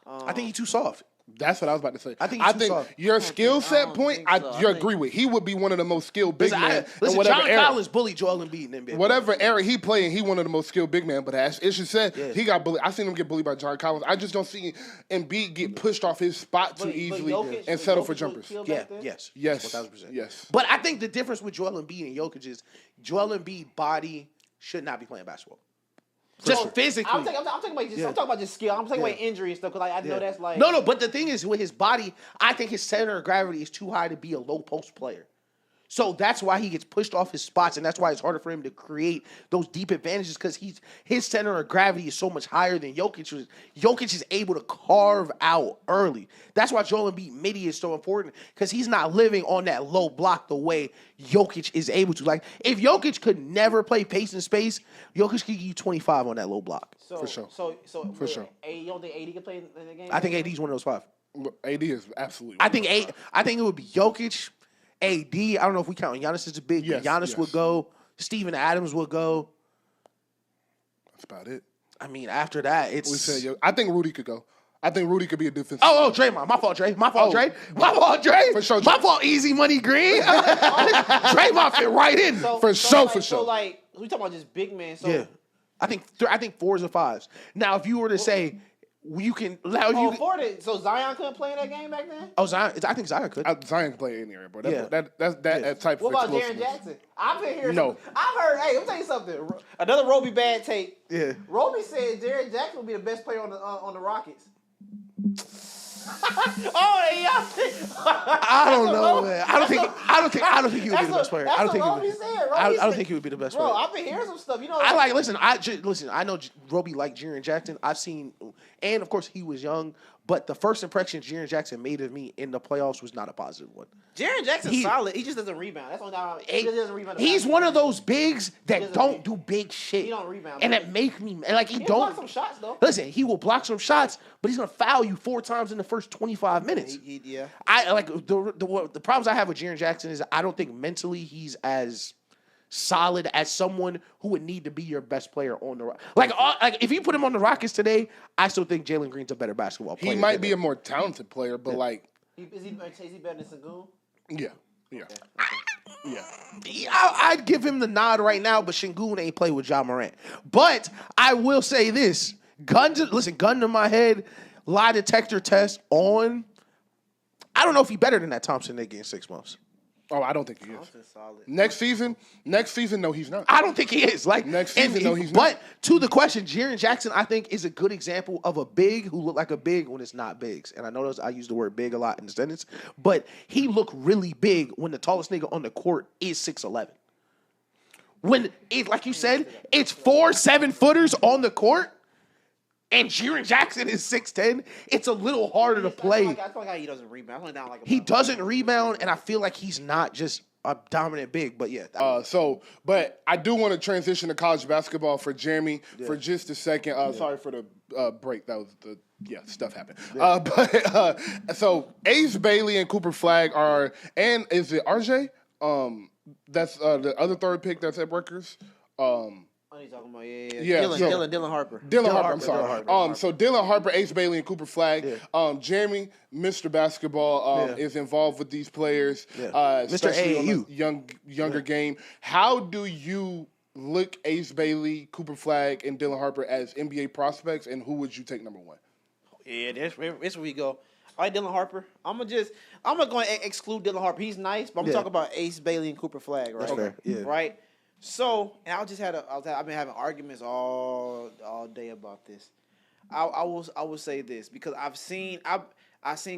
I think he's too soft. That's what I was about to say. I think he's too soft. Your skill set don't point, think so. you agree with. He would be one of the most skilled big men in Listen, whatever John era. Collins bullied Joel Embiid in NBA. Whatever era he playing, he one of the most skilled big men. But as Isha said, Yeah. he got bullied. I seen him get bullied by John Collins. I just don't see Embiid get pushed off his spot too easily Jokic- and settle Jokic for was jumpers. killed Yeah, back then? yes. Yes. 1,000%. Yes. But I think the difference with Joel Embiid and Jokic is Joel Embiid body should not be playing basketball. Just physically. I'm talking about just skill. I'm talking about injury and stuff because I know that's like No, but the thing is, with his body, I think his center of gravity is too high to be a low post player. So that's why he gets pushed off his spots, and that's why it's harder for him to create those deep advantages because his center of gravity is so much higher than Jokic. Jokic is able to carve out early. That's why Joel Embiid midi is so important because he's not living on that low block the way Jokic is able to. Like if Jokic could never play pace and space, Jokic could give you 25 on that low block. For sure. So For sure. You don't think AD can play in the game? I think AD's one of those 5. AD is absolutely. I think it would be Jokic, AD. I don't know if we count Giannis as a big, but Giannis would go. Steven Adams would go. That's about it. I mean, after that, it's. We said, I think Rudy could go. I think Rudy could be a defensive. Oh, Draymond. My fault, Dre. My fault, Dre. For sure, My fault, Easy Money Green. Draymond fit right in. For sure. So like we talking about just big men. So Yeah. I think 4s and 5s. Now, if you were to say, you can. So Zion couldn't play in that game back then? Oh, Zion. I think Zion could. Zion can play any area, bro. Yeah. That type What of about Jaren explosiveness. Jackson? I've been hearing. No. I've heard. Hey, let me tell you something. Another Roby bad take. Yeah. Roby said Jaren Jackson will be the best player on the Rockets. Oh, yeah. I don't know, man. I don't think he would be the best player. I don't think Roby he said. would. I don't think he would be the best Bro, player. I've been hearing some stuff. You know. Listen. I know Roby liked Jaren Jackson. I've seen, and of course he was young, but the first impression Jaren Jackson made of me in the playoffs was not a positive one. Jaren Jackson's solid. He just doesn't rebound. That's what he doesn't rebound. He's one of those bigs that don't do big shit. He don't rebound. And it make me like he He'll don't block some shots though. Listen, he will block some shots, but he's gonna foul you 4 times in the first 25 minutes. Yeah. I like the problems I have with Jaren Jackson is I don't think mentally he's as solid as someone who would need to be your best player on the like if you put him on the Rockets today, I still think Jalen Green's a better basketball player. He might be a more talented player, but like, is he better than Sengun? yeah. I'd give him the nod right now, but Sengun ain't play with Ja Morant. But I will say this: gun to my head, lie detector test on. I don't know if he's better than that Thompson nigga in 6 months. Oh, I don't think he is. Solid. Next season, no, he's not. I don't think he is. Like Next season, no, he's not. But to the question, Jaren Jackson, I think, is a good example of a big who look like a big when it's not bigs. And I notice I use the word big a lot in the sentence, but he looked really big when the tallest nigga on the court is 6'11". When it, like you said, it's 4 7-footers on the court, and Jaren Jackson is 6'10", it's a little harder to play. I feel like he doesn't rebound. He doesn't rebound, and I feel like he's not just a dominant big, but yeah. But I do want to transition to college basketball for Jeremy for just a second. Sorry for the break. That was stuff happened. So Ace Bailey and Cooper Flagg are, and is it RJ? That's the other third pick that's at Rutgers. He's talking about Dylan Harper. Dylan Harper, I'm sorry. So Dylan Harper, Ace Bailey, and Cooper Flagg. Jeremy, Mr. Basketball, is involved with these players, especially on the younger game. How do you look Ace Bailey, Cooper Flagg, and Dylan Harper as NBA prospects, and who would you take number 1? Yeah, that's where we go. All right, Dylan Harper. I'm gonna go and exclude Dylan Harper. He's nice, but I'm gonna talk about Ace Bailey and Cooper Flagg, right? That's fair. Yeah. Right. So, and I've been having arguments all day about this. I will say this because I've seen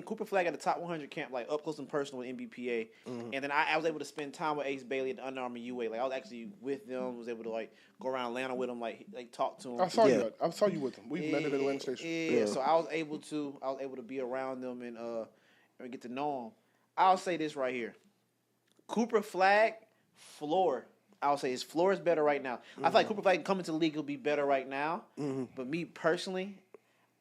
Cooper Flagg at the top 100 camp, like up close and personal with NBPA, and then I was able to spend time with Ace Bailey at the Under Armour UA. Like I was actually with them, was able to like go around Atlanta with him, like talk to him. I saw you with them. We met at Atlanta Station. Yeah, so I was able to be around them and get to know them. I'll say this right here, Cooper Flagg floor. I'll say his floor is better right now. I feel like Cooper Flagg coming to the league will be better right now. But me personally,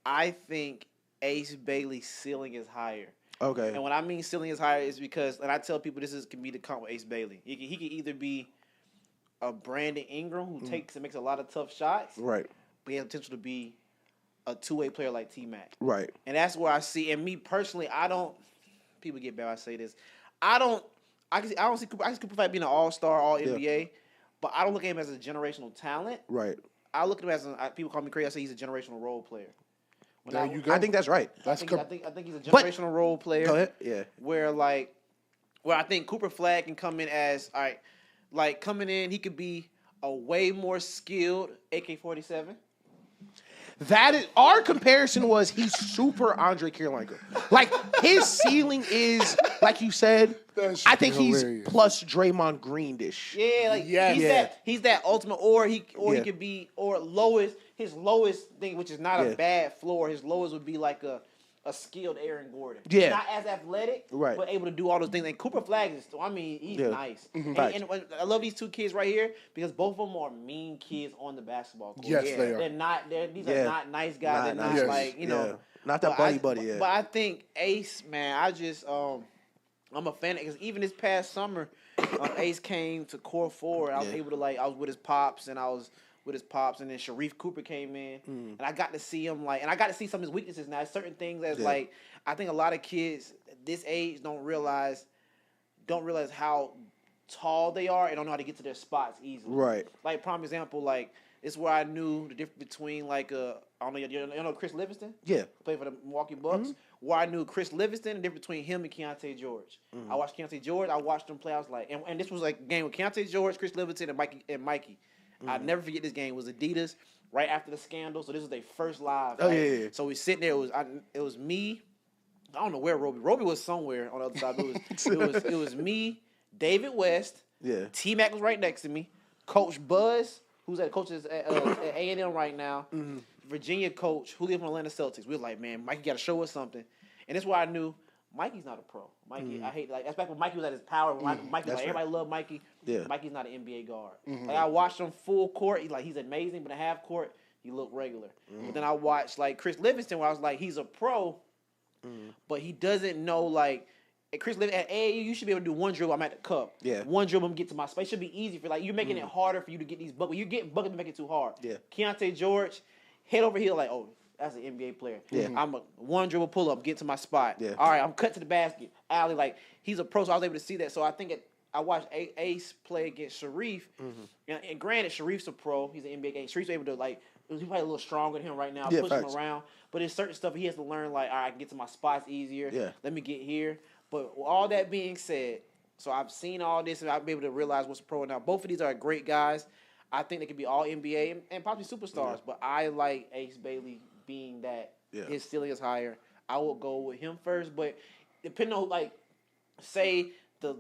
I think Ace Bailey's ceiling is higher. Okay. And when I mean ceiling is higher is because, and I tell people can be the comp with Ace Bailey. He can either be a Brandon Ingram who takes and makes a lot of tough shots. Right. But he has potential to be a two-way player like T-Mac. Right. And that's where I see, and me personally, people get bad when I say this. I see Cooper Flagg being an all-star, all-NBA, but I don't look at him as a generational talent. Right. I look at him as people call me crazy. I say he's a generational role player. You go. I think that's right. I think he's a generational role player. Go ahead. Yeah. Where I think Cooper Flagg can come in as coming in, he could be a way more skilled AK-47. That is our comparison was he's super Andre Kirilenko. Like his ceiling is like you said. I think he's plus Draymond Green-ish. Yeah, he's that ultimate, or he could be his lowest thing, which is not a bad floor. His lowest would be like a skilled Aaron Gordon. Yeah. Not as athletic, but able to do all those things. And Cooper Flagg is, he's nice. Mm-hmm. And I love these two kids right here because both of them are mean kids on the basketball court. Yes, they are. These are not nice guys. They're not not that buddy. But I think Ace, man, I'm a fan because even this past summer, Ace came to Core 4. I was able to I was with his pops and and then Sharif Cooper came in, and I got to see him and I got to see some of his weaknesses. Now, certain things as I think a lot of kids this age don't realize how tall they are and don't know how to get to their spots easily. Right. Like prime example, it's where I knew the difference between I don't know, you know Chris Livingston? Yeah. Played for the Milwaukee Bucks. Mm-hmm. Where I knew Chris Livingston, the difference between him and Keontae George. Mm-hmm. I watched Keontae George. I watched them play. I was and this was a game with Keontae George, Chris Livingston, and Mikey. Mm-hmm. I'll never forget this game. It was Adidas right after the scandal. So this was their first live. Oh, yeah. So we sitting there. It was me. I don't know where Roby. Roby was somewhere on the other side. It was me, David West. Yeah. T-Mac was right next to me. Coach Buzz, who's at coaches at A&M right now. Mm-hmm. Virginia coach who lived in Atlanta Celtics. We were like, man, Mikey got to show us something. And that's why I knew Mikey's not a pro. Mikey, I hate, like, that's back when Mikey was at his power. When Mikey was like, everybody loved Mikey. Yeah. Mikey's not an NBA guard. Like, I watched him full court. He's amazing, but in half court, he looked regular. But then I watched, like, Chris Livingston, where I was like, he's a pro, but he doesn't know, like, at Chris Livingston, at AAU, you should be able to do one dribble, I'm at the cup. Yeah. One dribble, I'm get to my space. It should be easy for, like, you're making it harder for you to get these buckets. You get buckets to make it too hard. Yeah. Keontae George, head over heel, like, oh, that's an NBA player. Yeah. I'm a one dribble pull up, get to my spot. Yeah. All right, I'm cut to the basket. Alley, like, he's a pro, so I was able to see that. So I think I watched Ace play against Sharif, and granted, Sharif's a pro. He's an NBA game. Sharif's able to, like, he's probably a little stronger than him right now, push him around. But there's certain stuff he has to learn, like, all right, I can get to my spots easier. Yeah. Let me get here. But all that being said, so I've seen all this, and I'll be able to realize what's a pro now. Both of these are great guys. I think they could be all NBA and probably superstars. But I like Ace Bailey being that his ceiling is higher. I will go with him first. But depending on, like, say the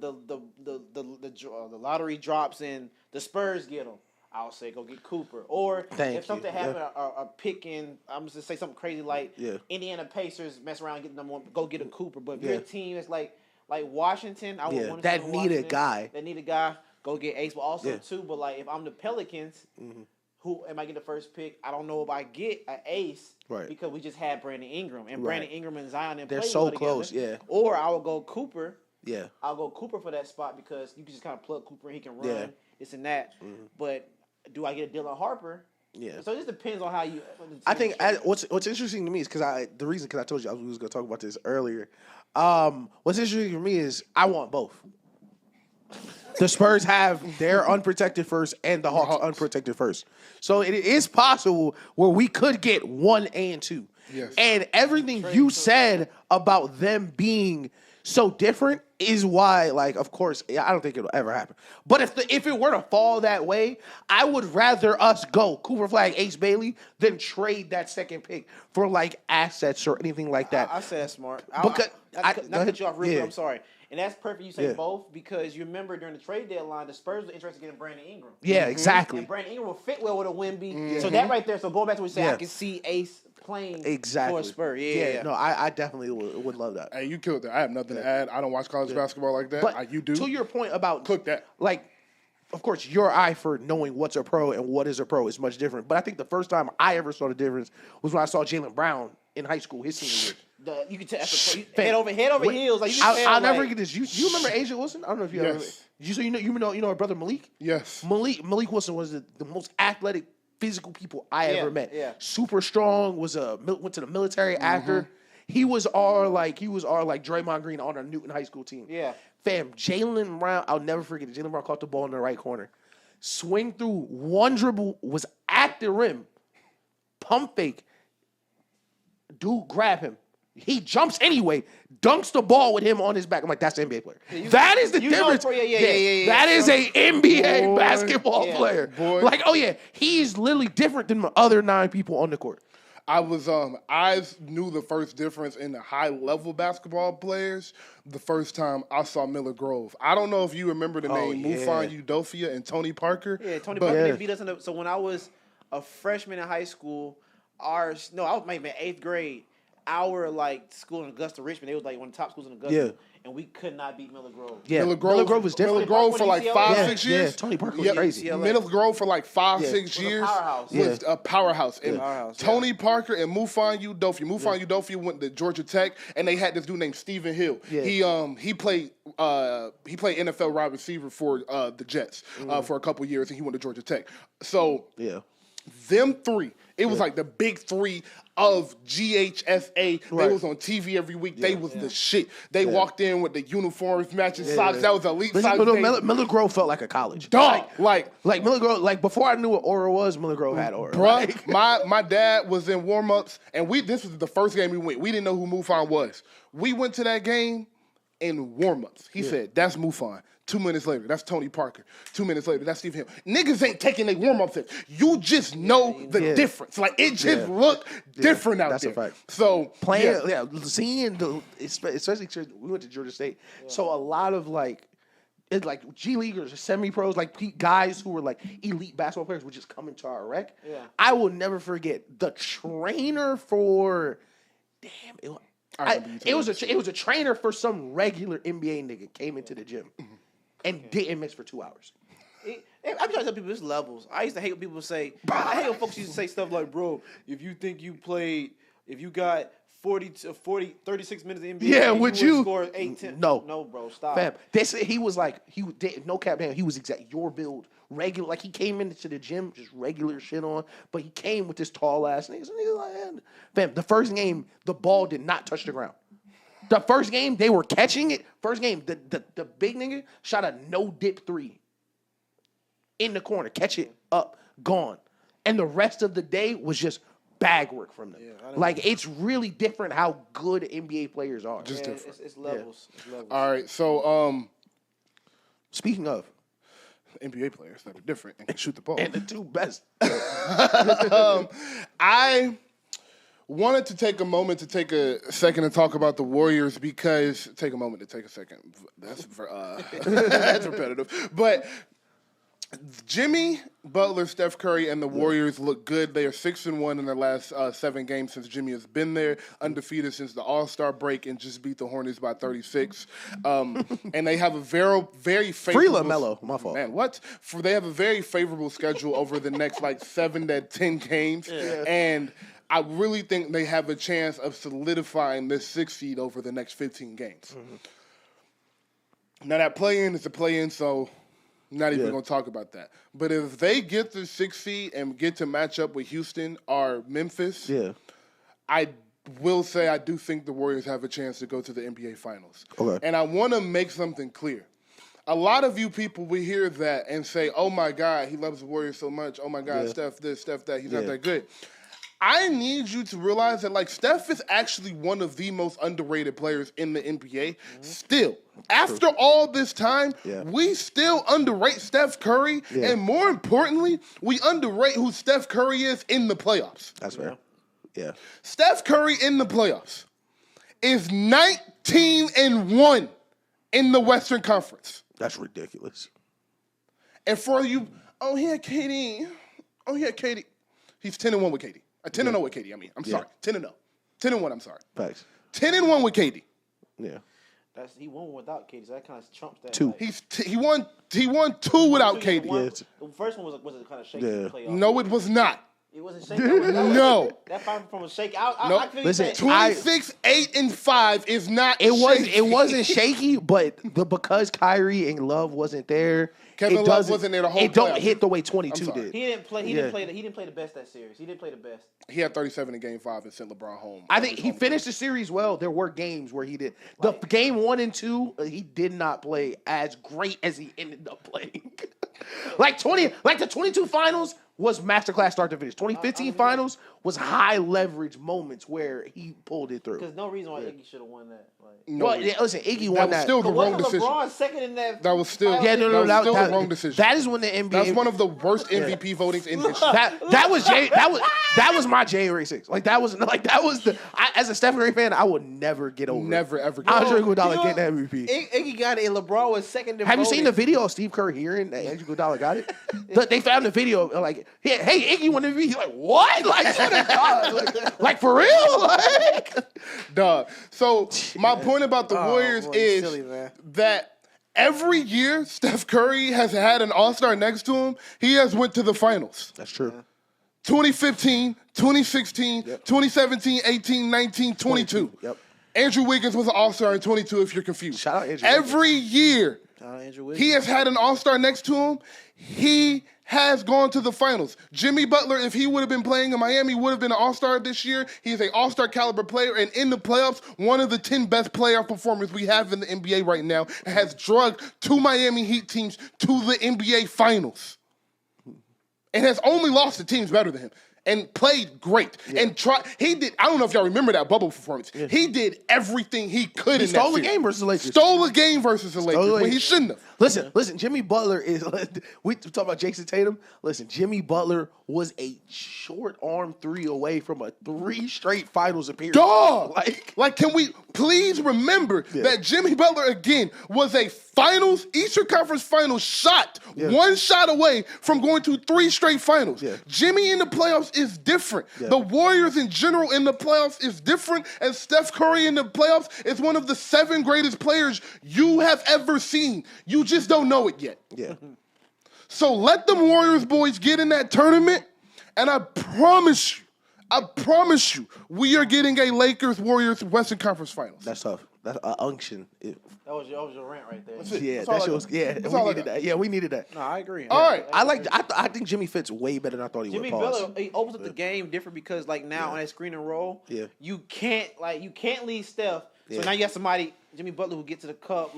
lottery drops and the Spurs get him, I'll say go get Cooper. Or if something happened, a pick in, I'm just say something crazy like Indiana Pacers mess around and get number one, go get a Cooper. But if your team is like Washington, I would want to that need a guy. That need a guy, go get Ace. But also too, but like if I'm the Pelicans, who am I get the first pick? I don't know if I get an Ace because we just had Brandon Ingram and Brandon Ingram and Zion and they're so close, together. Or I will go Cooper. Yeah, I'll go Cooper for that spot because you can just kind of plug Cooper and he can run this and that. But do I get a Dylan Harper? Yeah. So it just depends on how you. I think what's interesting to me is because I told you I was going to talk about this earlier. What's interesting for me is I want both. The Spurs have their unprotected first and the Hawks unprotected first. So it is possible where we could get 1 and 2. Yes. And everything you said about them being so different is why, like, of course, I don't think it'll ever happen. But if it were to fall that way, I would rather us go Cooper Flag, Ace Bailey than trade that second pick for, like, assets or anything like that. I said smart. Because not cut you off real quick, I'm sorry. And that's perfect you say both because you remember during the trade deadline, the Spurs were interested in getting Brandon Ingram. Yeah, exactly. And Brandon Ingram will fit well with a Wemby. So that right there, so going back to what you said, I can see Ace playing for a Spurs. Yeah. No, I definitely would love that. Hey, you killed it. I have nothing to add. I don't watch college basketball like that. But you do. To your point about cook that. Like, of course, your eye for knowing what's a pro and what is a pro is much different. But I think the first time I ever saw the difference was when I saw Jaylen Brown in high school, his senior year. You can tell head over heels. Like I'll never forget this. You remember Asia Wilson? I don't know if you ever. You know our brother Malik. Yes. Malik Wilson was the most athletic, physical people I ever met. Yeah. Super strong. Went to the military after. He was our Draymond Green on our Newton High School team. Yeah. Fam, Jaylen Brown. I'll never forget it. Jaylen Brown caught the ball in the right corner, swing through one dribble, was at the rim, pump fake. Dude, grab him. He jumps anyway, dunks the ball with him on his back. I'm like, that's an NBA player. That is the difference. That is an NBA basketball player. Boy. Like, oh yeah, he's literally different than the other 9 people on the court. I knew the first difference in the high level basketball players the first time I saw Miller Grove. I don't know if you remember the name Mufan Udofia and Tony Parker. Yeah, Tony Parker beat us so when I was a freshman in high school, I was maybe in 8th grade. Our school in Augusta, Richmond, they was like one of the top schools in Augusta, and we could not beat Miller Grove. Yeah, Miller Grove was different. Miller Grove for like 5-6 years. Yeah, Tony Parker was crazy. Miller Grove for like 5-6 years was a powerhouse. And Tony Parker and Mufan Udofia. Mufan Udofia went to Georgia Tech, and they had this dude named Stephen Hill. Yeah. He played NFL wide receiver for the Jets for a couple years, and he went to Georgia Tech. So them three. It was like the big 3 of GHSA. They was on TV every week. They was the shit. They walked in with the uniforms, matching socks. That was elite socks. Miller Grove felt like a college. Dog. Like Miller Grove, like before I knew what aura was, Miller Grove had aura. Bruh, my dad was in warm-ups, and this was the first game we went. We didn't know who Mufan was. We went to that game in warm-ups. He said, that's Mufan. 2 minutes later, that's Tony Parker. 2 minutes later, that's Steve Hill. Niggas ain't taking their warm-up sets. You just know the difference. Like, it just looked different out there. That's a fact. So, seeing especially we went to Georgia State. So a lot of it's like G Leaguers or semi-pros, like guys who were like elite basketball players would just come into our rec. Yeah. I will never forget the trainer for, it was a trainer for some regular NBA nigga came into the gym and didn't miss for 2 hours. I'm trying to tell people there's levels. I used to hate when people say, I hate when folks used to say stuff like, bro, if you got 36 minutes of NBA, Yeah, would you score 8, 10? No, bro, stop. Fam, he was like, no cap down, he was exact your build, regular, like he came into the gym, just regular shit on, but he came with this tall ass nigga. So niggas like, fam, the first game, the ball did not touch the ground. The first game, they were catching it. First game, the big nigga shot a no-dip 3 in the corner. Catch it up, gone. And the rest of the day was just bag work from them. Yeah, like, it's really different how good NBA players are. Just different. It's levels. Yeah. It's levels. All right, so speaking of NBA players that are different and can shoot the ball. And the two best. I wanted to take a moment to take a second and talk about the Warriors because take a moment to take a second. That's that's repetitive. But Jimmy Butler, Steph Curry, and the Warriors look good. They are 6-1 in their last 7 games since Jimmy has been there, undefeated since the All-Star break, and just beat the Hornets by 36. And they have a very favorable. Free LaMelo, my fault. Man, what? They have a very favorable schedule over the next 7 to 10 games, and I really think they have a chance of solidifying this 6th seed over the next 15 games. Mm-hmm. Now that play-in is a play-in, so. Not even going to talk about that. But if they get the 6th seed and get to match up with Houston or Memphis, I will say I do think the Warriors have a chance to go to the NBA Finals. Okay. And I want to make something clear. A lot of you people, we hear that and say, oh, my God, he loves the Warriors so much. Oh, my God, Steph this, Steph that. He's not that good. I need you to realize that, Steph is actually one of the most underrated players in the NBA. Still, after all this time, we still underrate Steph Curry. And more importantly, we underrate who Steph Curry is in the playoffs. That's fair. Yeah. Steph Curry in the playoffs is 19-1 in the Western Conference. That's ridiculous. And for you, oh, yeah, KD. He's 10-1 with KD. 10-0 with KD, I'm sorry. 10-0. 10-1, I'm sorry. Thanks. 10-1 with KD. Yeah. He won without KD, so that kind of trumps that. 2. He won 2 without KD. The first one was kind of shaky playoff. No, it was not. It wasn't shaky. No. That fight from a shake. Listen, 26-8-5 is not. It wasn't shaky, but because Kyrie and Love wasn't there, Kevin Love wasn't there the whole. It don't hit the way 22 did. He didn't play. He didn't play the best that series. He didn't play the best. He had 37 in Game 5 and sent LeBron home. I think he finished the series well. There were games where he did. The game 1 and 2, he did not play as great as he ended up playing. The 22 finals was masterclass start to finish. 2015 finals was high leverage moments where he pulled it through. Because no reason why Iggy should have won that. Listen, Iggy won that. That was still the wrong decision. LeBron second in that. That was still the wrong decision. That is when the NBA. That's one of the worst MVP votings in history. That was my January 6th. That was the. As a Steph Curry fan, I would never get over. Never it. ever. Andre Iguodala getting that MVP. Iggy got it. And LeBron was second. Have you seen the video of Steve Kerr hearing that Andre Iguodala got it? They found the video hey, Iggy won the MVP. He's like, what? For real? Dog. So my point about the Warriors is that every year Steph Curry has had an All-Star next to him, he has went to the finals. That's true. 2015, 2016, 2017, 18, 19, 22. Yep. Andrew Wiggins was an All-Star in 22 if you're confused. Shout out Andrew Every year he has had an All-Star next to him. He has gone to the finals. Jimmy Butler, if he would have been playing in Miami, would have been an All-Star this year. He's an All-Star caliber player, and in the playoffs, one of the 10 best playoff performers we have in the NBA right now, and has drugged 2 Miami Heat teams to the NBA Finals. And has only lost to teams better than him. and played great. And he did. I don't know if y'all remember that bubble performance. Yeah. He did everything he could. He stole the game versus the Lakers. Stole the game versus the Lakers when he shouldn't have. Listen. Jimmy Butler is. We talk about Jason Tatum. Listen, Jimmy Butler was a short arm 3 away from a 3 straight finals appearance. Dog, like, can we please remember that Jimmy Butler again was a finals, Eastern Conference Finals shot, one shot away from going to 3 straight finals. Yeah. Jimmy in the playoffs is different. Yeah. The Warriors in general in the playoffs is different, and Steph Curry in the playoffs is one of the 7 greatest players you have ever seen. You just don't know it yet. Yeah. So let them Warriors boys get in that tournament, and I promise you, we are getting a Lakers-Warriors Western Conference Finals. That's tough. That's unction. That was your rant right there. Yeah, that shit was. Yeah, we needed that. Yeah, we needed that. No, I agree. All right, I think Jimmy fits way better than I thought he would. Jimmy Butler, he opens up the game different because like now on that screen and roll, you can't leave Steph. So now you got somebody, Jimmy Butler, who gets to the cup,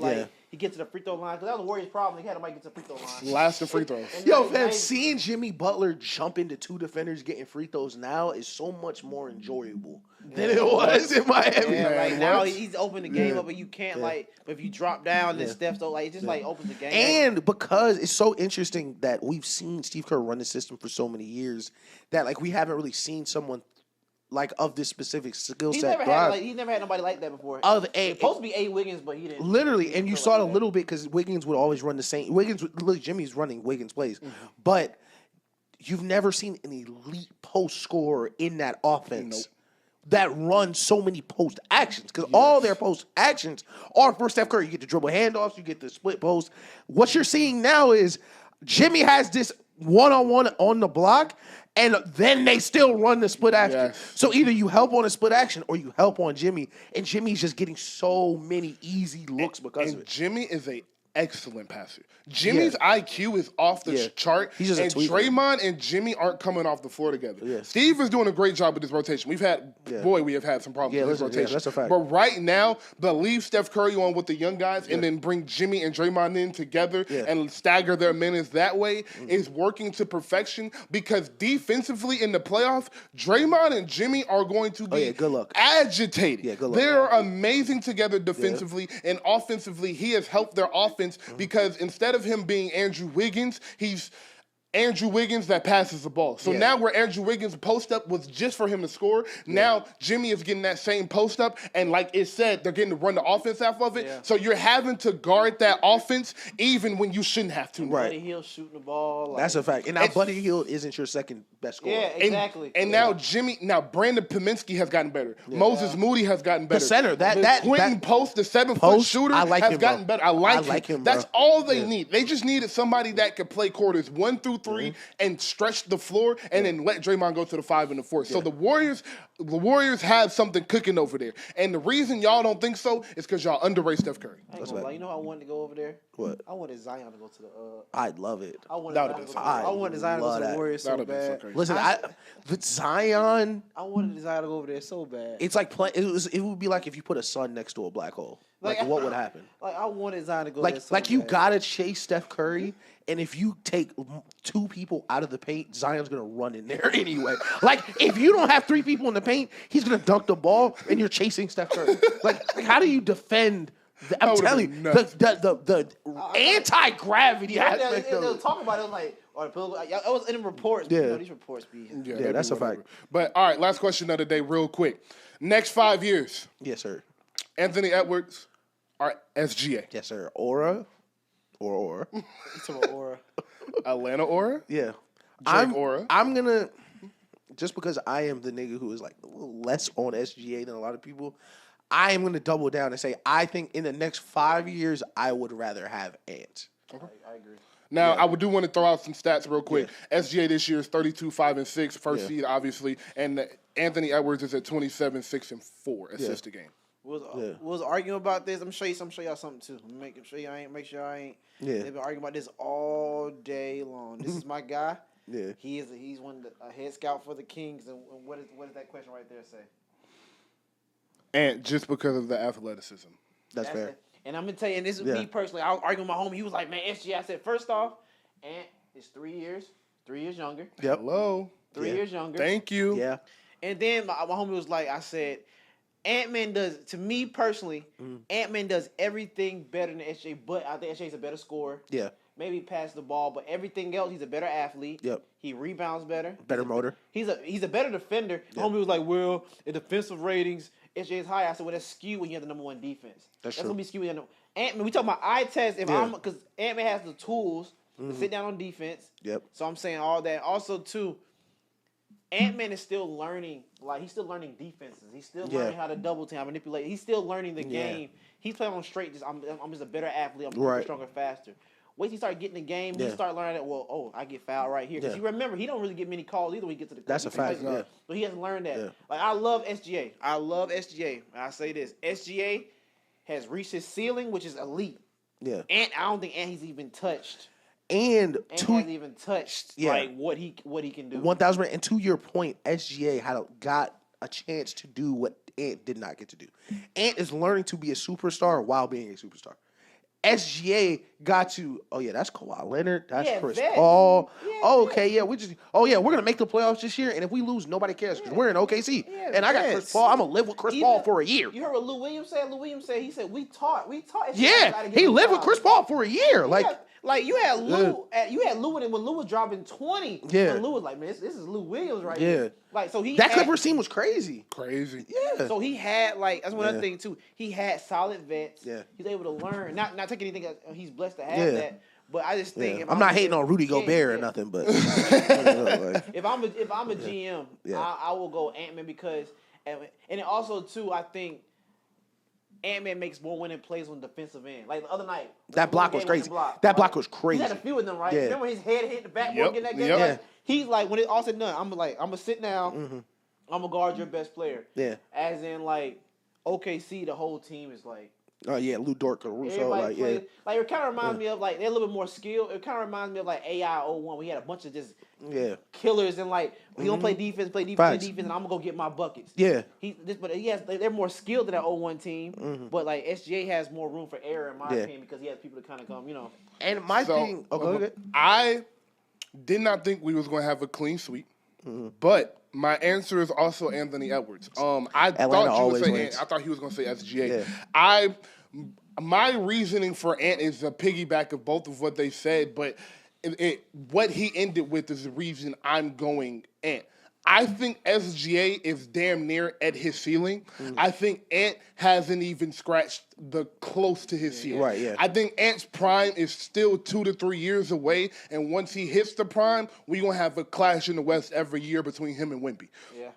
he gets to the free throw line. Because that was the Warriors' problem. They had nobody get to the free throw line. Last the free throws. Yo, fam, seeing Jimmy Butler jump into 2 defenders getting free throws now is so much more enjoyable than it was in Miami. Yeah, like now he's opened the game up, and you can't if you drop down, then Steph, so it just opens the game. And because it's so interesting that we've seen Steve Kerr run the system for so many years that we haven't really seen someone of this specific skill set. He's never had nobody like that before. Supposed to be A. Wiggins, but he didn't. Literally, and you saw it a little bit because Wiggins would always run the same. Jimmy's running Wiggins plays, but you've never seen an elite post scorer in that offense that runs so many post actions because all their post actions are for Steph Curry. You get the dribble handoffs, you get the split post. What you're seeing now is Jimmy has this one-on-one on the block, and then they still run the split action. Yes. So either you help on a split action or you help on Jimmy, and Jimmy's just getting so many easy looks because of it. Jimmy is an excellent passer. Jimmy's IQ is off the chart, He's just and Draymond and Jimmy aren't coming off the floor together. Yeah. Steve is doing a great job with this rotation. We have had some problems with this rotation. That's a fact. But right now, leave Steph Curry on with the young guys and then bring Jimmy and Draymond in together and stagger their minutes that way is working to perfection because defensively in the playoffs, Draymond and Jimmy are going to be agitated. Yeah, good luck. They're amazing together defensively and offensively. He has helped their offense because instead of him being Andrew Wiggins, he's Andrew Wiggins that passes the ball. So now where Andrew Wiggins' post up was just for him to score, now Jimmy is getting that same post up, and like it said, they're getting to run the offense off of it. Yeah. So you're having to guard that offense even when you shouldn't have to. Right. Buddy Hield shooting the ball. That's a fact. And now Buddy Hield isn't your second best scorer. Yeah, exactly. And now Brandon Pominski has gotten better. Yeah. Moses Moody has gotten better. The center, Quentin Post, the 7-foot shooter, has gotten better. I like him. That's all they need. They just needed somebody that could play quarters 1 through 3 and stretch the floor and then let Draymond go to the 5 and the 4. So the Warriors have something cooking over there. And the reason y'all don't think so is because y'all underrate Steph Curry. You know how I wanted to go over there? What? I wanted Zion to go to the I'd love it. I wanted Zion to go to the Warriors so bad. Listen, with Zion, I wanted Zion to go over there so bad. It's like it would be like if you put a sun next to a black hole. Like what would happen? Like I wanted Zion to go there so bad. You gotta chase Steph Curry, and if you take 2 people out of the paint, Zion's gonna run in there anyway. If you don't have 3 people in the paint, he's gonna dunk the ball, and you're chasing Steph Curry. How do you defend? I'm telling you, the anti-gravity aspect of it. They'll talk about it. It was in the reports. Yeah. These reports be. Yeah, that's a fact. But all right, last question of the day, real quick. Next 5 years. Yes, sir. Anthony Edwards or SGA. Yes, sir. Aura. It's about Aura. Atlanta Aura. Yeah. Aura. I'm gonna just because I am the nigga who is a little less on SGA than a lot of people. I am gonna double down and say I think in the next 5 years I would rather have Ant. Okay. I agree. Now, I do want to throw out some stats real quick. Yeah. SGA this year is 32, 5, and 6, first seed, obviously. And Anthony Edwards is at 27, 6, and 4 assists a game. We was arguing about this. I'm show y'all something too. Make sure I ain't. Yeah. They've been arguing about this all day long. This is my guy. Yeah. He's a head scout for the Kings. And what does that question right there say? And just because of the athleticism. That's fair. It. And I'm gonna tell you, and this is me personally. I was arguing with my homie. He was like, "Man, SGA." I said, first off, Ant is 3 years younger. Yep. Hello. 3 years younger. Thank you. Yeah. And then my homie was like, I said, Ant-Man does, to me personally, Ant-Man does everything better than SJ, but I think SJ's a better scorer. Yeah. Maybe pass the ball, but everything else, he's a better athlete. Yep. He rebounds better. Better motor. He's a better defender. Homie was like, well, the defensive ratings, SJ is high. I said, well, that's skewed when you have the number 1 defense. That's true. gonna be skewed. Ant-Man, we talking about eye test. Because Ant-Man has the tools to sit down on defense. Yep. So I'm saying all that. Also, too, Ant-Man is still learning. Like, he's still learning defenses. He's still learning how to double team, how to manipulate. He's still learning the game. He's playing on straight. I'm just a better athlete. I'm stronger, faster. Wait till he start getting the game. He start learning that. Well, I get fouled right here. Because you remember, he don't really get many calls either when he gets to the court. That's a fact. Yeah. So he hasn't learned that. Yeah. Like, I love SGA. And I say this: SGA has reached his ceiling, which is elite. Yeah. And I don't think he's even touched. And hasn't even touched like what he can do. 1,000%. And to your point, SGA got a chance to do what Ant did not get to do. Ant is learning to be a superstar while being a superstar. SGA got to, that's Kawhi Leonard, that's Chris Paul. We're gonna make the playoffs this year, and if we lose, nobody cares because we're in OKC. And I got Chris Paul. I'm gonna live with Chris Paul for a year. You heard what Lou Williams said? Lou Williams said, he said, we taught SGA. Yeah, he lived with Chris Paul for a year. Like you had Lou, when Lou was dropping 20. Yeah, and Lou was like, man, this is Lou Williams right here. Yeah, like so that Clippers team was crazy. Yeah. So he had that's one other thing too. He had solid vets. Yeah, he's able to learn. Not take anything. He's blessed to have that. But I just think I'm not hating on Rudy Gobert or nothing, but if I'm a GM, I will go Ant-Man because and then also too I think. Ant-Man makes more winning plays on the defensive end. Like the other night. That block was crazy. That block was crazy. He had a few of them, right? Yeah. Remember his head hit the backboard getting that game? Like, he's like, when it all said and done, I'm gonna sit down. I'm gonna guard your best player. Yeah. As in like OKC, the whole team is like. Oh yeah, Lou Dort, Caruso, like it kind of reminds me of like they're a little bit more skilled. It kind of reminds me of like AI 01. We had a bunch of just killers and like we don't play defense, and I'm gonna go get my buckets. Yeah, they're more skilled than that 01 team. But like SGA has more room for error in my opinion because he has people to kind of come, And my thing, I did not think we was gonna have a clean sweep, but. My answer is also Anthony Edwards. I thought he was going to say SGA. Yeah. My reasoning for Ant is a piggyback of both of what they said, but what he ended with is the reason I'm going Ant. I think SGA is damn near at his ceiling. I think Ant hasn't even scratched the close to his ceiling. Right, yeah. I think Ant's prime is still 2 to 3 years away, and once he hits the prime, we're going to have a clash in the West every year between him and Wemby. Yeah.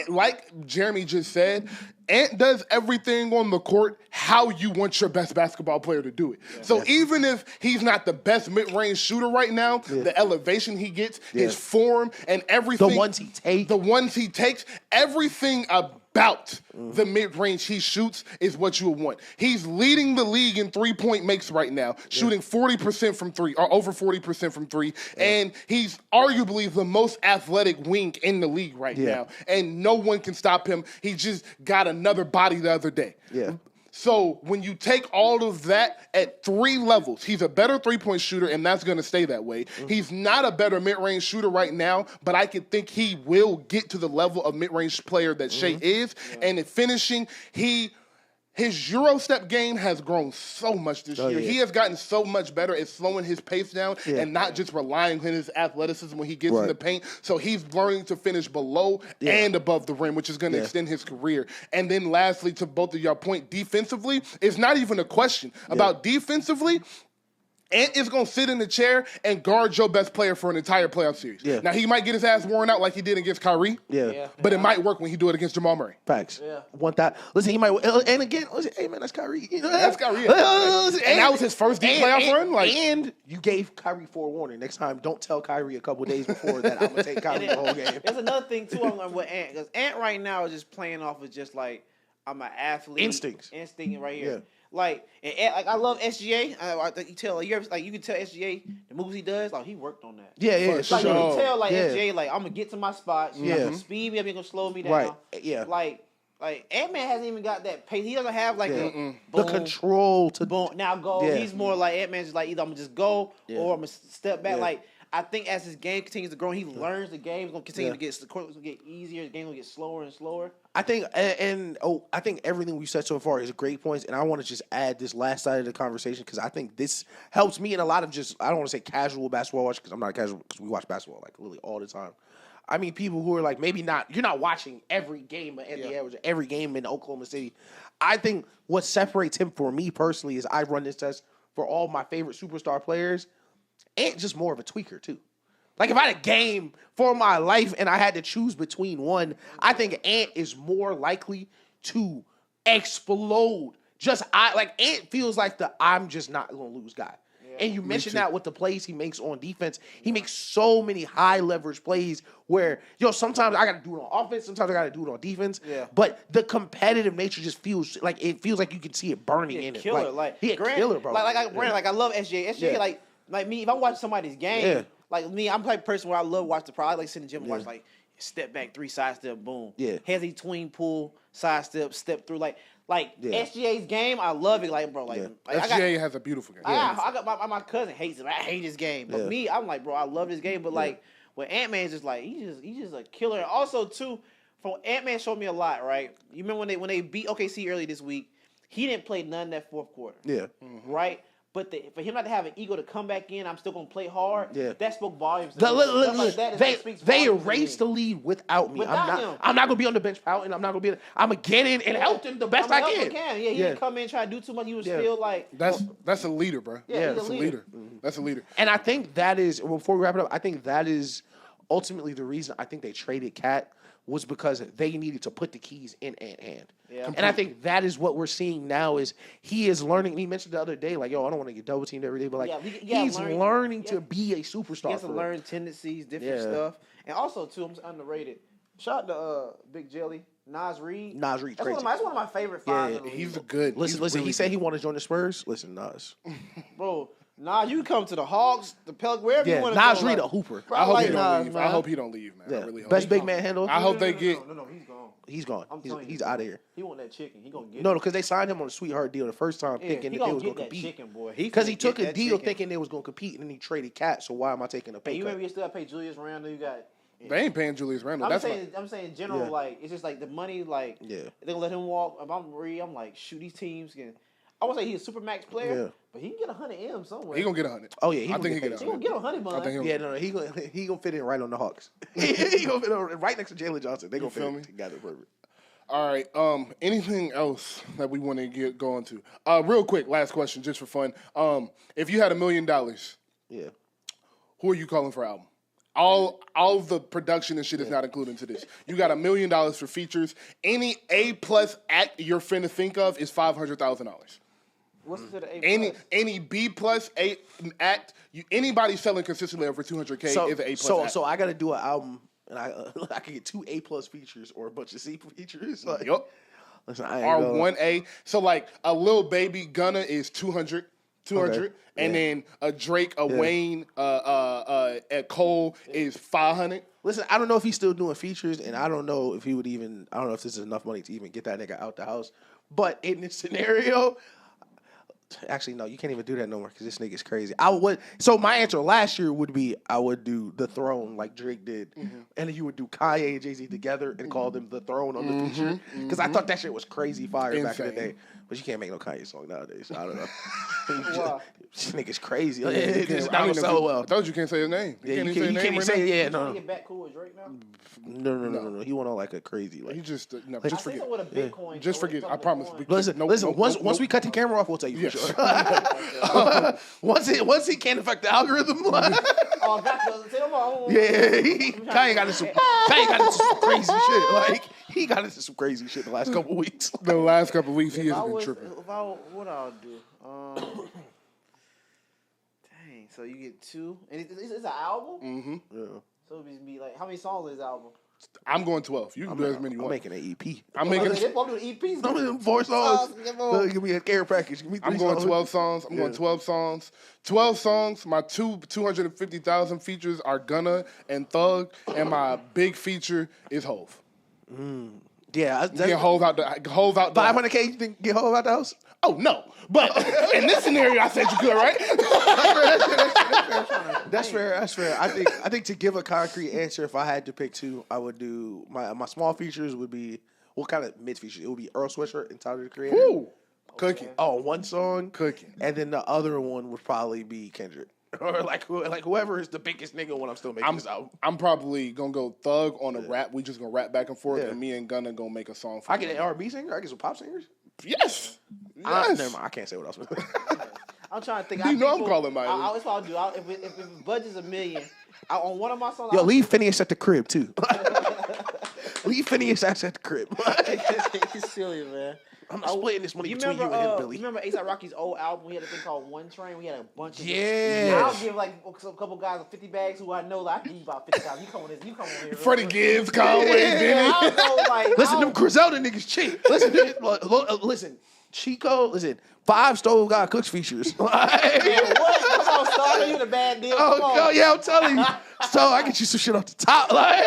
Like Jeremy just said, Ant does everything on the court how you want your best basketball player to do it. Yeah. So even if he's not the best mid-range shooter right now, the elevation he gets, his form, and everything. The ones he takes, everything about the mid-range he shoots is what you would want. He's leading the league in three-point makes right now, shooting 40% from three, or over 40% from three, and he's arguably the most athletic wing in the league right now, and no one can stop him. He just got another body the other day. Yeah. So when you take all of that at 3 levels, he's a better three-point shooter, and that's going to stay that way. He's not a better mid-range shooter right now, but I could think he will get to the level of mid-range player that Shea is. And in finishing, his Euro step game has grown so much this year. He has gotten so much better at slowing his pace down and not just relying on his athleticism when he gets in the paint. So he's learning to finish below and above the rim, which is going to extend his career. And then lastly, to both of y'all point, defensively, it's not even a question. About defensively, Ant is going to sit in the chair and guard your best player for an entire playoff series. Yeah. Now, he might get his ass worn out like he did against Kyrie. But it might work when he do it against Jamal Murray. Facts. Want that. Listen, he might. And again, listen, hey, man, that's Kyrie. That's Kyrie. And that was his first deep playoff run. And you gave Kyrie forewarning. Next time, don't tell Kyrie a couple days before that I'm going to take Kyrie the whole game. There's another thing, too, I'm learning with Ant. Because Ant right now is just playing off of just like, I'm an athlete. Instinct right here. Yeah. Like I love SGA. You can tell SGA the moves he does. Like he worked on that. Yeah. Like you can tell SGA. Like I'm gonna get to my spots. You're not gonna speed me up. You're gonna slow me down. Right. Yeah. Like Ant-Man hasn't even got that pace. He doesn't have like the control to boom now go. Yeah. He's more like Ant-Man's just like either I'm gonna just go or I'm gonna step back. Like I think as his game continues to grow, he learns the game. It's gonna continue to get the court will get easier. The game will get slower and slower. I think I think everything we've said so far is great points, and I want to just add this last side of the conversation because I think this helps me in a lot of just I don't want to say casual basketball watch because I'm not casual because we watch basketball like literally all the time. I mean, people who are like maybe you're not watching every game of NBA or every game in Oklahoma City. I think what separates him for me personally is I run this test for all my favorite superstar players. Ant just more of a tweaker too. Like if I had a game for my life and I had to choose between one, I think Ant is more likely to explode. Ant feels like I'm just not gonna lose guy. Yeah, and you mentioned that with the plays he makes on defense. He makes so many high leverage plays where, sometimes I got to do it on offense, sometimes I got to do it on defense. Yeah. But the competitive nature just feels like you can see it burning in it. Killer, he a killer, bro. I love SJ. SJ, like me, if I watch somebody's game, like me, I'm the type of person where I love watch the pro. I like sit in the gym and watch like step back, 3 side step, boom. Yeah. Hezzy tween pull, side step through. Like SGA's game, I love it. Like, bro, SGA has a beautiful game. I got my cousin hates him. I hate his game. But me, I'm like, bro, I love this game. But like with Ant-Man, it's just like he's just a killer. And also too, from Ant-Man showed me a lot, right? You remember when they beat OKC early this week, he didn't play none that fourth quarter. Yeah. Right? But for him not to have an ego to come back in, I'm still gonna play hard. Yeah, that spoke volumes. They erased the lead without me. I'm not gonna be on the bench pouting. I'm gonna get in and help them the best I can. Yeah, he didn't come in try to do too much. He was still like that's a leader, bro. Yeah, that's a leader. That's a leader. And I think that is before we wrap it up. I think that is ultimately the reason I think they traded Cat was because they needed to put the keys in Ant's hand. Yeah. And I think that is what we're seeing now is he is learning. He mentioned the other day, like, I don't want to get double teamed every day, but he's learning to be a superstar. He has to learn tendencies, different stuff. And also, too, I'm underrated. Shout out to Big Jelly, Nas Reed. Nas Reed's crazy. That's one of my favorite fives. Yeah, he's good. Listen, really he said he wanted to join the Spurs. Listen, Nas. Bro. Nas, you come to the Hawks, the Pelican, wherever you want to go. Nas Reed a hooper. I hope he don't leave. I hope he don't leave, man. Yeah. I really hope. Best big man handle. I hope they get. No, he's gone. He's gone. He's out of here. He want that chicken. He gonna get. No, because they signed him on a sweetheart deal the first time, thinking that they was gonna compete. Chicken, boy. Because he took a deal thinking they was gonna compete, and then he traded Cat. So why am I taking a pay cut? You remember you still pay Julius Randle? You got. They ain't paying Julius Randle. I'm saying in general, like it's just like the money, like they're gonna let him walk. If I'm Reed, I'm like, shoot, these teams can. I won't say he's a super max player, but he can get 100 M somewhere. He gonna get 100. Oh yeah, I think he gonna get 100. I think he gonna fit in right on the Hawks. He gonna fit in right next to Jalen Johnson. They gonna fit together perfect. All right. Anything else that we want to go into? Real quick, last question, just for fun. If you had $1 million, who are you calling for album? All of the production and shit is not included into this. You got $1 million for features. Any A+ act you're finna think of is $500,000. What's the A+? Any B+ act, anybody selling consistently over 200K is an A+ act. So I got to do an album, and I can get 2 A+ features or a bunch of C features. Like, yup. Listen, or 1A. So like a Lil Baby Gunna is 200. And then a Drake, Wayne, at Cole is 500. Listen, I don't know if he's still doing features, and I don't know if he would even. I don't know if this is enough money to even get that nigga out the house. But in this scenario, actually, no, you can't even do that no more because this nigga's crazy. So my answer last year would be I would do The Throne like Drake did, and then you would do Kanye and Jay-Z together and call them The Throne on the feature because I thought that shit was crazy fire back in the day. But you can't make no Kanye song nowadays. So I don't know. This nigga's crazy. It's not so well. I told you can't say his name. You can't even say it. Yeah, no. Get back cool with Drake now? No. He went on like a crazy. Like, he just just forget. Just forget. I promise. Listen. Once we cut the camera off, we'll tell you for sure. Once he can't affect the algorithm. Kanye got into some crazy shit. Like he got into some crazy shit the last couple weeks. The last couple weeks he has been tripping. What I'll do? Dang. So you get 2, and it's an album. Mm-hmm. Yeah. So it'd be like, how many songs is this album? I'm going 12. You can do as many you want. I'm making an EP. I'm doing EPs. I'm doing 4 songs. Give me a care package. Give me 3 I'm going 12 songs. I'm going 12 songs. 12 songs. My 250,000 features are Gunna and Thug, and my big feature is Hove. Yeah, get Hove out. 500K. You think get Hove out the house? Oh no! But in this scenario, I said you could, right? That's fair. I think to give a concrete answer, if I had to pick two, I would do my small features would be what kind of mid features? It would be Earl Sweatshirt and Tyler the Creator. Ooh, cooking. Oh, one song, Cooking. and then the other one would probably be Kendrick. Or like whoever is the biggest nigga when I'm still making this album. I'm probably gonna go Thug on a rap. We just gonna rap back and forth, and me and Gunna gonna make a song. For I get an R&B singer. I get some pop singers. Yes. Never mind. I can't say what else. I'm trying to think. You know I'm calling my. That's what I'll do. If the budget's $1 million, on one of my songs. Yo, leave Phineas at the crib too. Leave Phineas at the crib. He's silly, man. I'm splitting this money between you and him, Billy. You remember A$AP Rocky's old album? We had a thing called One Train. We had a bunch of. Yeah. I'll give like a couple guys 50 bags who I know. Like, I give you about 50,000. You come on here. Freddie Gibbs, Conway, Benny. I'll go like. Listen, them Griselda niggas cheap. Listen, Chico. Listen, 5 Stove God Cooks features. Man, what? Come on, Star. You the bad deal. Oh, yeah, I'm telling you. So I get you some shit off the top, like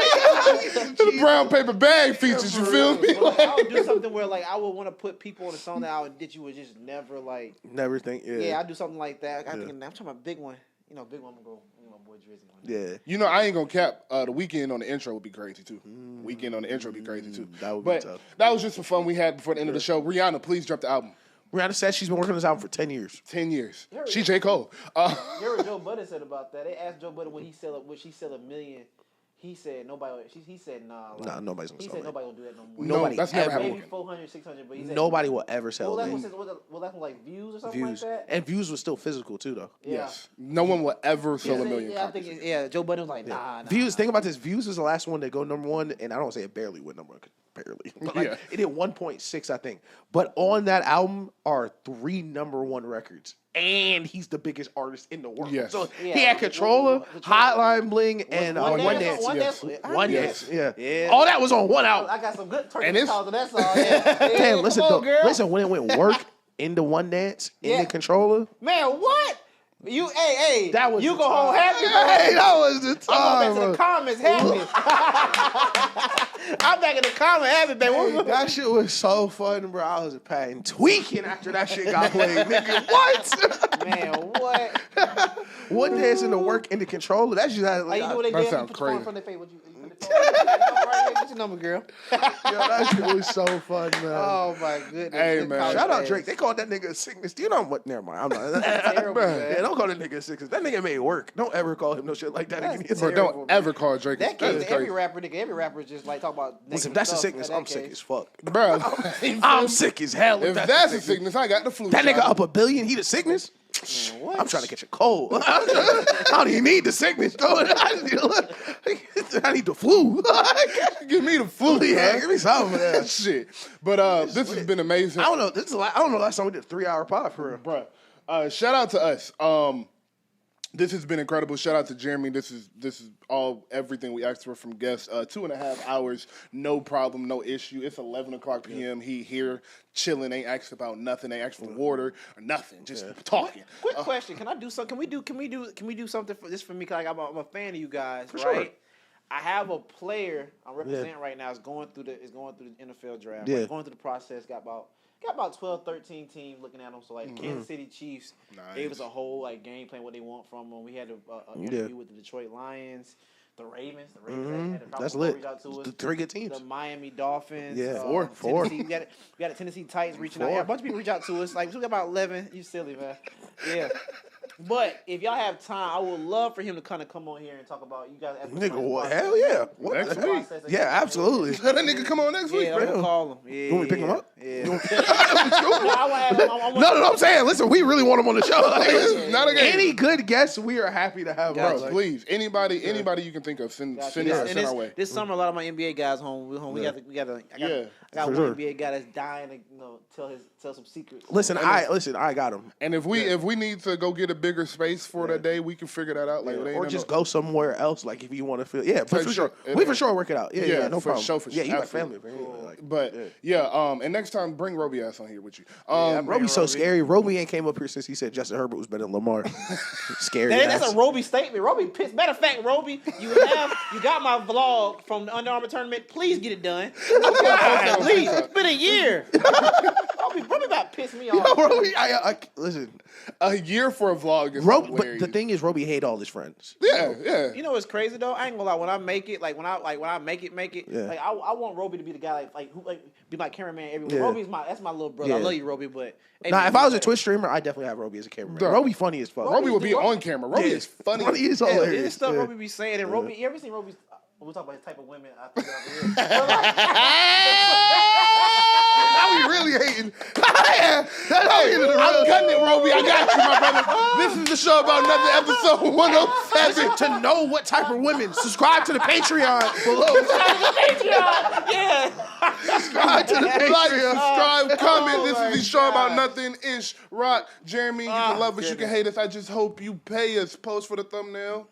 The brown paper bag features. You feel me? I would do something where like I would want to put people on the song that you would just never like. never think. Yeah, I'd do something like that. I'm talking about a big one. Big one. I'm gonna go. My boy Drizzy. Yeah. You know, I ain't gonna cap. The weekend on the intro would be crazy too. Weekend on the intro would be crazy too. That would be tough. That was just some fun we had before the end of the show. Rihanna, please drop the album. Rihanna said she's been working on this album for 10 years. 10 years. Yeah, She Jcole. You heard what Joe Budden said about that? They asked Joe Budden would she sell $1 million. He said nobody. He said nah. Nah, nobody's gonna He sell said that. nobody will do that no more. Nobody that's never ever. happened. Maybe 400, 600, but he said Nobody will ever sell Well, that. that's like views or something Views. like that. And views was still physical too, though. Yeah. Yes. No one will ever sell $1 million. Yeah, I think Joe Budden was like nah. Views. Think about this. Views is the last one that go number one, and I don't say it barely went number one, 'cause barely, but like it did 1.6, I think. But on that album are 3 number 1 records, and he's the biggest artist in the world. Yes. So Yeah. he had Controller, Hotline Bling, and One One Dance. Dance. One Yes. Dance. One Yes. Dance. Yeah. Yeah. All that was on one album. I got some good And turkey it's- calls, and that's all. Yeah. Damn, listen, come on, though. girl. Listen, when it went work into One Dance, Yeah. into Controller. Man, what? Hey, That was you the go home time. happy. Hey, that was the I'm time. back to the comments happy. I'm back in the comments happy, baby. That shit was so fun, bro. I was pain tweaking after that shit got played. Nigga, what? Man, what? One Dance in the work into Controller. That's just how How you do what they That did? sounds Put your phone crazy. in front of their face. What you put the phone right here. What's your number, girl? Yo, that shit was so fun, man. Oh my goodness. Hey, Good man. college Shout out days. Drake. They called that nigga a sickness. Do you know what? Never mind. I'm not. terrible, man. Yeah, don't call that nigga a sickness. That nigga made work. Don't ever call him no shit like that That's again. Bro, terrible, don't man. ever call Drake. That That's case, every crazy. rapper just like talk about. Listen, negative if that's a stuff sickness, in I'm that sick case. as fuck. Bro, I'm sick as hell. if that's a sickness, I got the flu. That nigga shot. up $1 billion, he the sickness? Man, what? I'm trying to catch a cold. I don't even need the sickness, though. I need the flu. Give me the flu. Yeah, man. give me some of that. Shit. But this has been amazing. I don't know. I don't know last time we did a 3-hour pod for real. Bruh. Shout out to us. This has been incredible. Shout out to Jeremy. This is everything we asked for from guests. 2.5 hours, no problem, no issue. It's 11 o'clock p.m. He here chilling. Ain't asked about nothing. Ain't asked for water or nothing. Just talking. Quick question: Can I do something? Can we do something for this for me? Cause I'm a fan of you guys, right? sure. I have a player I'm representing right now. Is going through the NFL draft. Yeah. Right? Going through the process. Got about 12, 13 teams looking at them. So like Kansas City Chiefs gave us a whole like game plan what they want from them. We had an interview with the Detroit Lions, the Ravens. The Ravens had a couple That's people lit. reach out to us. The 3 good teams. The Miami Dolphins. Yeah. Four. We got the Tennessee Titans reaching out. Yeah, a bunch of people reach out to us. Like we got about 11. You silly, man. Yeah. But if y'all have time, I would love for him to kind of come on here and talk about you guys. Nigga, what? Hell yeah. What? Next week. Yeah, absolutely. Let that nigga come on next week, Yeah, I'm bro. gonna call him. Yeah, You want me to pick him up? Yeah. No, I'm saying, listen, we really want him on the show. Like, Not a game. any good guests, we are happy to have. Bro, Like, please. Anybody you can think of, send our way. This summer, a lot of my NBA guys home. We got I got For one sure. NBA guy that's dying to tell some secrets. Listen, I got him. And if we need to go get a bigger space for that day, we can figure that out. Like, it ain't Or no- just go somewhere else. Like if you want to feel, yeah, for Type sure. shit. We for sure work it out. Yeah, no for problem. sure, for Yeah, sure. you got Absolutely. family, man. Like, But and next time bring Roby ass on here with you. Roby's so scary. Roby ain't came up here since he said Justin Herbert was better than Lamar. Scary. That's ass. a Roby statement. Roby pissed. Matter of fact, Roby, you got my vlog from the Under Armour tournament. Please get it done. Okay, please. It's been a year. Roby about to piss me Yo, off. Roby, listen. A year for a vlog is But hilarious. the thing is, Roby hate all his friends. Yeah. You know what's crazy though? I ain't gonna lie. When I make it, when I make it, Yeah. like I want Roby to be the guy who be my cameraman everywhere. Yeah. Roby's that's my little brother. I Yeah. love you, Roby, but hey, Nah, man, if I was a like- Twitch streamer, I'd definitely have Roby as a cameraman. Duh. Roby funny as fuck. Roby will be Roby- on camera. Roby is funny. Roby is Yeah, hilarious. this stuff Yeah. Roby be saying, and Roby, you ever seen Roby's? We'll talk about his type of women. I think over here. Now we really hating. Yeah, that's how we get to the I'm real- cutting it, Roby. I got you, my brother. This is the show about nothing, episode 107. Listen, to know what type of women, subscribe to the Patreon below. Yeah. Subscribe to the Like, Patreon. subscribe, comment. This my is the show about God. nothing. Ish, Rock, Jeremy. You can love us, you can hate us. I just hope you pay us. Post for the thumbnail.